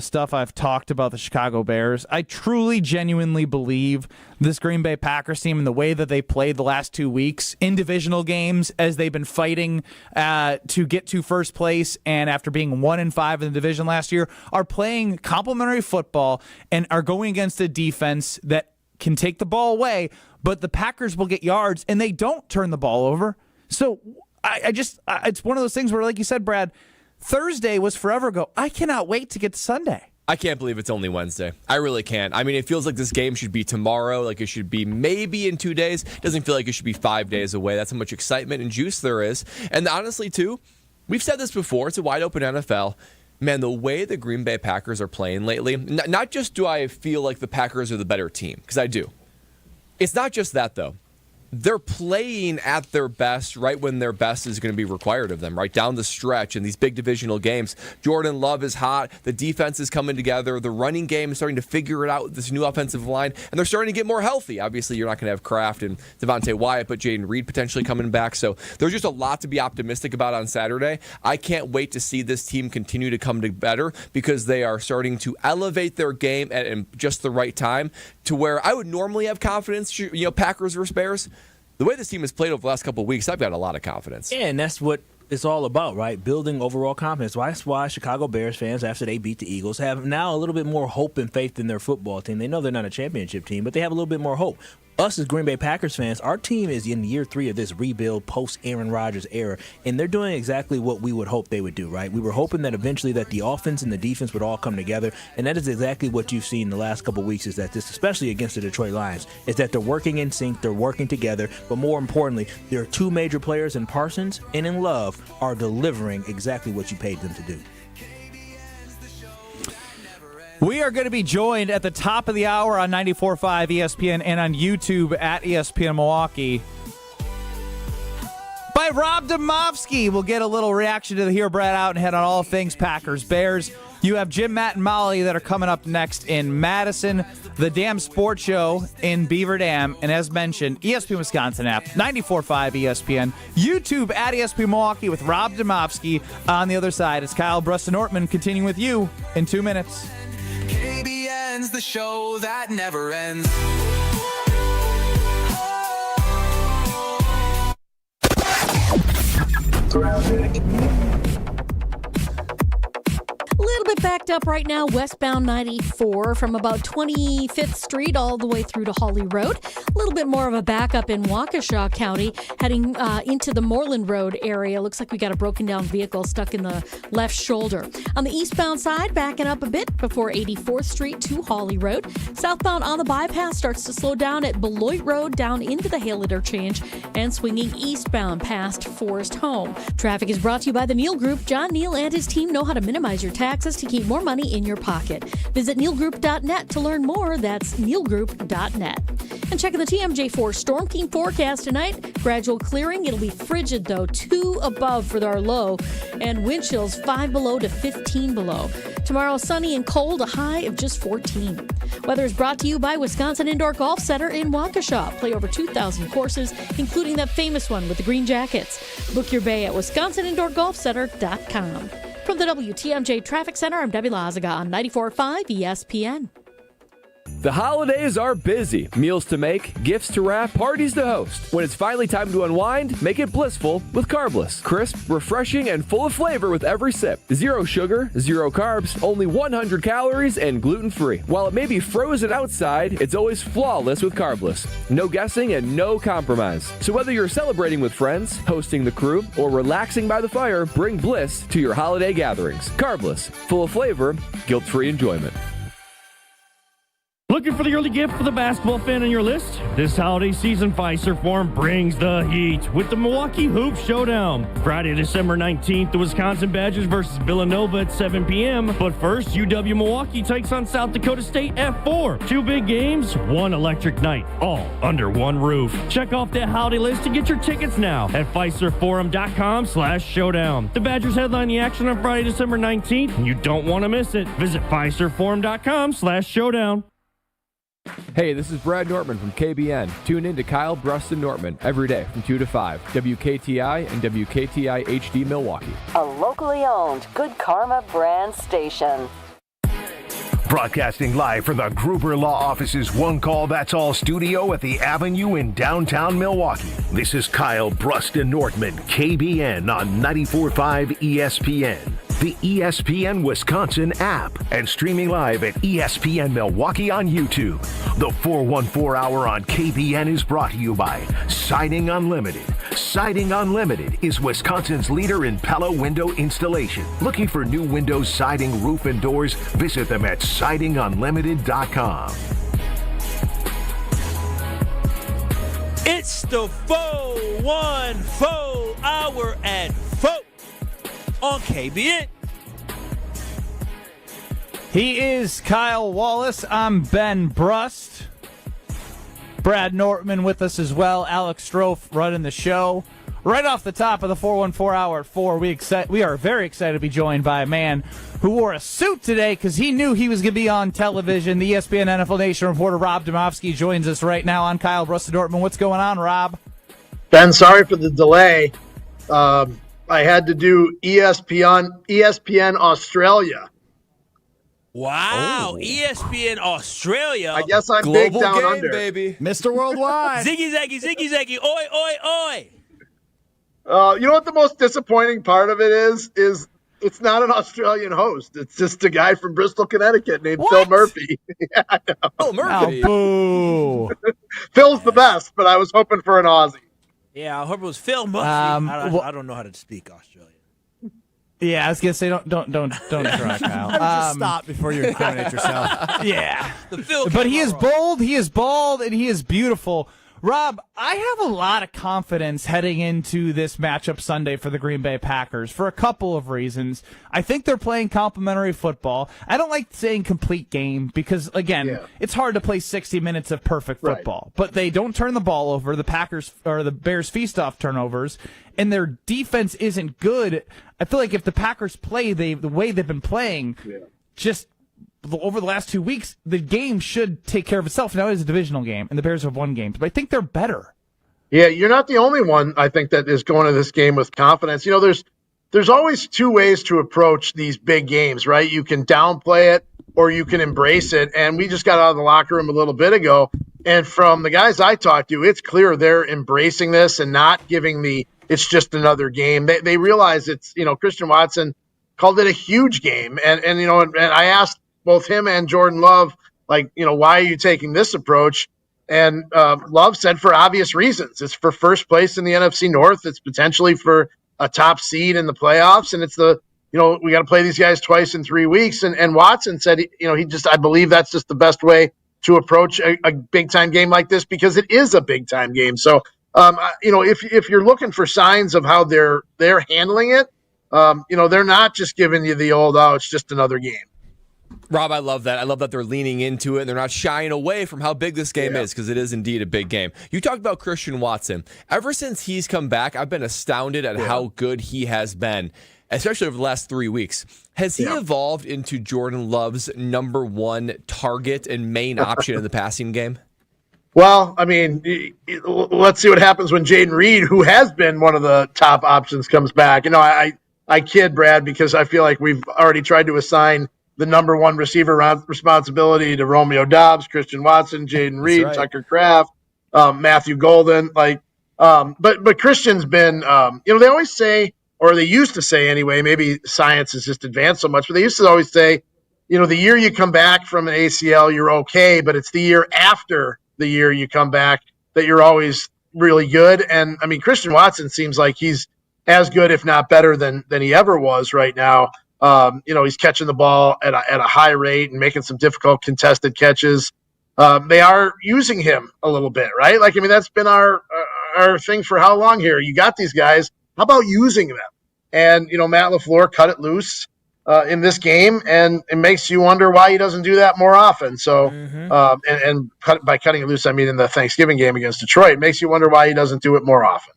stuff I've talked about the Chicago Bears, I truly, genuinely believe this Green Bay Packers team and the way that they played the last 2 weeks in divisional games as they've been fighting to get to first place, and after being 1-5 in the division last year, are playing complementary football and are going against a defense that can take the ball away, but the Packers will get yards and they don't turn the ball over. So it's one of those things where, like you said, Brad, Thursday was forever ago. I cannot wait to get to Sunday. I can't believe it's only Wednesday. I really can't. I mean, it feels like this game should be tomorrow, like it should be maybe in 2 days. It doesn't feel like it should be 5 days away. That's how much excitement and juice there is. And honestly, too, we've said this before. It's a wide open NFL. Man, the way the Green Bay Packers are playing lately, not just do I feel like the Packers are the better team, because I do. It's not just that, though. They're playing at their best right when their best is going to be required of them, right down the stretch in these big divisional games. Jordan Love is hot. The defense is coming together. The running game is starting to figure it out with this new offensive line, and they're starting to get more healthy. Obviously, you're not going to have Kraft and Devontae Wyatt, but Jaden Reed potentially coming back. So there's just a lot to be optimistic about on Saturday. I can't wait to see this team continue to come to better, because they are starting to elevate their game at just the right time to where I would normally have confidence, Packers versus Bears. The way this team has played over the last couple of weeks, I've got a lot of confidence. Yeah, and that's what it's all about, right? Building overall confidence. That's why Chicago Bears fans, after they beat the Eagles, have now a little bit more hope and faith in their football team. They know they're not a championship team, but they have a little bit more hope. Us as Green Bay Packers fans, our team is in year 3 of this rebuild post-Aaron Rodgers era, and they're doing exactly what we would hope they would do, right? We were hoping that eventually that the offense and the defense would all come together, and that is exactly what you've seen the last couple of weeks, is that this, especially against the Detroit Lions, is that they're working in sync, they're working together, but more importantly, there are 2 major players in Parsons and in Love are delivering exactly what you paid them to do. We are going to be joined at the top of the hour on 94.5 ESPN and on YouTube at ESPN Milwaukee by Rob Demovsky. We'll get a little reaction to the Here Brad Out and head on all things Packers Bears. You have Jim, Matt, and Molly that are coming up next in Madison, the Dam Sports Show in Beaver Dam, and as mentioned, ESPN Wisconsin app, 94.5 ESPN, YouTube at ESPN Milwaukee with Rob Demovsky. On the other side, it's Kyle, Brust, and Nortman continuing with you in 2 minutes. ends, the show that never ends. A little bit backed up right now, westbound 94 from about 25th Street all the way through to Hawley Road. A little bit more of a backup in Waukesha County, heading into the Moreland Road area. Looks like we got a broken down vehicle stuck in the left shoulder. On the eastbound side, backing up a bit before 84th Street to Hawley Road. Southbound on the bypass starts to slow down at Beloit Road down into the Hale interchange and swinging eastbound past Forest Home. Traffic is brought to you by the Neal Group. John Neal and his team know how to minimize your taxes to keep more money in your pocket. Visit nealgroup.net to learn more. That's nealgroup.net. And checking the TMJ4 Storm Team forecast tonight. Gradual clearing. It'll be frigid, though. 2 above for our low. And wind chills 5 below to 15 below. Tomorrow, sunny and cold, a high of just 14. Weather is brought to you by Wisconsin Indoor Golf Center in Waukesha. Play over 2,000 courses, including that famous one with the green jackets. Book your bay at wisconsinindorgolfcenter.com. From the WTMJ Traffic Center, I'm Debbie Lazaga on 94.5 ESPN. The holidays are busy. Meals to make, gifts to wrap, parties to host. When it's finally time to unwind, make it blissful with Carbless. Crisp, refreshing, and full of flavor with every sip. 0 sugar, 0 carbs, only 100 calories, and gluten-free. While it may be frozen outside, it's always flawless with Carbless. No guessing and no compromise. So whether you're celebrating with friends, hosting the crew, or relaxing by the fire, bring bliss to your holiday gatherings. Carbless, full of flavor, guilt-free enjoyment. Looking for the early gift for the basketball fan on your list? This holiday season, Fiserv Forum brings the heat with the Milwaukee Hoop Showdown. Friday, December 19th, the Wisconsin Badgers versus Villanova at 7 p.m. But first, UW Milwaukee takes on South Dakota State at 4. 2 big games, 1 electric night, all under one roof. Check off that holiday list to get your tickets now at FiservForum.com/showdown. The Badgers headline the action on Friday, December 19th, and you don't want to miss it. Visit FiservForum.com/showdown. Hey, this is Brad Nortman from KBN. Tune in to Kyle, Brust, and Nortman every day from 2 to 5. WKTI and WKTI HD Milwaukee. A locally owned Good Karma brand station. Broadcasting live from the Gruber Law Office's One Call That's All studio at the Avenue in downtown Milwaukee. This is Kyle, Brust, and Nortman, KBN on 94.5 ESPN. The ESPN Wisconsin app, and streaming live at ESPN Milwaukee on YouTube. The 414 Hour on KBN is brought to you by Siding Unlimited. Siding Unlimited is Wisconsin's leader in Pella window installation. Looking for new windows, siding, roof, and doors? Visit them at sidingunlimited.com. It's the 414 Hour at 4 on KBN. He is Kyle Wallace. I'm Ben Brust. Brad Nortman with us as well. Alex Strofe running the show. Right off the top of the 414 Hour at 4, we are very excited to be joined by a man who wore a suit today because he knew he was going to be on television. The ESPN NFL Nation reporter Rob Demovsky joins us right now on Kyle, Brust, and Nortman. What's going on, Rob? Ben, sorry for the delay. I had to do ESPN Australia. Wow, ESPN Australia. I guess I'm Global big down game, under. baby. Mr. Worldwide. Ziggy, zaggy, ziggy, zaggy, oi, oi, oi. You know what the most disappointing part of it is it's not an Australian host. It's just a guy from Bristol, Connecticut named Phil Murphy. Yeah, I know. Oh, Murphy. Oh, boo. Phil's the best, but I was hoping for an Aussie. Yeah, I hope it was Phil Murphy. I don't know how to speak Australian. Yeah, I was gonna say don't try, Kyle. Just stop before you incriminate yourself. Yeah, The but he is bold, he is bald, and he is beautiful. Rob, I have a lot of confidence heading into this matchup Sunday for the Green Bay Packers for a couple of reasons. I think they're playing complementary football. I don't like saying complete game because, again, it's hard to play 60 minutes of perfect football. But they don't turn the ball over. The Bears feast off turnovers, and their defense isn't good. I feel like if the Packers play the way they've been playing, just over the last 2 weeks, the game should take care of itself. Now it is a divisional game, and the Bears have won games, but I think they're better. Yeah, you're not the only one, I think, that is going to this game with confidence. You know, there's always two ways to approach these big games, right? You can downplay it or you can embrace it. And we just got out of the locker room a little bit ago, and from the guys I talked to, it's clear they're embracing this and not giving it's just another game. They realize it's, Christian Watson called it a huge game. And I asked both him and Jordan Love, why are you taking this approach? And Love said for obvious reasons. It's for first place in the NFC North. It's potentially for a top seed in the playoffs. And it's we got to play these guys twice in 3 weeks. And Watson said, I believe that's just the best way to approach a big time game like this, because it is a big time game. So, if you're looking for signs of how they're handling it, they're not just giving you the old, it's just another game. Rob, I love that. I love that they're leaning into it and they're not shying away from how big this game is, because it is indeed a big game. You talked about Christian Watson. Ever since he's come back, I've been astounded at how good he has been, especially over the last 3 weeks. Has he evolved into Jordan Love's number one target and main option in the passing game? Well, I mean, let's see what happens when Jaden Reed, who has been one of the top options, comes back. I kid, Brad, because I feel like we've already tried to assign the number one receiver responsibility to Romeo Doubs, Christian Watson, Jaden Reed, Tucker Kraft, Matthew Golden. But Christian's been, they always say, or they used to say anyway, maybe science has just advanced so much, but they used to always say, the year you come back from an ACL, you're okay, but it's the year after the year you come back that you're always really good. And I mean, Christian Watson seems like he's as good, if not better than he ever was right now. He's catching the ball at a high rate and making some difficult contested catches. They are using him a little bit, right? That's been our thing for how long here? You got these guys. How about using them? And, Matt LaFleur cut it loose in this game, and it makes you wonder why he doesn't do that more often. So, by cutting it loose, I mean in the Thanksgiving game against Detroit, it makes you wonder why he doesn't do it more often.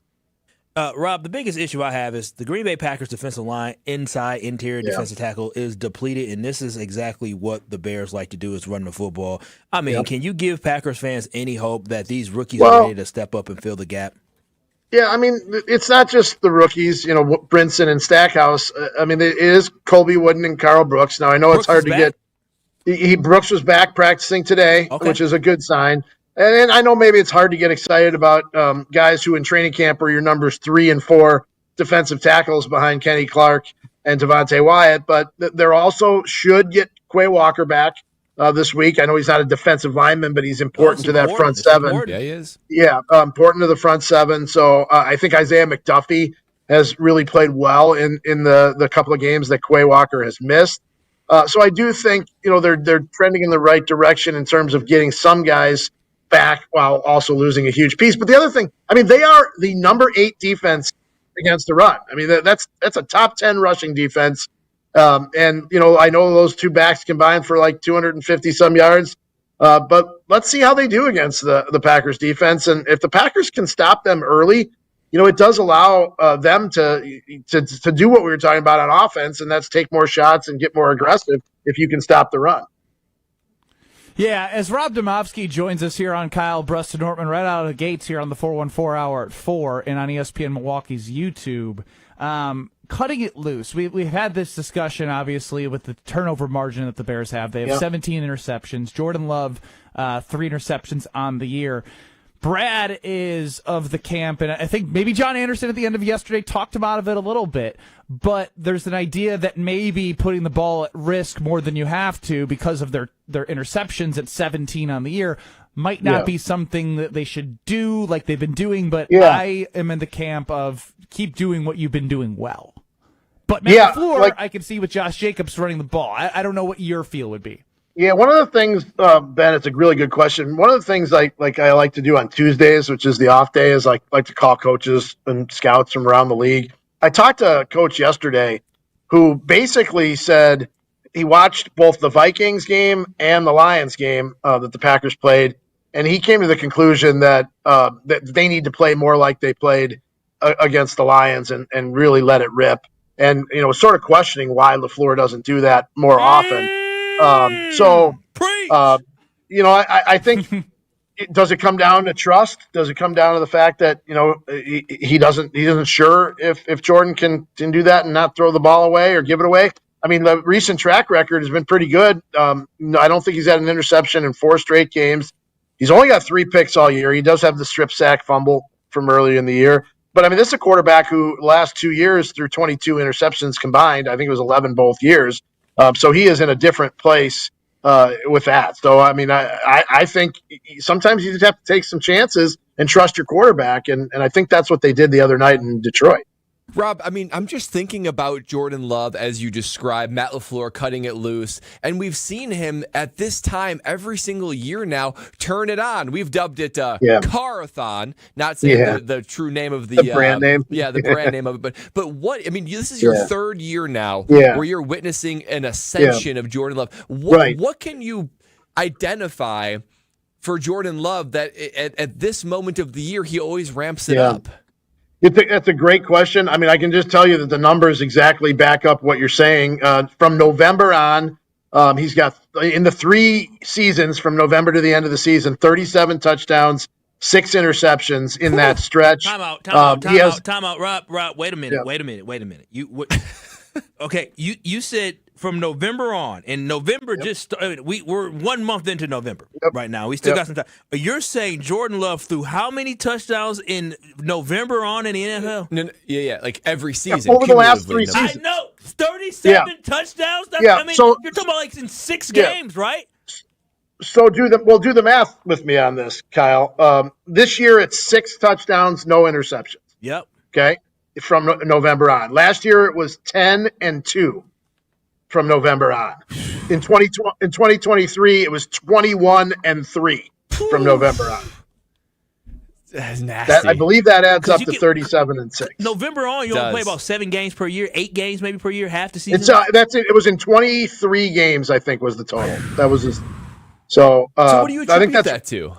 Rob, the biggest issue I have is the Green Bay Packers defensive line, interior defensive tackle, is depleted, and this is exactly what the Bears like to do, is run the football. I mean, can you give Packers fans any hope that these rookies are ready to step up and fill the gap? Yeah, I mean, it's not just the rookies, Brinson and Stackhouse. I mean, it is Colby Wooden and Carl Brooks. Now, I know it's hard to get. Brooks was back practicing today, which is a good sign. And I know maybe it's hard to get excited about guys who in training camp are your numbers 3 and 4 defensive tackles behind Kenny Clark and Devontae Wyatt, but they're also should get Quay Walker back this week. I know he's not a defensive lineman, but he's important to that front seven. Yeah, he is. Yeah, important to the front seven. So I think Isaiah McDuffie has really played well in the couple of games that Quay Walker has missed. So I do think they're trending in the right direction in terms of getting some guys back while also losing a huge piece. But the other thing, I mean, they are the number 8 defense against the run. I mean, that's a top 10 rushing defense. And I know those two backs combined for like 250 some yards. But let's see how they do against the Packers defense. And if the Packers can stop them early, it does allow them to do what we were talking about on offense, and that's take more shots and get more aggressive if you can stop the run. Yeah, as Rob Demovsky joins us here on Kyle, Brust Nortman right out of the gates here on the 414 hour at 4 and on ESPN Milwaukee's YouTube. Cutting it loose. We've had this discussion, obviously, with the turnover margin that the Bears have. They have 17 interceptions. Jordan Love, 3 interceptions on the year. Brad is of the camp, and I think maybe John Anderson at the end of yesterday talked about it a little bit, but there's an idea that maybe putting the ball at risk more than you have to because of their interceptions at 17 on the year might not be something that they should do like they've been doing, but I am in the camp of keep doing what you've been doing well. But Matt LaFleur, I can see with Josh Jacobs running the ball. I don't know what your feel would be. Yeah, one of the things, Ben, it's a really good question. One of the things I like to do on Tuesdays, which is the off day, is like to call coaches and scouts from around the league. I talked to a coach yesterday who basically said he watched both the Vikings game and the Lions game that the Packers played, and he came to the conclusion that they need to play more like they played against the Lions and really let it rip. And, sort of questioning why LaFleur doesn't do that more often. I think, does it come down to trust? Does it come down to the fact that, he isn't sure if Jordan can do that and not throw the ball away or give it away? I mean, the recent track record has been pretty good. No, I don't think he's had an interception in 4 straight games. He's only got 3 picks all year. He does have the strip sack fumble from early in the year. But, I mean, this is a quarterback who last 2 years threw 22 interceptions combined. I think it was 11 both years. So he is in a different place with that. So, I mean, I think sometimes you just have to take some chances and trust your quarterback. And I think that's what they did the other night in Detroit. Rob, I mean, I'm just thinking about Jordan Love as you described, Matt LaFleur cutting it loose, and we've seen him at this time every single year now turn it on. We've dubbed it Car-a-thon, not saying the true name of the brand name. Yeah, the brand name of it. But what, I mean, this is your 3rd year now where you're witnessing an ascension of Jordan Love. What can you identify for Jordan Love that at this moment of the year he always ramps it up? That's a great question. I mean, I can just tell you that the numbers exactly back up what you're saying. From November on, he's got, in the 3 seasons from November to the end of the season, 37 touchdowns, 6 interceptions in that stretch. Time out, Rob, wait a minute. Okay, you said from November on, and November we're 1 month into November right now. We still got some time. You're saying Jordan Love threw how many touchdowns in November on in the NFL? No, like every season. Over the last 3 seasons. I know, 37 touchdowns? I mean, so, you're talking about like in 6 games, right? So do the math with me on this, Kyle. This year it's 6 touchdowns, no interceptions. Yep. Okay, from November on. Last year it was 10 and 2. From November on. In 2023, it was 21 and 3 from November on. That's nasty. I believe that adds up to 37 and 6. November on, you only play about 7 games per year, 8 games maybe per year, half the season. That's it. It was in 23 games, I think, was the total. That was his. So what do you attribute that to?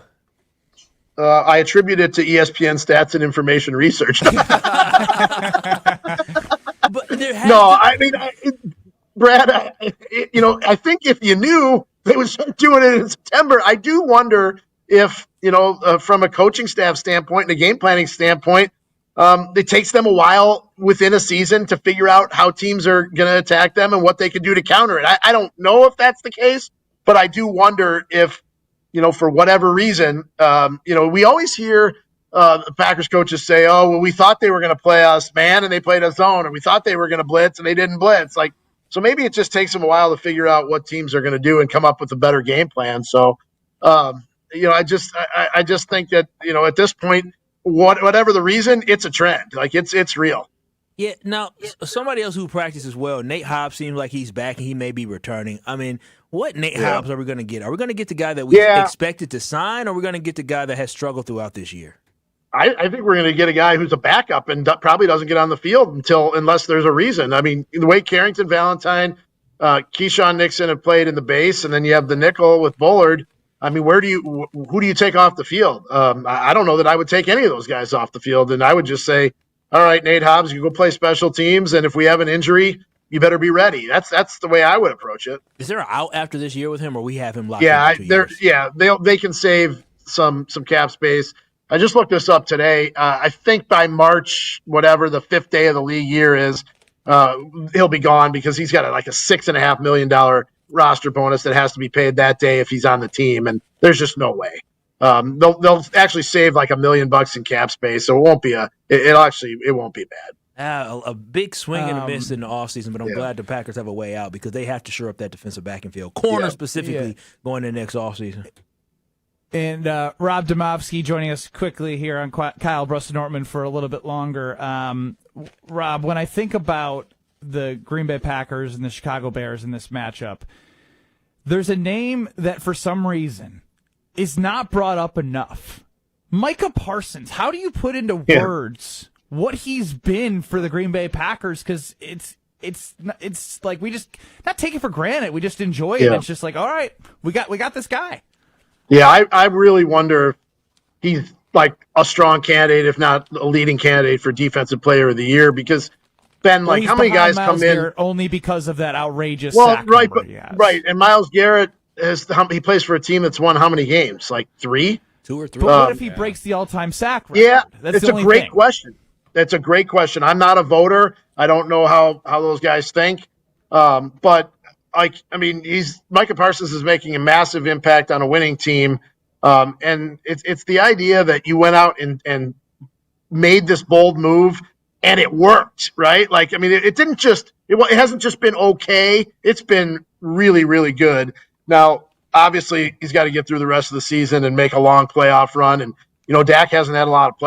I attribute it to ESPN stats and information research. Brad, I think if you knew they would start doing it in September, I do wonder if, from a coaching staff standpoint and a game planning standpoint, it takes them a while within a season to figure out how teams are going to attack them and what they can do to counter it. I don't know if that's the case, but I do wonder if, for whatever reason, we always hear the Packers coaches say, oh, well, we thought they were going to play us man and they played us zone, or we thought they were going to blitz and they didn't blitz. So maybe it just takes them a while to figure out what teams are going to do and come up with a better game plan. So, I just think that, at this point, whatever the reason, it's a trend. It's real. Yeah. Now, somebody else who practices well, Nate Hobbs seems like he's back and he may be returning. I mean, what Nate Hobbs are we going to get? Are we going to get the guy that we expected to sign, or are we going to get the guy that has struggled throughout this year? I think we're going to get a guy who's a backup and probably doesn't get on the field unless there's a reason. I mean, the way Carrington, Valentine, Keyshawn Nixon have played in the base, and then you have the nickel with Bullard. I mean, who do you take off the field? I don't know that I would take any of those guys off the field, and I would just say, all right, Nate Hobbs, you go play special teams, and if we have an injury, you better be ready. That's the way I would approach it. Is there an out after this year with him, or we have him locked in for 2 years? They can save some cap space. I just looked this up today. I think by March, whatever the 5th day of the league year is, he'll be gone because he's got a $6.5 million roster bonus that has to be paid that day if he's on the team, and there's just no way. They'll actually save $1 million in cap space, so it won't be it won't be bad. A big swing and a miss in the offseason, but I'm glad the Packers have a way out because they have to shore up that defensive back and field. Corner specifically going into next offseason. And Rob Demovsky joining us quickly here on Kyle Brust Nortman for a little bit longer. Rob, when I think about the Green Bay Packers and the Chicago Bears in this matchup, there's a name that for some reason is not brought up enough. Micah Parsons. How do you put into words what he's been for the Green Bay Packers? Because it's like we just not take it for granted. We just enjoy it. It's just like, all right, we got this guy. Yeah, I really wonder if he's like a strong candidate, if not a leading candidate for Defensive Player of the Year, because Ben, how many guys come in only because of that outrageous sack number he has. Right, and Myles Garrett he plays for a team that's won how many games? Like 3? 2 or 3. But what if he breaks the all-time sack record? Yeah, that's it's a great question. That's a great question. I'm not a voter. I don't know how those guys think. But Micah Parsons is making a massive impact on a winning team. And it's the idea that you went out and made this bold move and it worked, right? It hasn't just been okay. It's been really, really good. Now, obviously, he's got to get through the rest of the season and make a long playoff run. And, Micah hasn't had a lot of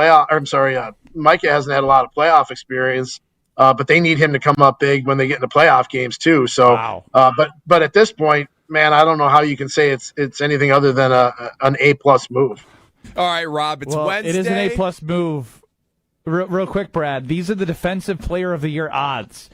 playoff experience, but they need him to come up big when they get into playoff games too. So, wow. But at this point, man, I don't know how you can say it's anything other than an A+ move. All right, Rob, it's Wednesday. It is an A+ move. Real quick, Brad, these are the Defensive Player of the Year odds.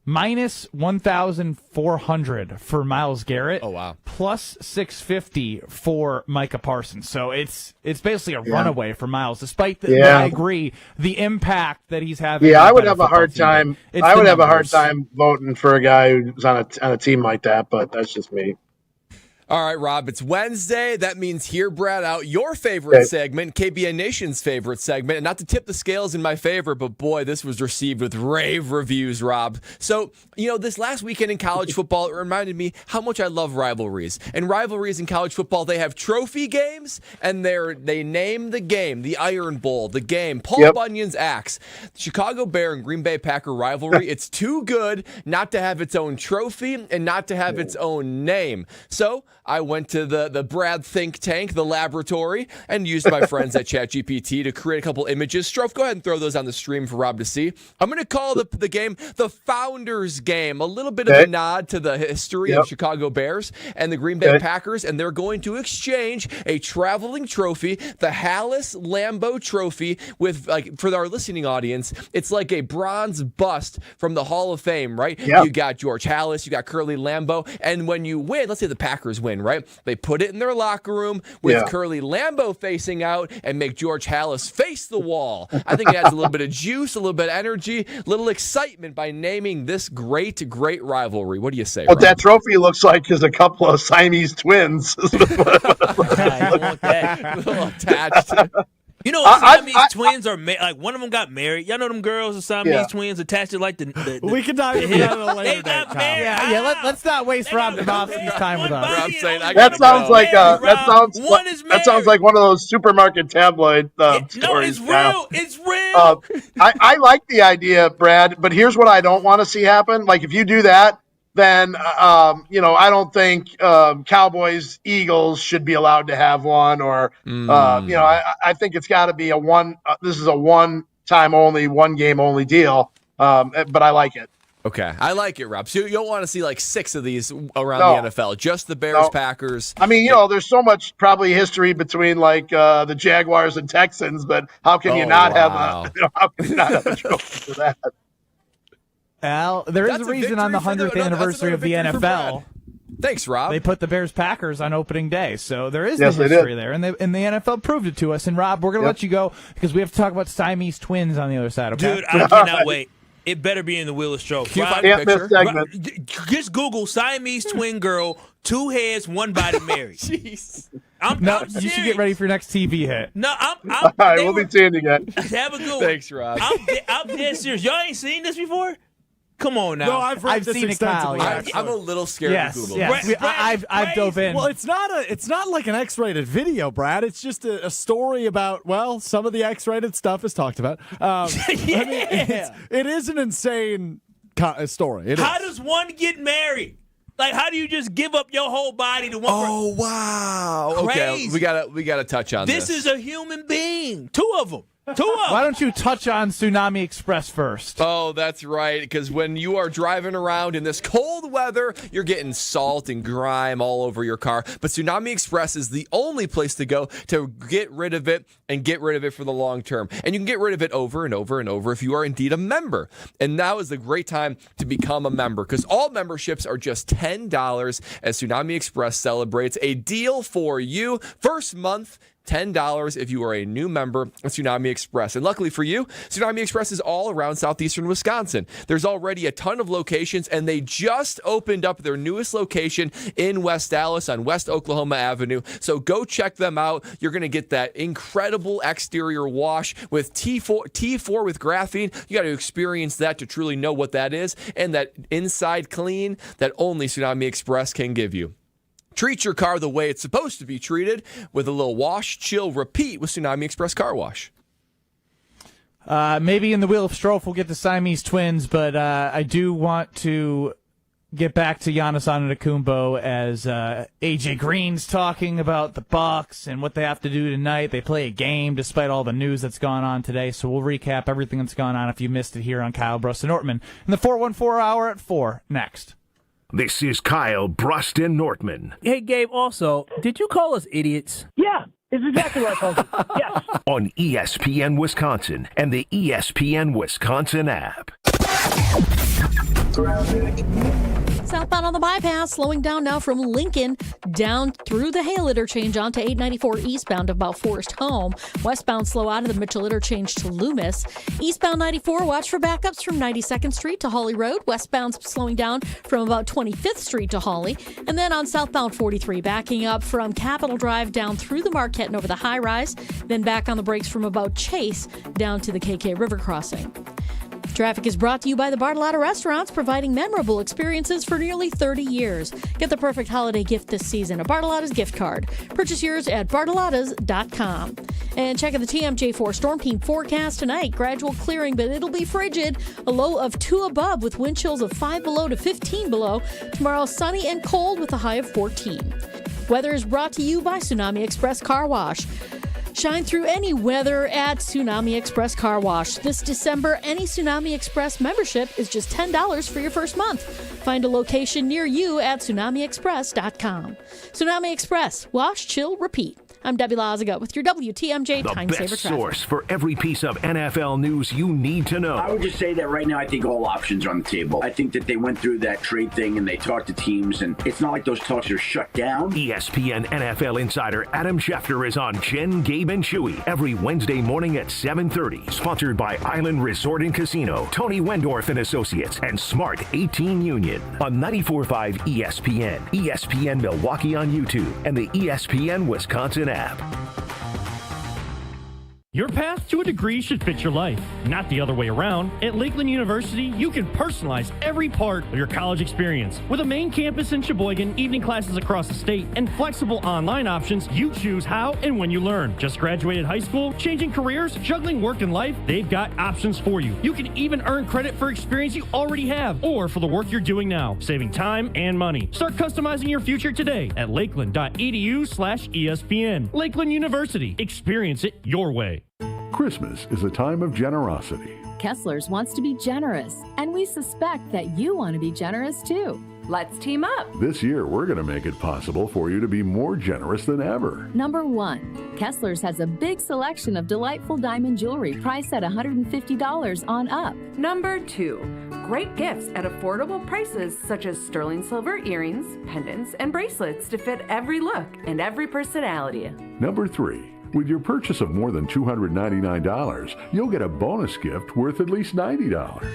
Minus 1,400 for Myles Garrett. Oh, wow. Plus 650 for Micah Parsons. So it's basically a runaway for Myles, despite I agree, the impact that he's having. Yeah, I would have a hard time. I would have a hard time voting for a guy who's on a team like that, but that's just me. All right, Rob, it's Wednesday. That means Hear Brad Out, your favorite segment, KBN Nation's favorite segment. And not to tip the scales in my favor, but boy, this was received with rave reviews, Rob. So, this last weekend in college football, it reminded me how much I love rivalries. And rivalries in college football, they have trophy games, and they name the game, the Iron Bowl, the game, Paul Bunyan's axe. The Chicago Bear and Green Bay Packer rivalry, it's too good not to have its own trophy and not to have its own name. So, I went to the Brad think tank, the laboratory, and used my friends at ChatGPT to create a couple images. Strofe, go ahead and throw those on the stream for Rob to see. I'm going to call the game the Founders Game, a little bit of a nod to the history of Chicago Bears and the Green Bay Packers, and they're going to exchange a traveling trophy, the Hallis Lambeau Trophy, with, for our listening audience, it's like a bronze bust from the Hall of Fame, right? Yep. You got George Hallis, you got Curly Lambeau, and when you win, let's say the Packers win, right? They put it in their locker room with Curly Lambeau facing out and make George Hallis face the wall. I think it adds a little bit of juice, a little bit of energy, a little excitement by naming this great rivalry. What do you say, What Rob? that trophy looks like is a couple of Siamese twins. I want that. A little attached. Siamese twins are one of them got married. Y'all know them girls, the Siamese twins attached to the we can dive into that at a later They got date, married. Let's not waste Rob Demovsky's time with us. That sounds like one of those supermarket tabloid stories. No, it's real. It's real. I like the idea, Brad, but here's what I don't want to see happen. Like, if you do that, then I don't think Cowboys Eagles should be allowed to have one, or I think it's got to be a one. This is a one time only, one game only deal. But I like it. Okay, I like it, Rob. So you don't want to see 6 of these around the NFL, just the Bears, Packers. There's so much probably history between the Jaguars and Texans, but how can you not have a trophy for that? Al, there is a reason on the 100th anniversary of the NFL. Thanks, Rob. They put the Bears-Packers on opening day, so there is the history there, and the NFL proved it to us. And Rob, we're going to let you go because we have to talk about Siamese twins on the other side. Okay? Dude, I cannot wait. It better be in the Wheel of Stroke. Just Google Siamese twin girl, 2 heads, 1 body married. Jeez. You should get ready for your next TV hit. All right, we'll be seeing you again. Have a good one. Thanks, Rob. I'm dead serious. Y'all ain't seen this before? Come on now. No, I've seen it, Kyle. I'm a little scared to Google. Yes. I've dove in. Well, it's not like an X-rated video, Brad. It's just a story about, some of the X-rated stuff is talked about. It is an insane story. How does one get married? How do you just give up your whole body to one? Oh, wow. Crazy. Okay, we gotta touch on this. This is a human being. 2 of them. Why don't you touch on Tsunami Express first? Oh, that's right, because when you are driving around in this cold weather, you're getting salt and grime all over your car. But Tsunami Express is the only place to go to get rid of it and get rid of it for the long term. And you can get rid of it over and over and over if you are indeed a member. And now is the great time to become a member, because all memberships are just $10 as Tsunami Express celebrates a deal for you. First month, $10 if you are a new member of Tsunami Express. And luckily for you, Tsunami Express is all around southeastern Wisconsin. There's already a ton of locations, and they just opened up their newest location in West Dallas on West Oklahoma Avenue. So go check them out. You're going to get that incredible exterior wash with T4 with graphene. You got to experience that to truly know what that is, and that inside clean that only Tsunami Express can give you. Treat your car the way it's supposed to be treated with a little wash, chill, repeat with Tsunami Express Car Wash. Maybe in the Wheel of Strofe we'll get the Siamese twins, but I do want to get back to Giannis Antetokounmpo as AJ Green's talking about the Bucks and what they have to do tonight. They play a game despite all the news that's gone on today, so we'll recap everything that's gone on if you missed it here on Kyle, Brust, and Nortman in the 414 hour at 4 next. This is Kyle, Brust, and Nortman. Hey, Gabe, also, did you call us idiots? Yeah, it's exactly what I called you. Yes. On ESPN Wisconsin and the ESPN Wisconsin app. Southbound on the bypass, slowing down now from Lincoln down through the Hale interchange onto 894 eastbound of about Forest Home. Westbound slow out of the Mitchell interchange to Loomis. Eastbound 94, watch for backups from 92nd Street to Hawley Road. Westbound slowing down from about 25th Street to Hawley. And then on southbound 43, backing up from Capitol Drive down through the Marquette and over the high rise. Then back on the brakes from about Chase down to the KK River crossing. Traffic is brought to you by the Bartolotta Restaurants, providing memorable experiences for nearly 30 years. Get the perfect holiday gift this season, a Bartolotta's gift card. Purchase yours at bartolottas.com. And check out the TMJ4 Storm Team forecast tonight. Gradual clearing, but it'll be frigid. A low of 2 above with wind chills of 5 below to 15 below. Tomorrow, sunny and cold with a high of 14. Weather is brought to you by Tsunami Express Car Wash. Shine through any weather at Tsunami Express Car Wash. This December, any Tsunami Express membership is just $10 for your first month. Find a location near you at tsunamiexpress.com. Tsunami Express. Wash, chill, repeat. I'm Debbie Lazaga with your WTMJ Time Saver best Traffic. source for every piece of NFL news you need to know. I would just say that right now I think all options are on the table. I think that they went through that trade thing and they talked to teams, and it's not like those talks are shut down. ESPN NFL insider Adam Schefter is on Jen, Gabe, and Chewy every Wednesday morning at 7:30. Sponsored by Island Resort and Casino, Tony Wendorf and Associates, and Smart 18 Union on 94.5 ESPN, ESPN Milwaukee on YouTube, and the ESPN Wisconsin app. Your path to a degree should fit your life, not the other way around. At Lakeland University, you can personalize every part of your college experience. With a main campus in Sheboygan, evening classes across the state, and flexible online options, you choose how and when you learn. Just graduated high school, changing careers, juggling work and life, they've got options for you. You can even earn credit for experience you already have, or for the work you're doing now, saving time and money. Start customizing your future today at lakeland.edu/ESPN. Lakeland University. Experience it your way. Christmas is a time of generosity. Kessler's wants to be generous, and we suspect that you want to be generous too. Let's team up. This year, we're going to make it possible for you to be more generous than ever. Number 1, Kessler's has a big selection of delightful diamond jewelry priced at $150 on up. Number 2, great gifts at affordable prices such as sterling silver earrings, pendants, and bracelets to fit every look and every personality. Number 3, with your purchase of more than $299, you'll get a bonus gift worth at least $90.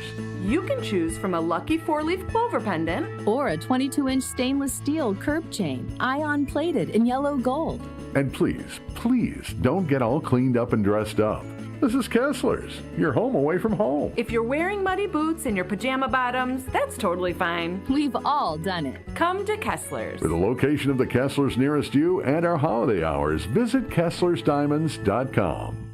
You can choose from a lucky 4-leaf clover pendant or a 22-inch stainless steel curb chain, ion plated in yellow gold. And please, please don't get all cleaned up and dressed up. This is Kessler's, your home away from home. If you're wearing muddy boots and your pajama bottoms, that's totally fine. We've all done it. Come to Kessler's. For the location of the Kessler's nearest you and our holiday hours, visit KesslersDiamonds.com.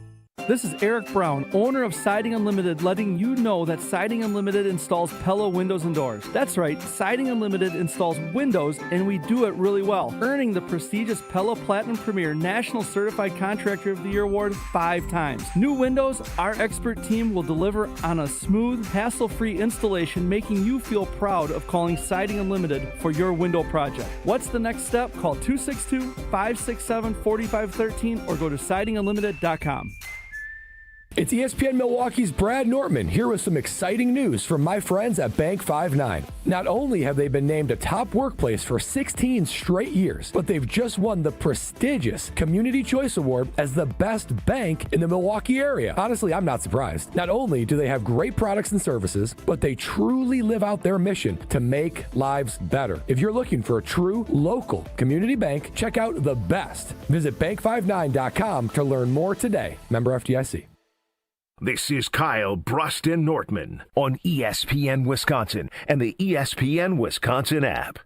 This is Eric Brown, owner of Siding Unlimited, letting you know that Siding Unlimited installs Pella windows and doors. That's right, Siding Unlimited installs windows, and we do it really well, earning the prestigious Pella Platinum Premier National Certified Contractor of the Year award 5 times. New windows, our expert team will deliver on a smooth, hassle-free installation, making you feel proud of calling Siding Unlimited for your window project. What's the next step? Call 262-567-4513 or go to sidingunlimited.com. It's ESPN Milwaukee's Brad Nortman here with some exciting news from my friends at Bank 5-9. Not only have they been named a top workplace for 16 straight years, but they've just won the prestigious Community Choice Award as the best bank in the Milwaukee area. Honestly, I'm not surprised. Not only do they have great products and services, but they truly live out their mission to make lives better. If you're looking for a true local community bank, check out The Best. Visit bank59.com to learn more today. Member FDIC. This is Kyle Brust Nortman on ESPN Wisconsin and the ESPN Wisconsin app.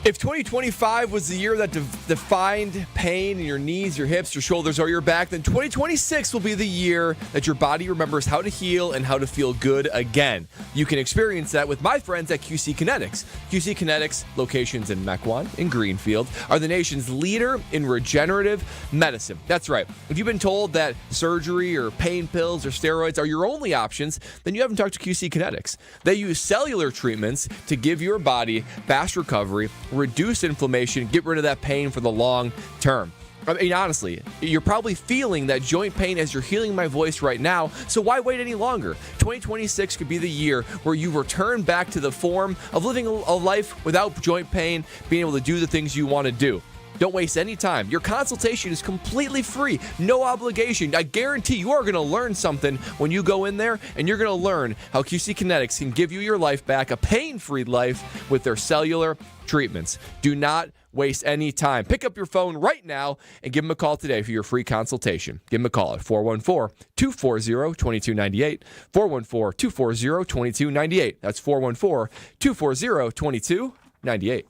If 2025 was the year that defined pain in your knees, your hips, your shoulders, or your back, then 2026 will be the year that your body remembers how to heal and how to feel good again. You can experience that with my friends at QC Kinetics. QC Kinetics, locations in Mequon and Greenfield, are the nation's leader in regenerative medicine. That's right. If you've been told that surgery or pain pills or steroids are your only options, then you haven't talked to QC Kinetics. They use cellular treatments to give your body fast recovery, reduce inflammation, get rid of that pain for the long term. I mean, honestly, you're probably feeling that joint pain as you're hearing my voice right now, so why wait any longer? 2026 could be the year where you return back to the form of living a life without joint pain, being able to do the things you want to do. Don't waste any time. Your consultation is completely free, no obligation. I guarantee you are going to learn something when you go in there, and you're going to learn how QC Kinetics can give you your life back, a pain-free life with their cellular treatments. Do not waste any time. Pick up your phone right now and give them a call today for your free consultation. Give them a call at 414-240-2298, 414-240-2298. That's 414-240-2298.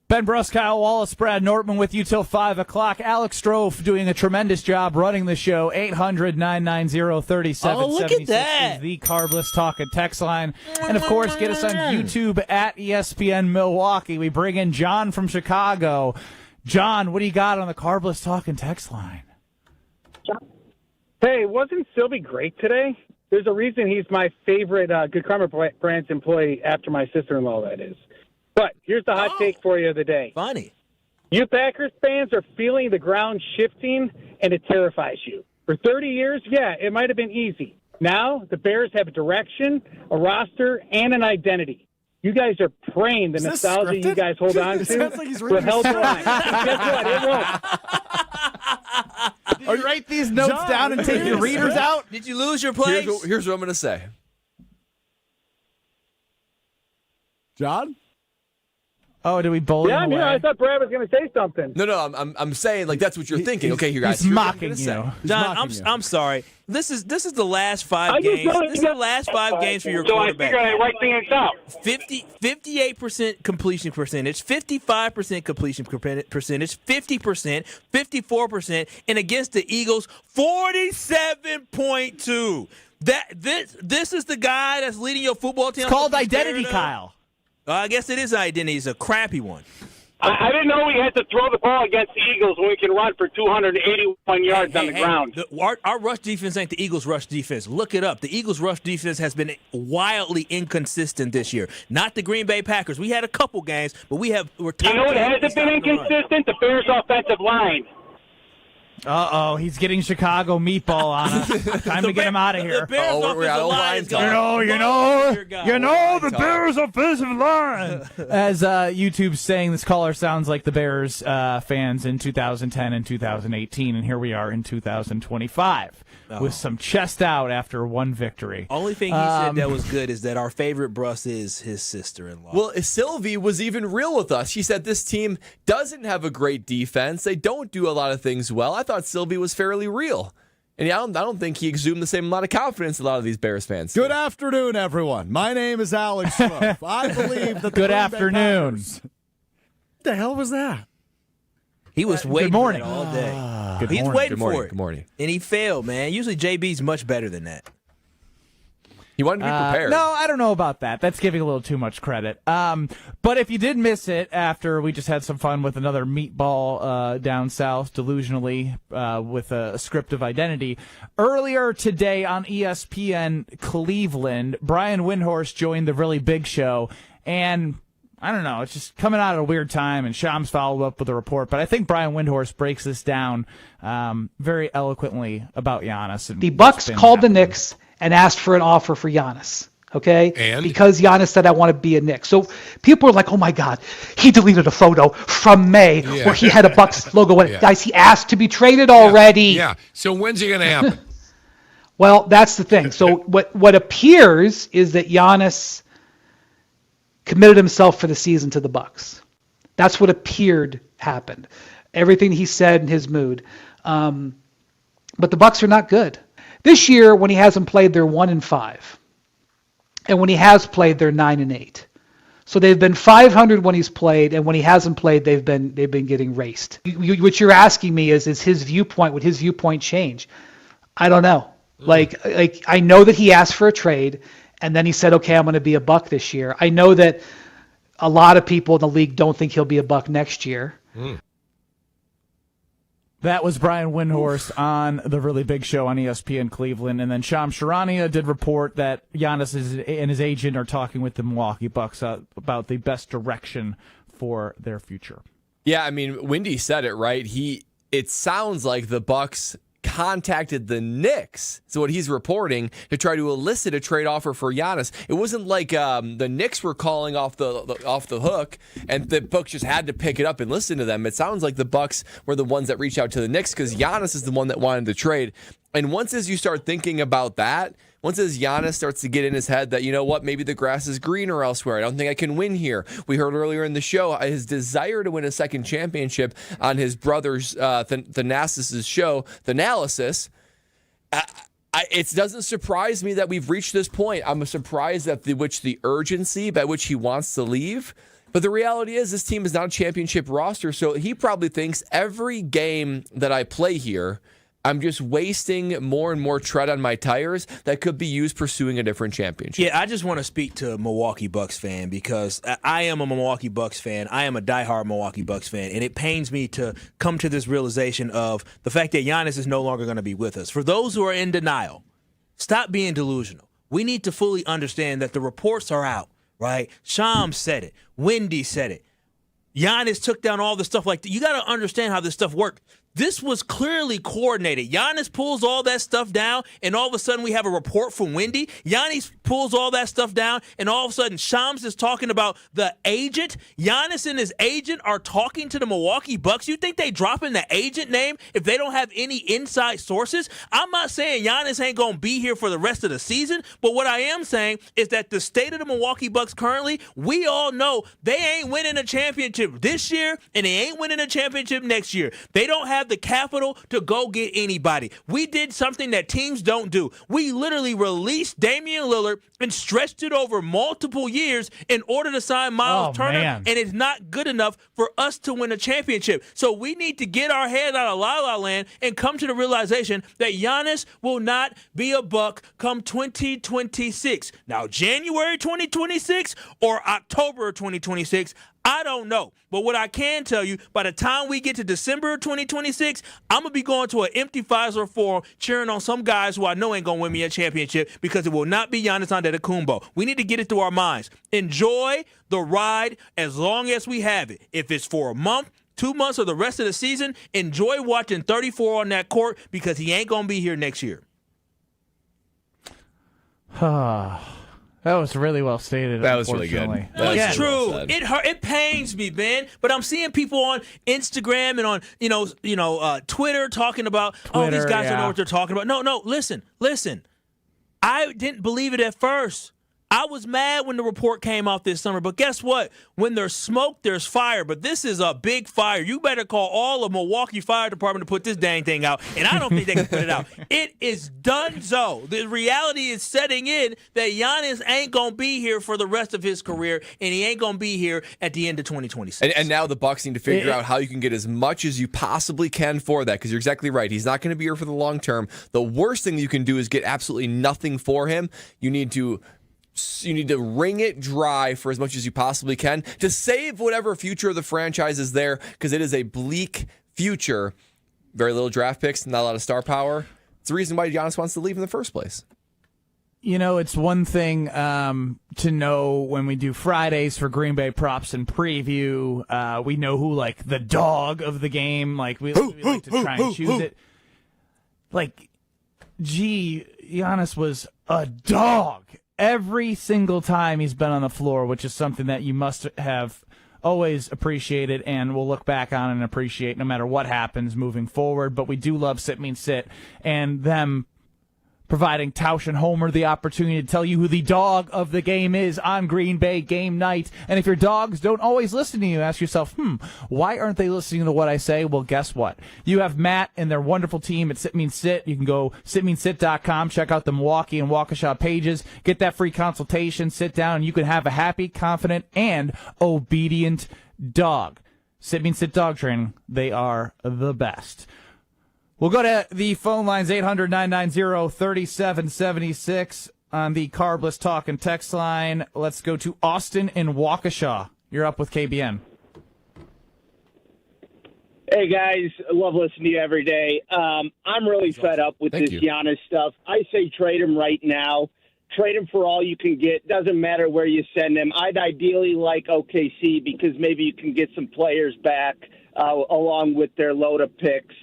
Ben Brust, Kyle Wallace, Brad Nortman with you till 5 o'clock. Alex Strofe doing a tremendous job running the show. 800-990-3776 Oh, look at that. is the Carbless Talk and text line. And, of course, get us on YouTube at ESPN Milwaukee. We bring in John from Chicago. John, what do you got on the Carbless Talk and text line? Hey, wasn't Silvy great today? There's a reason he's my favorite Good Karma Brands employee after my sister-in-law, that is. But here's the hot take for you of the day. Funny. You Packers fans are feeling the ground shifting, and it terrifies you. For 30 years, yeah, it might have been easy. Now the Bears have a direction, a roster, and an identity. You guys are praying the nostalgia you guys hold on to will help the line. Guess what? It won't. Did you write these notes down and take your readers out? Did you lose your place? Here's what I'm going to say. John? Oh, did we bowl him away? I thought Brad was going to say something. No, I'm saying like that's what you're thinking. Okay, you guys. He's mocking you. John, I'm sorry. This is the last 5 games. This is the last 5 games for your quarterback. So I figured I'd write things out. 58% completion percentage, 55% completion percentage, 50%, 54%, and against the Eagles, 47.2. This is the guy that's leading your football team. It's called identity, Kyle. I guess it is an identity. It's a crappy one. I didn't know we had to throw the ball against the Eagles when we can run for 281 yards on the ground. Our rush defense ain't the Eagles' rush defense. Look it up. The Eagles' rush defense has been wildly inconsistent this year. Not the Green Bay Packers. We had a couple games, but we're you know what hasn't been inconsistent? The Bears' offensive line. Uh-oh, he's getting Chicago meatball on us. Time to get him out of here. We're out of line. The Bears' offensive line. As YouTube's saying, this caller sounds like the Bears fans in 2010 and 2018, and here we are in 2025 with some chest out after one victory. Only thing he said that was good is that our favorite Brust is his sister-in-law. Well, Silvy was even real with us. She said this team doesn't have a great defense. They don't do a lot of things well. I thought Silvy was fairly real. And I don't think he exuded the same amount of confidence a lot of these Bears fans do. Good afternoon, everyone. My name is Alex Strofe. I believe that the Good afternoon. What the hell was that? He was waiting for it all day. He's waiting for it. Good morning. And he failed, man. Usually JB's much better than that. He wanted to be prepared. No, I don't know about that. That's giving a little too much credit. But if you did miss it after we just had some fun with another meatball down south, delusionally, with a script of identity, earlier today on ESPN Cleveland, Brian Windhorst joined the Really Big Show, and I don't know. It's just coming out at a weird time, and Shams followed up with a report. But I think Brian Windhorst breaks this down very eloquently about Giannis. The Bucks called the Knicks and asked for an offer for Giannis. Okay? And? Because Giannis said, I want to be a Knick. So people are like, oh my God, he deleted a photo from May where he had a Bucks logo on it. Guys, he asked to be traded already. Yeah. So when's it going to happen? Well, that's the thing. So what appears is that Giannis committed himself for the season to the Bucks. That's what appeared happened. Everything he said in his mood. But the Bucks are not good. This year, when he hasn't played, they're 1-5. And when he has played, they're 9-8. So they've been 500 when he's played, and when he hasn't played, they've been getting raced. What you're asking me is his viewpoint, would his viewpoint change? I don't know. Like I know that he asked for a trade, and then he said, okay, I'm going to be a Buck this year. I know that a lot of people in the league don't think he'll be a Buck next year. That was Brian Windhorst on the Really Big Show on ESPN Cleveland. And then Shams Charania did report that Giannis and his agent are talking with the Milwaukee Bucks about the best direction for their future. Yeah, I mean, Windy said it, right? It sounds like the Bucks contacted the Knicks, so what he's reporting, to try to elicit a trade offer for Giannis. It wasn't like the Knicks were calling off the hook, and the Bucks just had to pick it up and listen to them. It sounds like the Bucks were the ones that reached out to the Knicks because Giannis is the one that wanted the trade. And once as you start thinking about that, once as Giannis starts to get in his head that, you know what, maybe the grass is greener elsewhere. I don't think I can win here. We heard earlier in the show his desire to win a second championship on his brother's Thanasis' show, Thanalysis. It doesn't surprise me that we've reached this point. I'm surprised at the urgency by which he wants to leave. But the reality is this team is not a championship roster, so he probably thinks every game that I play here, I'm just wasting more and more tread on my tires that could be used pursuing a different championship. Yeah, I just want to speak to a Milwaukee Bucks fan because I am a Milwaukee Bucks fan. I am a diehard Milwaukee Bucks fan, and it pains me to come to this realization of the fact that Giannis is no longer going to be with us. For those who are in denial, stop being delusional. We need to fully understand that the reports are out, right? Shams said it. Wendy said it. Giannis took down all the stuff like that. You got to understand how this stuff worked. This was clearly coordinated. Giannis pulls all that stuff down, and all of a sudden we have a report from Wendy. Giannis pulls all that stuff down, and all of a sudden Shams is talking about the agent. Giannis and his agent are talking to the Milwaukee Bucks. You think they dropping the agent name if they don't have any inside sources? I'm not saying Giannis ain't going to be here for the rest of the season, but what I am saying is that the state of the Milwaukee Bucks currently, we all know they ain't winning a championship this year, and they ain't winning a championship next year. They don't have the capital to go get anybody. We did something that teams don't do. We literally released Damian Lillard and stretched it over multiple years in order to sign Miles Turner, and it's not good enough for us to win a championship. So we need to get our head out of la-la land and come to the realization that Giannis will not be a Buck come 2026. Now, January 2026 or October 2026, I don't know. But what I can tell you, by the time we get to December of 2026, I'm going to be going to an empty Fiserv Forum cheering on some guys who I know ain't going to win me a championship because it will not be Giannis Antetokounmpo. We need to get it through our minds. Enjoy the ride as long as we have it. If it's for a month, 2 months, or the rest of the season, enjoy watching 34 on that court because he ain't going to be here next year. That was really well stated. That was really good. It's true. It pains me, man. But I'm seeing people on Instagram and on Twitter talking about these guys don't know what they're talking about. No, listen. I didn't believe it at first. I was mad when the report came out this summer, but guess what? When there's smoke, there's fire. But this is a big fire. You better call all of Milwaukee Fire Department to put this dang thing out. And I don't think they can put it out. It is donezo. The reality is setting in that Giannis ain't going to be here for the rest of his career, and he ain't going to be here at the end of 2026. And now the Bucks need to figure out how you can get as much as you possibly can for that, because you're exactly right. He's not going to be here for the long term. The worst thing you can do is get absolutely nothing for him. You need to wring it dry for as much as you possibly can to save whatever future of the franchise is there, because it is a bleak future. Very little draft picks, not a lot of star power. It's the reason why Giannis wants to leave in the first place. It's one thing to know when we do Fridays for Green Bay props and preview, we know who, like, the dog of the game, like, we like to try and choose it. Like, Giannis was a dog every single time he's been on the floor, which is something that you must have always appreciated and will look back on and appreciate no matter what happens moving forward. But we do love Sit Means Sit, and them providing Tausch and Homer the opportunity to tell you who the dog of the game is on Green Bay game night. And if your dogs don't always listen to you, ask yourself, why aren't they listening to what I say? Well, guess what? You have Matt and their wonderful team at Sit Means Sit. You can go sitmeansit.com, check out the Milwaukee and Waukesha pages, get that free consultation, sit down, and you can have a happy, confident, and obedient dog. Sit Means Sit dog training. They are the best. We'll go to the phone lines, 800-990-3776 on the Carbless Talk and Text line. Let's go to Austin in Waukesha. You're up with KBN. Hey, guys. I love listening to you every day. I'm really fed up with this Giannis stuff. I say trade him right now. Trade him for all you can get. Doesn't matter where you send him. I'd ideally like OKC because maybe you can get some players back along with their load of picks.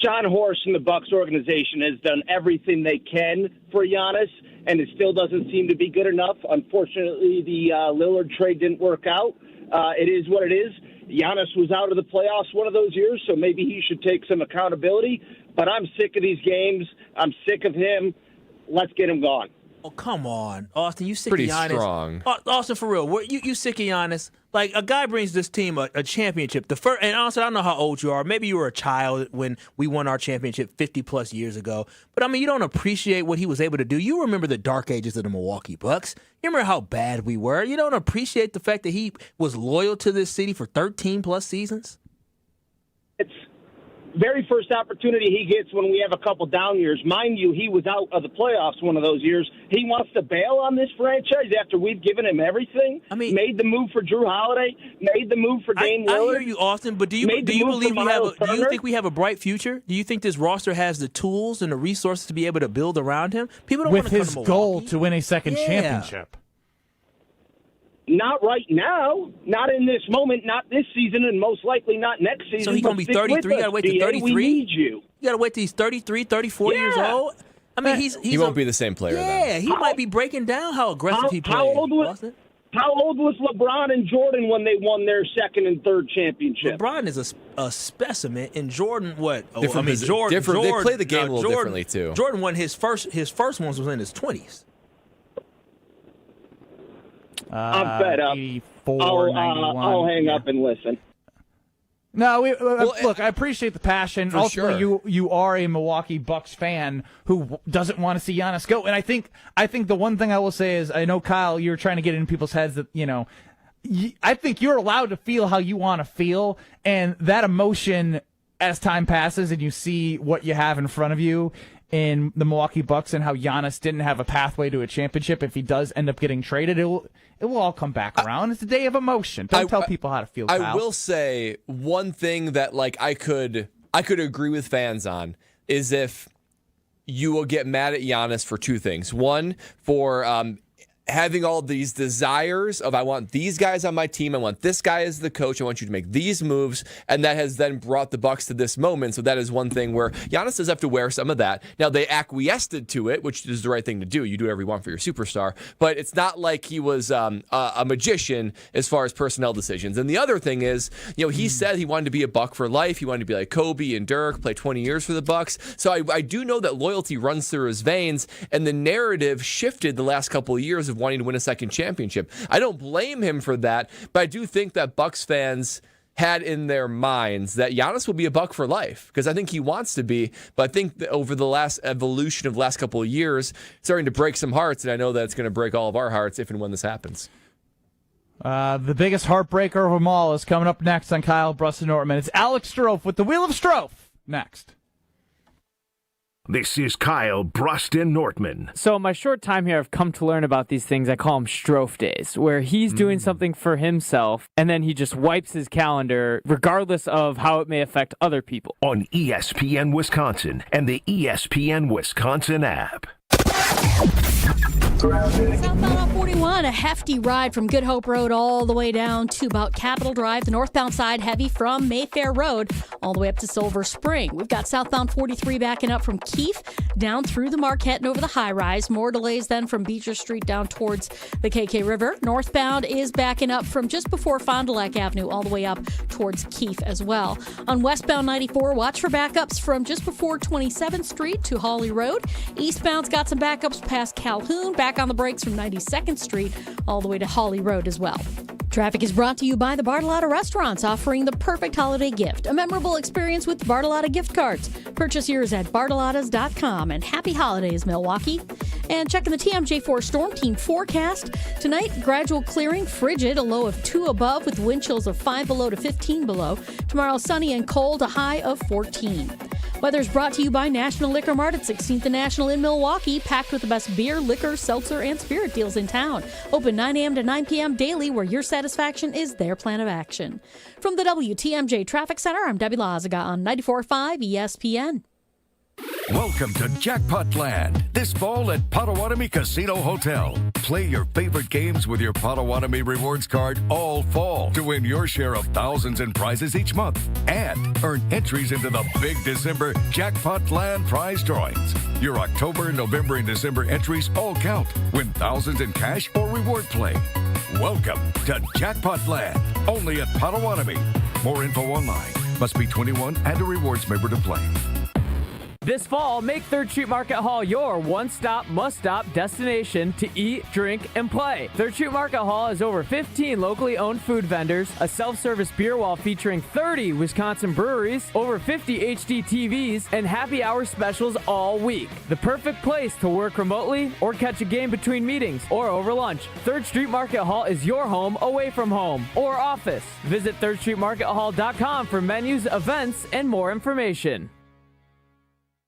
John Horst and the Bucks organization has done everything they can for Giannis, and it still doesn't seem to be good enough. Unfortunately, the Lillard trade didn't work out. It is what it is. Giannis was out of the playoffs one of those years, so maybe he should take some accountability. But I'm sick of these games. I'm sick of him. Let's get him gone. Oh, come on, Austin. You sick Pretty of Giannis? Strong. Austin, for real. You sick of Giannis? Like, a guy brings this team a championship. And honestly, I don't know how old you are. Maybe you were a child when we won our championship 50-plus years ago. But, I mean, you don't appreciate what he was able to do. You remember the dark ages of the Milwaukee Bucks. You remember how bad we were. You don't appreciate the fact that he was loyal to this city for 13-plus seasons. It's very first opportunity he gets when we have a couple down years. Mind you, he was out of the playoffs one of those years. He wants to bail on this franchise after we've given him everything. I mean, made the move for Drew Holiday, made the move for Dame Lillard. I hear you, Austin, but do you believe do you think we have a bright future? Do you think this roster has the tools and the resources to be able to build around him? People don't want to come to Milwaukee. With his goal to win a second championship. Not right now, not in this moment, not this season, and most likely not next season. So he's going to be 33? You got to wait to 33? We need you. You got to wait till he's 33, 34 years old? I mean, he won't be the same player then. He might be breaking down how aggressive he plays. How old was LeBron and Jordan when they won their second and third championship? LeBron is a specimen, and Jordan, what? Jordan. They play the game a little differently, too. Jordan won his first ones was in his 20s. I'm fed up. I'll hang up and listen. No, look, I appreciate the passion. Ultimately, you are a Milwaukee Bucks fan who doesn't want to see Giannis go. And I think the one thing I will say is, I know, Kyle, you're trying to get in people's heads that, I think you're allowed to feel how you want to feel. And that emotion, as time passes and you see what you have in front of you in the Milwaukee Bucks and how Giannis didn't have a pathway to a championship, if he does end up getting traded, it will all come back around. It's a day of emotion. Don't tell people how to feel, Kyle. I will say one thing that I could agree with fans on is if you will get mad at Giannis for two things. One, for having all these desires of, I want these guys on my team, I want this guy as the coach, I want you to make these moves, and that has then brought the Bucks to this moment. So that is one thing where Giannis does have to wear some of that. Now, they acquiesced to it, which is the right thing to do. You do whatever you want for your superstar, but it's not like he was a magician as far as personnel decisions. And the other thing is, he said he wanted to be a Buck for life. He wanted to be like Kobe and Dirk, play 20 years for the Bucks. So I do know that loyalty runs through his veins, and the narrative shifted the last couple of years of wanting to win a second championship. I don't blame him for that, but I do think that Bucks fans had in their minds that Giannis will be a Buck for life, because I think he wants to be, but I think that over the last evolution of the last couple of years, it's starting to break some hearts, and I know that it's going to break all of our hearts if and when this happens. The biggest heartbreaker of them all is coming up next on Kyle, Brust Nortman. It's Alex Strofe with the Wheel of Strofe next. This is Kyle, Brust and Nortman. So in my short time here, I've come to learn about these things. I call them Strofe days, where he's doing something for himself, and then he just wipes his calendar, regardless of how it may affect other people. On ESPN Wisconsin and the ESPN Wisconsin app. Southbound on 41, a hefty ride from Good Hope Road all the way down to about Capitol Drive. The northbound side heavy from Mayfair Road all the way up to Silver Spring. We've got southbound 43 backing up from Keefe down through the Marquette and over the high rise. More delays then from Beecher Street down towards the KK River. Northbound is backing up from just before Fond du Lac Avenue all the way up towards Keefe as well. On westbound 94, watch for backups from just before 27th Street to Hawley Road. Eastbound's got some backups past Calhoun, back on the brakes from 92nd Street all the way to Hawley Road as well. Traffic is brought to you by the Bartolotta Restaurants, offering the perfect holiday gift. A memorable experience with Bartolotta gift cards. Purchase yours at bartolottas.com. And happy holidays, Milwaukee. And checking the TMJ4 Storm Team forecast. Tonight, gradual clearing, frigid, a low of 2 above with wind chills of 5 below to 15 below. Tomorrow, sunny and cold, a high of 14. Weather's brought to you by National Liquor Mart at 16th and National in Milwaukee, packed with the best beer, liquor, seltzer, and spirit deals in town. Open 9 a.m. to 9 p.m. daily, where your satisfaction is their plan of action. From the WTMJ Traffic Center, I'm Debbie Lazaga on 94.5 ESPN. Welcome to Jackpot Land. This fall at Potawatomi Casino Hotel. Play your favorite games with your Potawatomi Rewards card all fall to win your share of thousands in prizes each month. And earn entries into the big December Jackpot Land prize drawings. Your October, November, and December entries all count. Win thousands in cash or reward play. Welcome to Jackpot Land. Only at Potawatomi. More info online. Must be 21 and a rewards member to play. This fall, make 3rd Street Market Hall your one-stop, must-stop destination to eat, drink, and play. 3rd Street Market Hall has over 15 locally owned food vendors, a self-service beer wall featuring 30 Wisconsin breweries, over 50 HD TVs, and happy hour specials all week. The perfect place to work remotely or catch a game between meetings or over lunch. 3rd Street Market Hall is your home away from home or office. Visit 3rdstreetmarkethall.com for menus, events, and more information.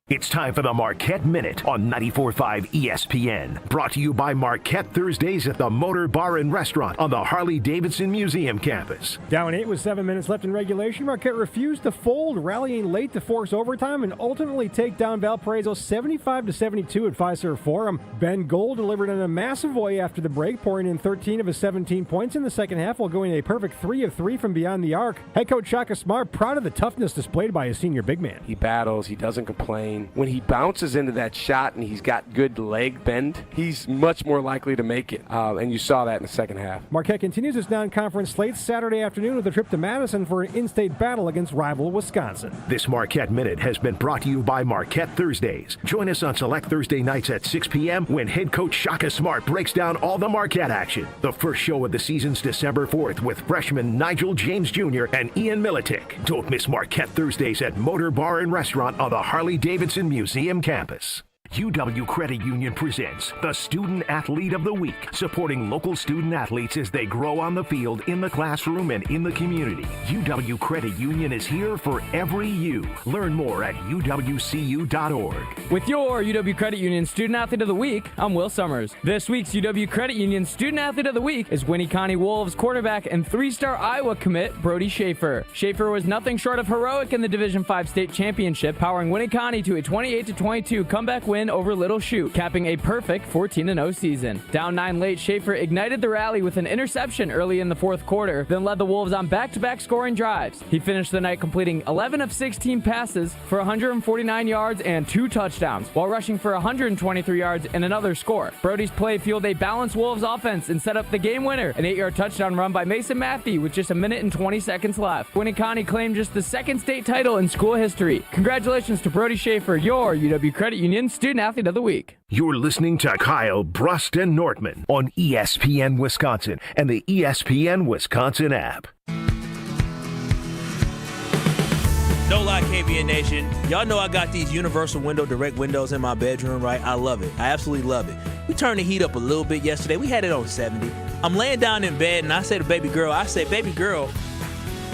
It's time for the Marquette Minute on 94.5 ESPN. Brought to you by Marquette Thursdays at the Motor Bar and Restaurant on the Harley-Davidson Museum campus. Down 8 with 7 minutes left in regulation. Marquette refused to fold, rallying late to force overtime and ultimately take down Valparaiso 75-72 at Fiserv Forum. Ben Gold delivered in a massive way after the break, pouring in 13 of his 17 points in the second half while going a perfect 3 of 3 from beyond the arc. Head coach Shaka Smart proud of the toughness displayed by his senior big man. He battles, he doesn't complain. When he bounces into that shot and he's got good leg bend, he's much more likely to make it. And you saw that in the second half. Marquette continues its non-conference slate Saturday afternoon with a trip to Madison for an in-state battle against rival Wisconsin. This Marquette Minute has been brought to you by Marquette Thursdays. Join us on select Thursday nights at 6 p.m. when head coach Shaka Smart breaks down all the Marquette action. The first show of the season's December 4th with freshman Nigel James Jr. and Ian Militic. Don't miss Marquette Thursdays at Motor Bar and Restaurant on the Harley-Davidson Museum campus. UW Credit Union presents the Student Athlete of the Week, supporting local student athletes as they grow on the field, in the classroom, and in the community. UW Credit Union is here for every you. Learn more at uwcu.org. With your UW Credit Union Student Athlete of the Week, I'm Will Summers. This week's UW Credit Union Student Athlete of the Week is Winnie Wolves quarterback and 3-star Iowa commit Brody Schaefer. Schaefer was nothing short of heroic in the Division V state championship, powering Winnie to a 28-22 comeback win over Little Chute, capping a perfect 14-0 season. Down 9 late, Schaefer ignited the rally with an interception early in the fourth quarter, then led the Wolves on back-to-back scoring drives. He finished the night completing 11 of 16 passes for 149 yards and 2 touchdowns, while rushing for 123 yards and another score. Brody's play fueled a balanced Wolves offense and set up the game winner, an 8-yard touchdown run by Mason Matthew with just a minute and 20 seconds left. Winnie claimed just the second state title in school history. Congratulations to Brody Schaefer, your UW Credit Union Student Athlete of the Week. You're listening to Kyle, Brust, and Nortman on ESPN Wisconsin and the ESPN Wisconsin app. No lie, KBN Nation. Y'all know I got these universal window direct windows in my bedroom, right? I love it. I absolutely love it. We turned the heat up a little bit yesterday. We had it on 70. I'm laying down in bed, and I say to baby girl,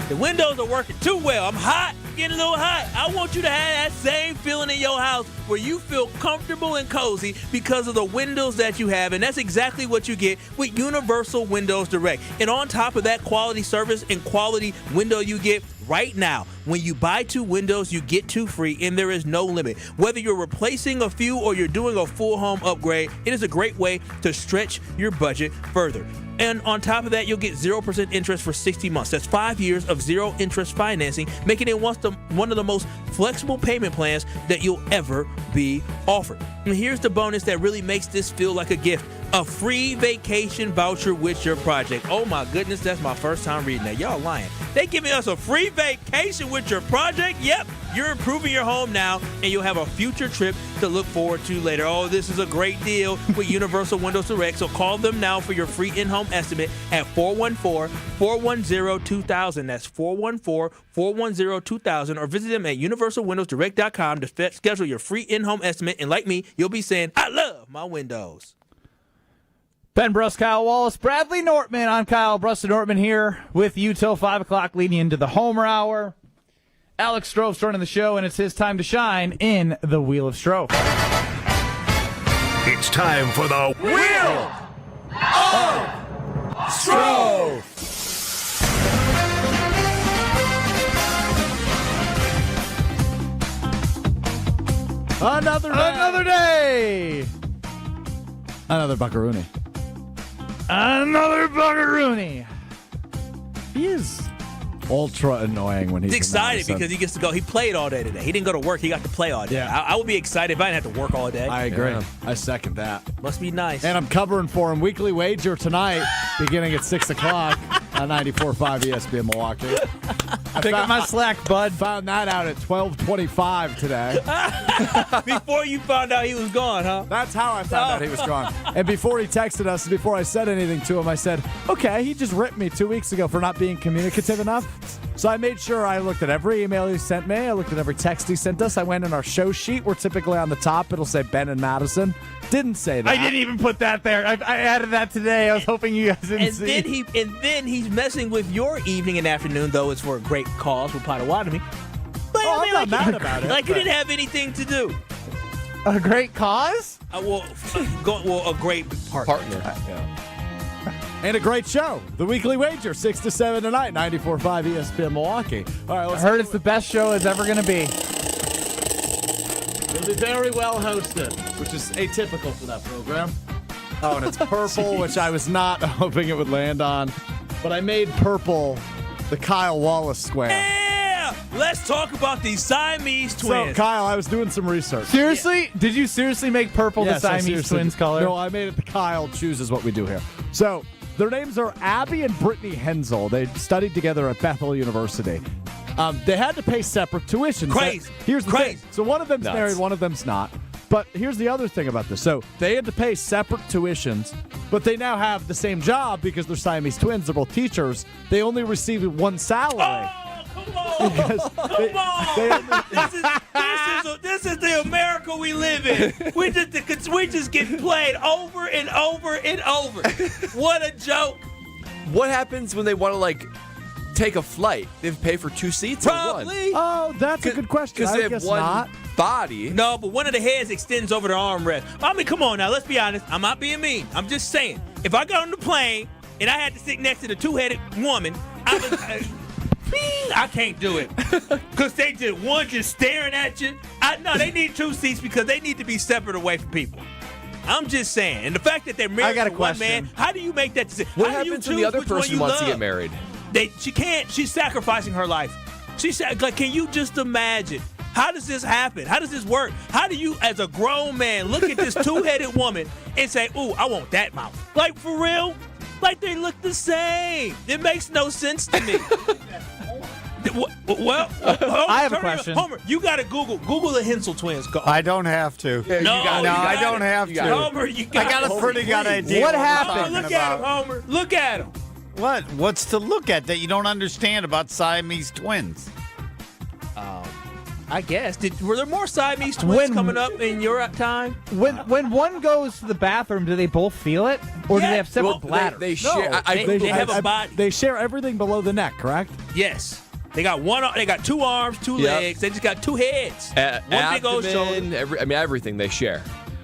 the windows are working too well. I'm hot, getting a little hot. I want you to have that same feeling in your house where you feel comfortable and cozy because of the windows that you have. And that's exactly what you get with Universal Windows Direct. And on top of that quality service and quality window you get, right now. When you buy 2 windows, you get 2 free, and there is no limit. Whether you're replacing a few or you're doing a full home upgrade, it is a great way to stretch your budget further. And on top of that, you'll get 0% interest for 60 months. That's 5 years of zero interest financing, making it one of the most flexible payment plans that you'll ever be offered. And here's the bonus that really makes this feel like a gift. A free vacation voucher with your project. Oh my goodness, that's my first time reading that. Y'all lying. They giving us a free vacation with your project? Yep. You're improving your home now, and you'll have a future trip to look forward to later. Oh, this is a great deal with Universal Windows Direct, so call them now for your free in-home estimate at 414-410-2000. That's 414-410-2000, or visit them at universalwindowsdirect.com to schedule your free in-home estimate, and like me, you'll be saying, I love my windows. Ben Brust, Kyle Wallace, Bradley Nortman. I'm Kyle Brust Nortman here with you till 5 o'clock leading into the Homer Hour. Alex Strove's running the show, and it's his time to shine in the Wheel of Strove. It's time for the Wheel of Strove. Another day. Another buckaroony. Another buckaroony. He is ultra annoying when he's excited because he gets to go. He played all day today. He didn't go to work. He got to play all day. Yeah. I would be excited if I didn't have to work all day. I agree. Yeah. I second that. Must be nice. And I'm covering for him. Weekly wager tonight, beginning at 6 o'clock on 94.5 ESPN Milwaukee. Pick up my slack, bud. Found that out at 12:25 today. Before you found out he was gone, huh? That's how I found out he was gone. And before he texted us, before I said anything to him, I said, okay, he just ripped me 2 weeks ago for not being communicative enough. So I made sure I looked at every email he sent me. I looked at every text he sent us. I went in our show sheet where typically on the top it'll say Ben and Madison. Didn't say that. I didn't even put that there. I added that today. I was hoping you guys didn't see. Then he's messing with your evening and afternoon, though it's for a great cause with Potawatomi. But I'm not mad about it. Like you didn't have anything to do. A great cause? A great partner. Yeah. And a great show. The Weekly Wager, 6 to 7 tonight, 94.5 ESPN Milwaukee. All right, I heard it's the best show it's ever going to be. It'll be very well hosted, which is atypical for that program. Oh, and it's purple, which I was not hoping it would land on. But I made purple the Kyle Wallace square. Yeah! Let's talk about these Siamese twins. So, Kyle, I was doing some research. Seriously? Yeah. Did you seriously make purple the Siamese twins color? No, I made it the Kyle chooses what we do here. So, their names are Abby and Brittany Hensel. They studied together at Bethel University. They had to pay separate tuition. Crazy. Here's the thing. So one of them's married, one of them's not. But here's the other thing about this. So they had to pay separate tuitions, but they now have the same job because they're Siamese twins. They're both teachers. They only received one salary. Come on! This is the America we live in. We just get played over and over and over. What a joke! What happens when they want to take a flight? They have to pay for 2 seats. Probably. Or one? Oh, that's a good question. Because they have one body. No, but one of the heads extends over the armrest. I mean, come on now. Let's be honest. I'm not being mean. I'm just saying. If I got on the plane and I had to sit next to the 2-headed woman, I can't do it. Because one just staring at you. No, they need 2 seats because they need to be separate away from people. I'm just saying. And the fact that they're married to one man, how do you make that decision? What happens when the other person wants to get married? She can't. She's sacrificing her life. Can you just imagine? How does this happen? How does this work? How do you, as a grown man, look at this 2-headed woman and say, ooh, I want that mouth? Like, for real? Like, they look the same. It makes no sense to me. Well, Homer, I have a question. Homer, you got to Google the Hensel twins. I don't have to. Yeah, I don't have to. Homer, I got a pretty good idea. What happened? Look at him, Homer. Look at him. What? What's to look at that you don't understand about Siamese twins? I guess. Were there more Siamese twins coming up in your time? When one goes to the bathroom, do they both feel it, or do they have separate bladders? They share. They have a body. They share everything below the neck, correct? Yes. They got They got 2 arms, 2 legs. They just got 2 heads. One big old shoulder. Everything they share.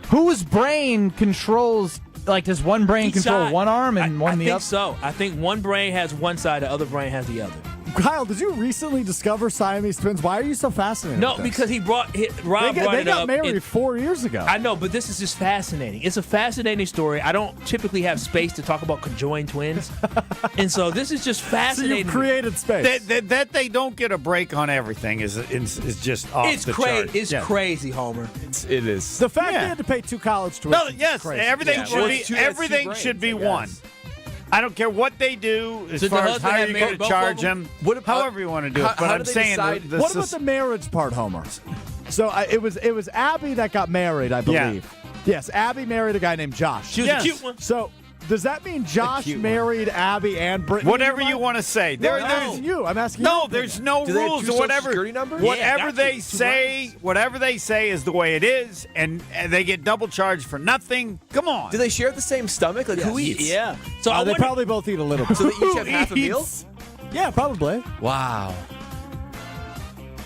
Whose brain controls? Does one brain control one arm and one the other? I think so. I think one brain has one side, the other brain has the other. Kyle, did you recently discover Siamese twins? Why are you so fascinated? No, with this? because Rob brought they it got up. married 4 years ago. I know, but this is just fascinating. It's a fascinating story. I don't typically have space to talk about conjoined twins, and so this is just fascinating. So you created space. That they don't get a break on everything is just off the chart. It's crazy, Homer. It is. The fact they had to pay 2 college tuitions. No, yes, crazy. everything should be one. I don't care what they do as far as how you're going to charge them. However you want to do it. But I'm saying, what about the marriage part, Homer? So it was Abby that got married, I believe. Yes, Abby married a guy named Josh. She was a cute one. So does that mean Josh married Abby and Brittany? Whatever you want to say. I'm asking you. I'm asking you. No, there's no rules or whatever. Whatever they say is the way it is, and they get double charged for nothing. Come on. Do they share the same stomach? Like who eats? Yeah. So they probably both eat a little bit. So they each have half a meal? Yeah, probably. Wow.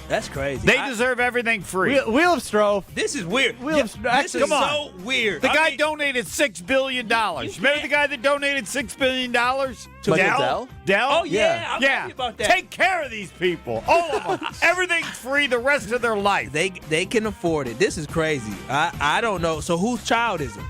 That's crazy. They deserve everything free. Wheel of Strove. This is weird. This is so weird. The guy donated $6 billion. Remember the guy that donated $6 billion? To Dell? Oh, yeah. I'm happy about that. Take care of these people. All of them. Everything's free the rest of their life. They can afford it. This is crazy. I don't know. So whose child is it?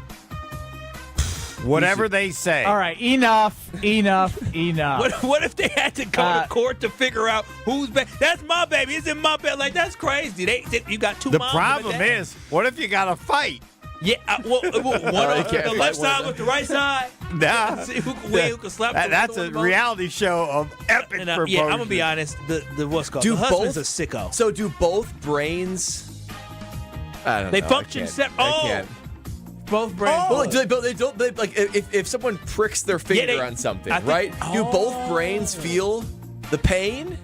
Whatever they say. All right, enough. What if they had to go to court to figure out who's baby? That's my baby. It's in my bed. Like, that's crazy. You got two The moms. problem is, what if you got to fight? Yeah, one on the left side with the right side. Nah. See who can slap that's a reality show of epic proportions. Yeah, I'm going to be honest. The what's called? The husband's a sicko. So do both brains... I don't know. They function separate. can't. Both brains. Well, they don't like if someone pricks their finger on something, right? Do both brains feel the pain?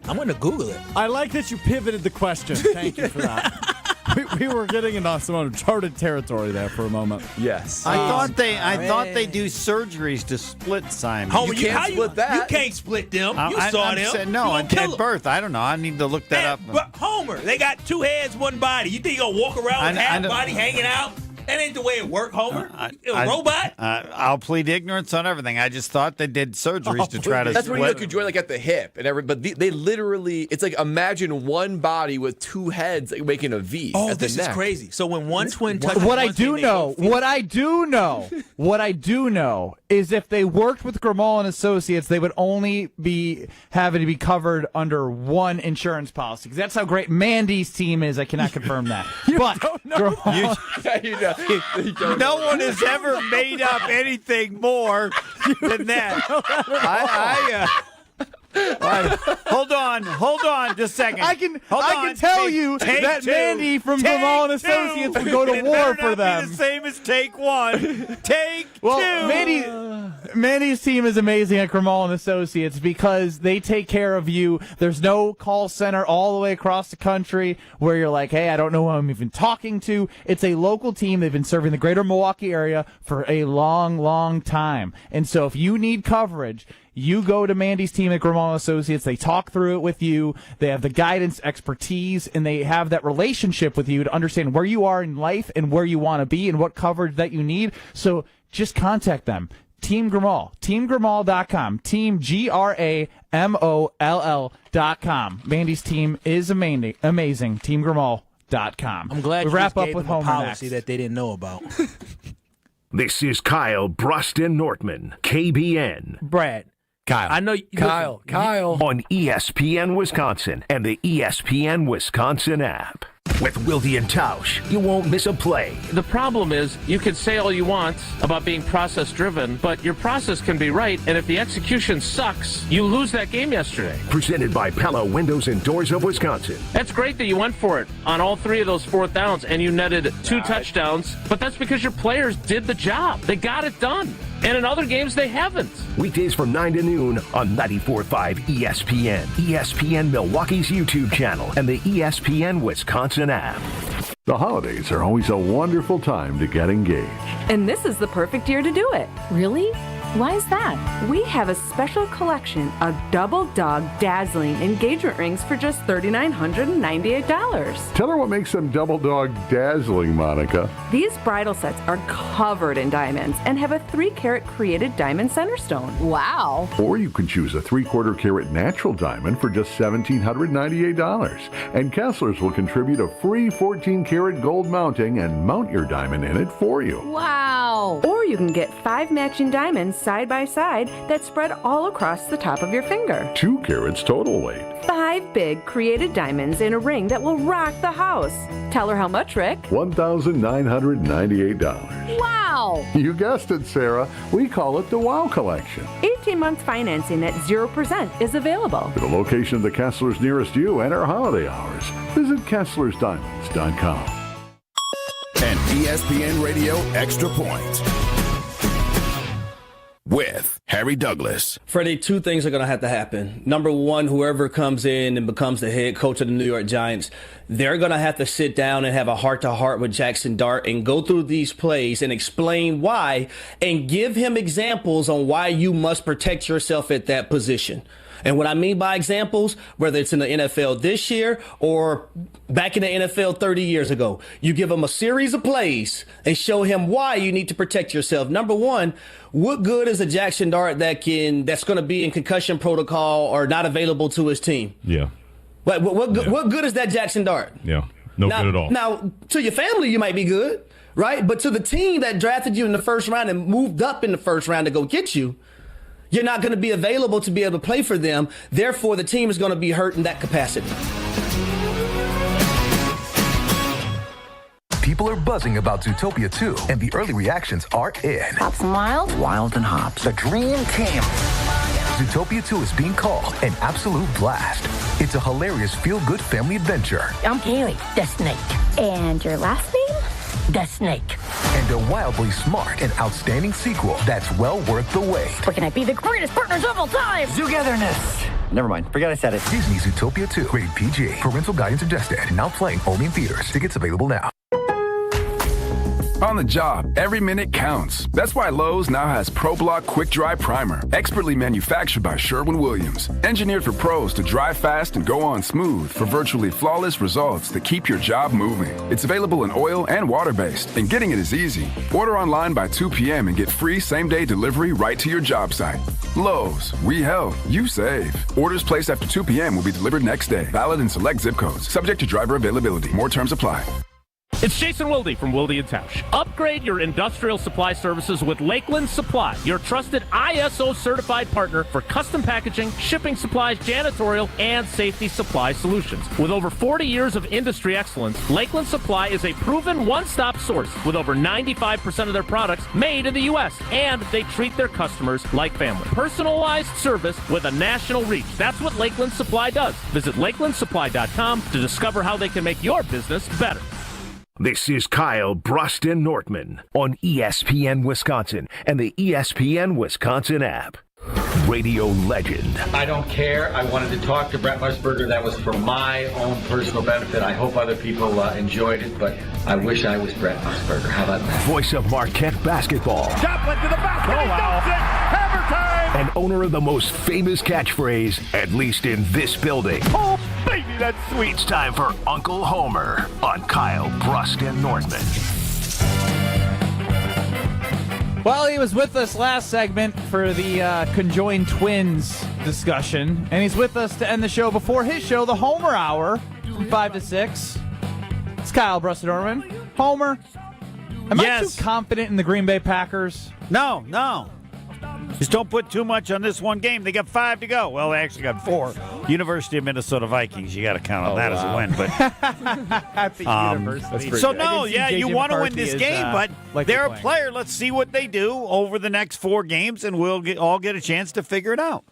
I'm going to Google it. I like that you pivoted the question. Thank you for that. We were getting into some uncharted territory there for a moment. Yes. I thought they do surgeries to split Simon. Homer, you can't split that. You can't split them. You saw them. At birth. I don't know. I need to look that up. But Homer, they got 2 heads, 1 body. You think you're going to walk around with half body hanging out? That ain't the way it works, Homer. A robot? I'll plead ignorance on everything. I just thought they did surgeries to try to. That's when you could join like at the hip and but they literally. It's like imagine one body with 2 heads like making a V. Oh, at the this neck. is crazy. So when one twin touches what I do know is if they worked with Grimal and Associates, they would only be having to be covered under one insurance policy. Because that's how great Mandy's team is. I cannot confirm that. But no one has ever made up anything more than that. Hold on, just a second. I can tell you that Mandy from Grimal and Associates would go to war for them. Be the same as take 1. Take 2. Mandy's team is amazing at Grimal and Associates because they take care of you. There's no call center all the way across the country where you're like, hey, I don't know who I'm even talking to. It's a local team. They've been serving the greater Milwaukee area for a long, long time. And so if you need coverage, you go to Mandy's team at Grimal Associates. They talk through it with you. They have the guidance, expertise, and they have that relationship with you to understand where you are in life and where you want to be and what coverage that you need. So just contact them. Team Grimal, teamgrimal.com, team GRAMOLL.com. Mandy's team is amazing, teamgrimal.com. I'm glad we you wrap just up gave with them a Homer policy next. that they didn't know about. This is Kyle, Brust, and Nortman, KBN. Brad. Kyle. I know Kyle. On ESPN Wisconsin and the ESPN Wisconsin app. With Wilde and Tausch, you won't miss a play. The problem is you can say all you want about being process-driven, but your process can be right, and if the execution sucks, you lose that game yesterday. Presented by Pella Windows and Doors of Wisconsin. That's great that you went for it on all 3 of those 4th downs, and you netted 2 touchdowns, but that's because your players did the job. They got it done. And in other games, they haven't. Weekdays from 9 to noon on 94.5 ESPN, ESPN Milwaukee's YouTube channel, and the ESPN Wisconsin app. The holidays are always a wonderful time to get engaged. And this is the perfect year to do it. Really? Why is that? We have a special collection of Double Dog dazzling engagement rings for just $3,998. Tell her what makes them Double Dog dazzling, Monica. These bridal sets are covered in diamonds and have a 3-carat created diamond center stone. Wow. Or you can choose a 3/4 carat natural diamond for just $1,798. And Kessler's will contribute a free 14-karat gold mounting and mount your diamond in it for you. Wow. Or you can get 5 matching diamonds side by side that spread all across the top of your finger. 2 carats total weight. 5 big created diamonds in a ring that will rock the house. Tell her how much, Rick. $1,998. Wow. You guessed it, Sarah. We call it the Wow Collection. 18-month financing at 0% is available. For the location of the Kessler's nearest you and our holiday hours, visit KesslersDiamonds.com. And ESPN Radio Extra Point with Harry Douglas. Freddie, 2 things are going to have to happen. Number one, whoever comes in and becomes the head coach of the New York Giants, they're going to have to sit down and have a heart-to-heart with Jackson Dart and go through these plays and explain why and give him examples on why you must protect yourself at that position. And what I mean by examples, whether it's in the NFL this year or back in the NFL 30 years ago, you give him a series of plays and show him why you need to protect yourself. Number one, what good is a Jackson Dart that's going to be in concussion protocol or not available to his team? Yeah. What good is that Jackson Dart? Yeah. Good at all. Now, to your family, you might be good, right? But to the team that drafted you in the first round and moved up in the first round to go get you, you're not going to be available to be able to play for them. Therefore, the team is going to be hurt in that capacity. People are buzzing about Zootopia 2, and the early reactions are in. Hops and Wild? Wild and Hops. The dream team. Zootopia 2 is being called an absolute blast. It's a hilarious feel-good family adventure. I'm Kaylee, the snake. And your last name? The Snake. And a wildly smart and outstanding sequel that's well worth the wait. We're gonna be the greatest partners of all time! Togetherness. Never mind. Forget I said it. Disney Zootopia 2. Rated PG. Parental guidance suggested. Now playing only in theaters. Tickets available now. On the job, every minute counts. That's why Lowe's now has ProBlock Quick Dry Primer, expertly manufactured by Sherwin-Williams. Engineered for pros to dry fast and go on smooth for virtually flawless results that keep your job moving. It's available in oil and water-based, and getting it is easy. Order online by 2 p.m. and get free same-day delivery right to your job site. Lowe's, we help, you save. Orders placed after 2 p.m. will be delivered next day. Valid in select zip codes. Subject to driver availability. More terms apply. It's Jason Wilde from Wilde & Tausch. Upgrade your industrial supply services with Lakeland Supply, your trusted ISO-certified partner for custom packaging, shipping supplies, janitorial, and safety supply solutions. With over 40 years of industry excellence, Lakeland Supply is a proven one-stop source with over 95% of their products made in the U.S., and they treat their customers like family. Personalized service with a national reach. That's what Lakeland Supply does. Visit LakelandSupply.com to discover how they can make your business better. This is Kyle Brust Nortman on ESPN Wisconsin and the ESPN Wisconsin app. Radio legend. I don't care. I wanted to talk to Brett Musburger. That was for my own personal benefit. I hope other people enjoyed it, but I wish I was Brett Musburger. How about that? Voice of Marquette basketball. Joplin to the basket. Oh, wow. Hammer time. And owner of the most famous catchphrase, at least in this building. Oh, baby, that's sweet. It's time for Uncle Homer on Kyle Brust Nortman. Well, he was with us last segment for the conjoined twins discussion, and he's with us to end the show before his show, the Homer Hour, from 5 to 6. It's Kyle Brust Nortman. Homer, am I too confident in the Green Bay Packers? No. Just don't put too much on this one game. They got 5 to go. Well, they actually got 4. University of Minnesota Vikings. You got to count on that as a win. But at the university. So no, you want to win this game, but they're a player. Let's see what they do over the next 4 games, and we'll all get a chance to figure it out.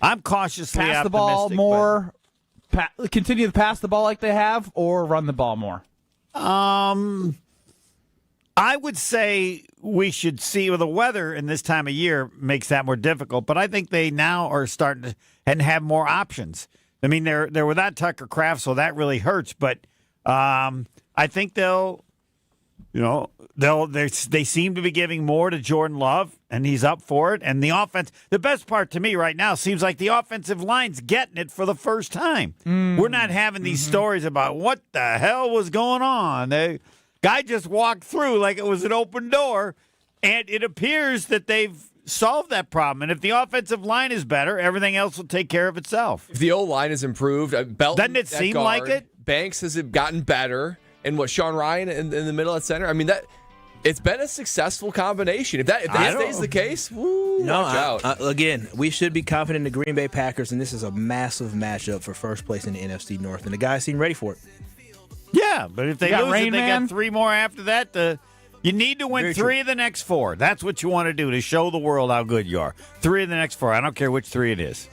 I'm cautiously pass optimistic. The ball more. Continue to pass the ball like they have, or run the ball more. I would say we should see the weather in this time of year makes that more difficult, but I think they now are starting to and have more options. I mean, they're without Tucker Kraft, so that really hurts. But I think they'll They seem to be giving more to Jordan Love, and he's up for it. And the offense, the best part to me right now seems like the offensive line's getting it for the first time. We're not having these stories about what the hell was going on. The guy just walked through like it was an open door, and it appears that they've solved that problem. And if the offensive line is better, everything else will take care of itself. If the O-line is improved, Belton, doesn't it seem like it? Banks has gotten better. And Sean Ryan in the middle at center? I mean, it's been a successful combination. If that stays the case, watch out. Again, we should be confident in the Green Bay Packers, and this is a massive matchup for first place in the NFC North, and the guys seem ready for it. Yeah, but if they lose it, they got 3 more after that. You need to win 3 of the next 4. That's what you want to do to show the world how good you are. 3 of the next 4. I don't care which 3 it is.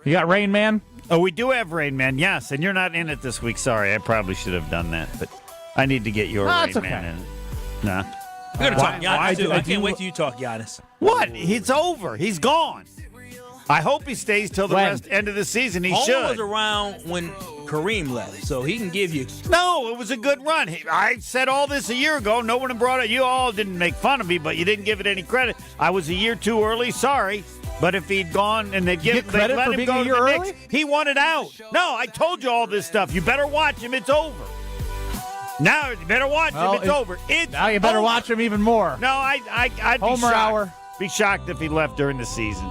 You got Rain Man? Oh, we do have Rain Man, yes, and you're not in it this week. Sorry, I probably should have done that, but I need to get your Rain Man in it. Nah. We're going to talk Giannis, too. I can't wait till you talk Giannis. What? It's over. He's gone. I hope he stays till the end of the season. He should. was around when Kareem left, so he can give you. No, it was a good run. I said all this a year ago. No one brought it. You all didn't make fun of me, but you didn't give it any credit. I was a year too early. Sorry. But if he'd gone and they'd let him go to the Knicks, he wanted out. No, I told you all this stuff. You better watch him. It's over. Now you better watch him. It's over. Now you better watch him even more. No, I'd Homer hour. Be shocked if he left during the season.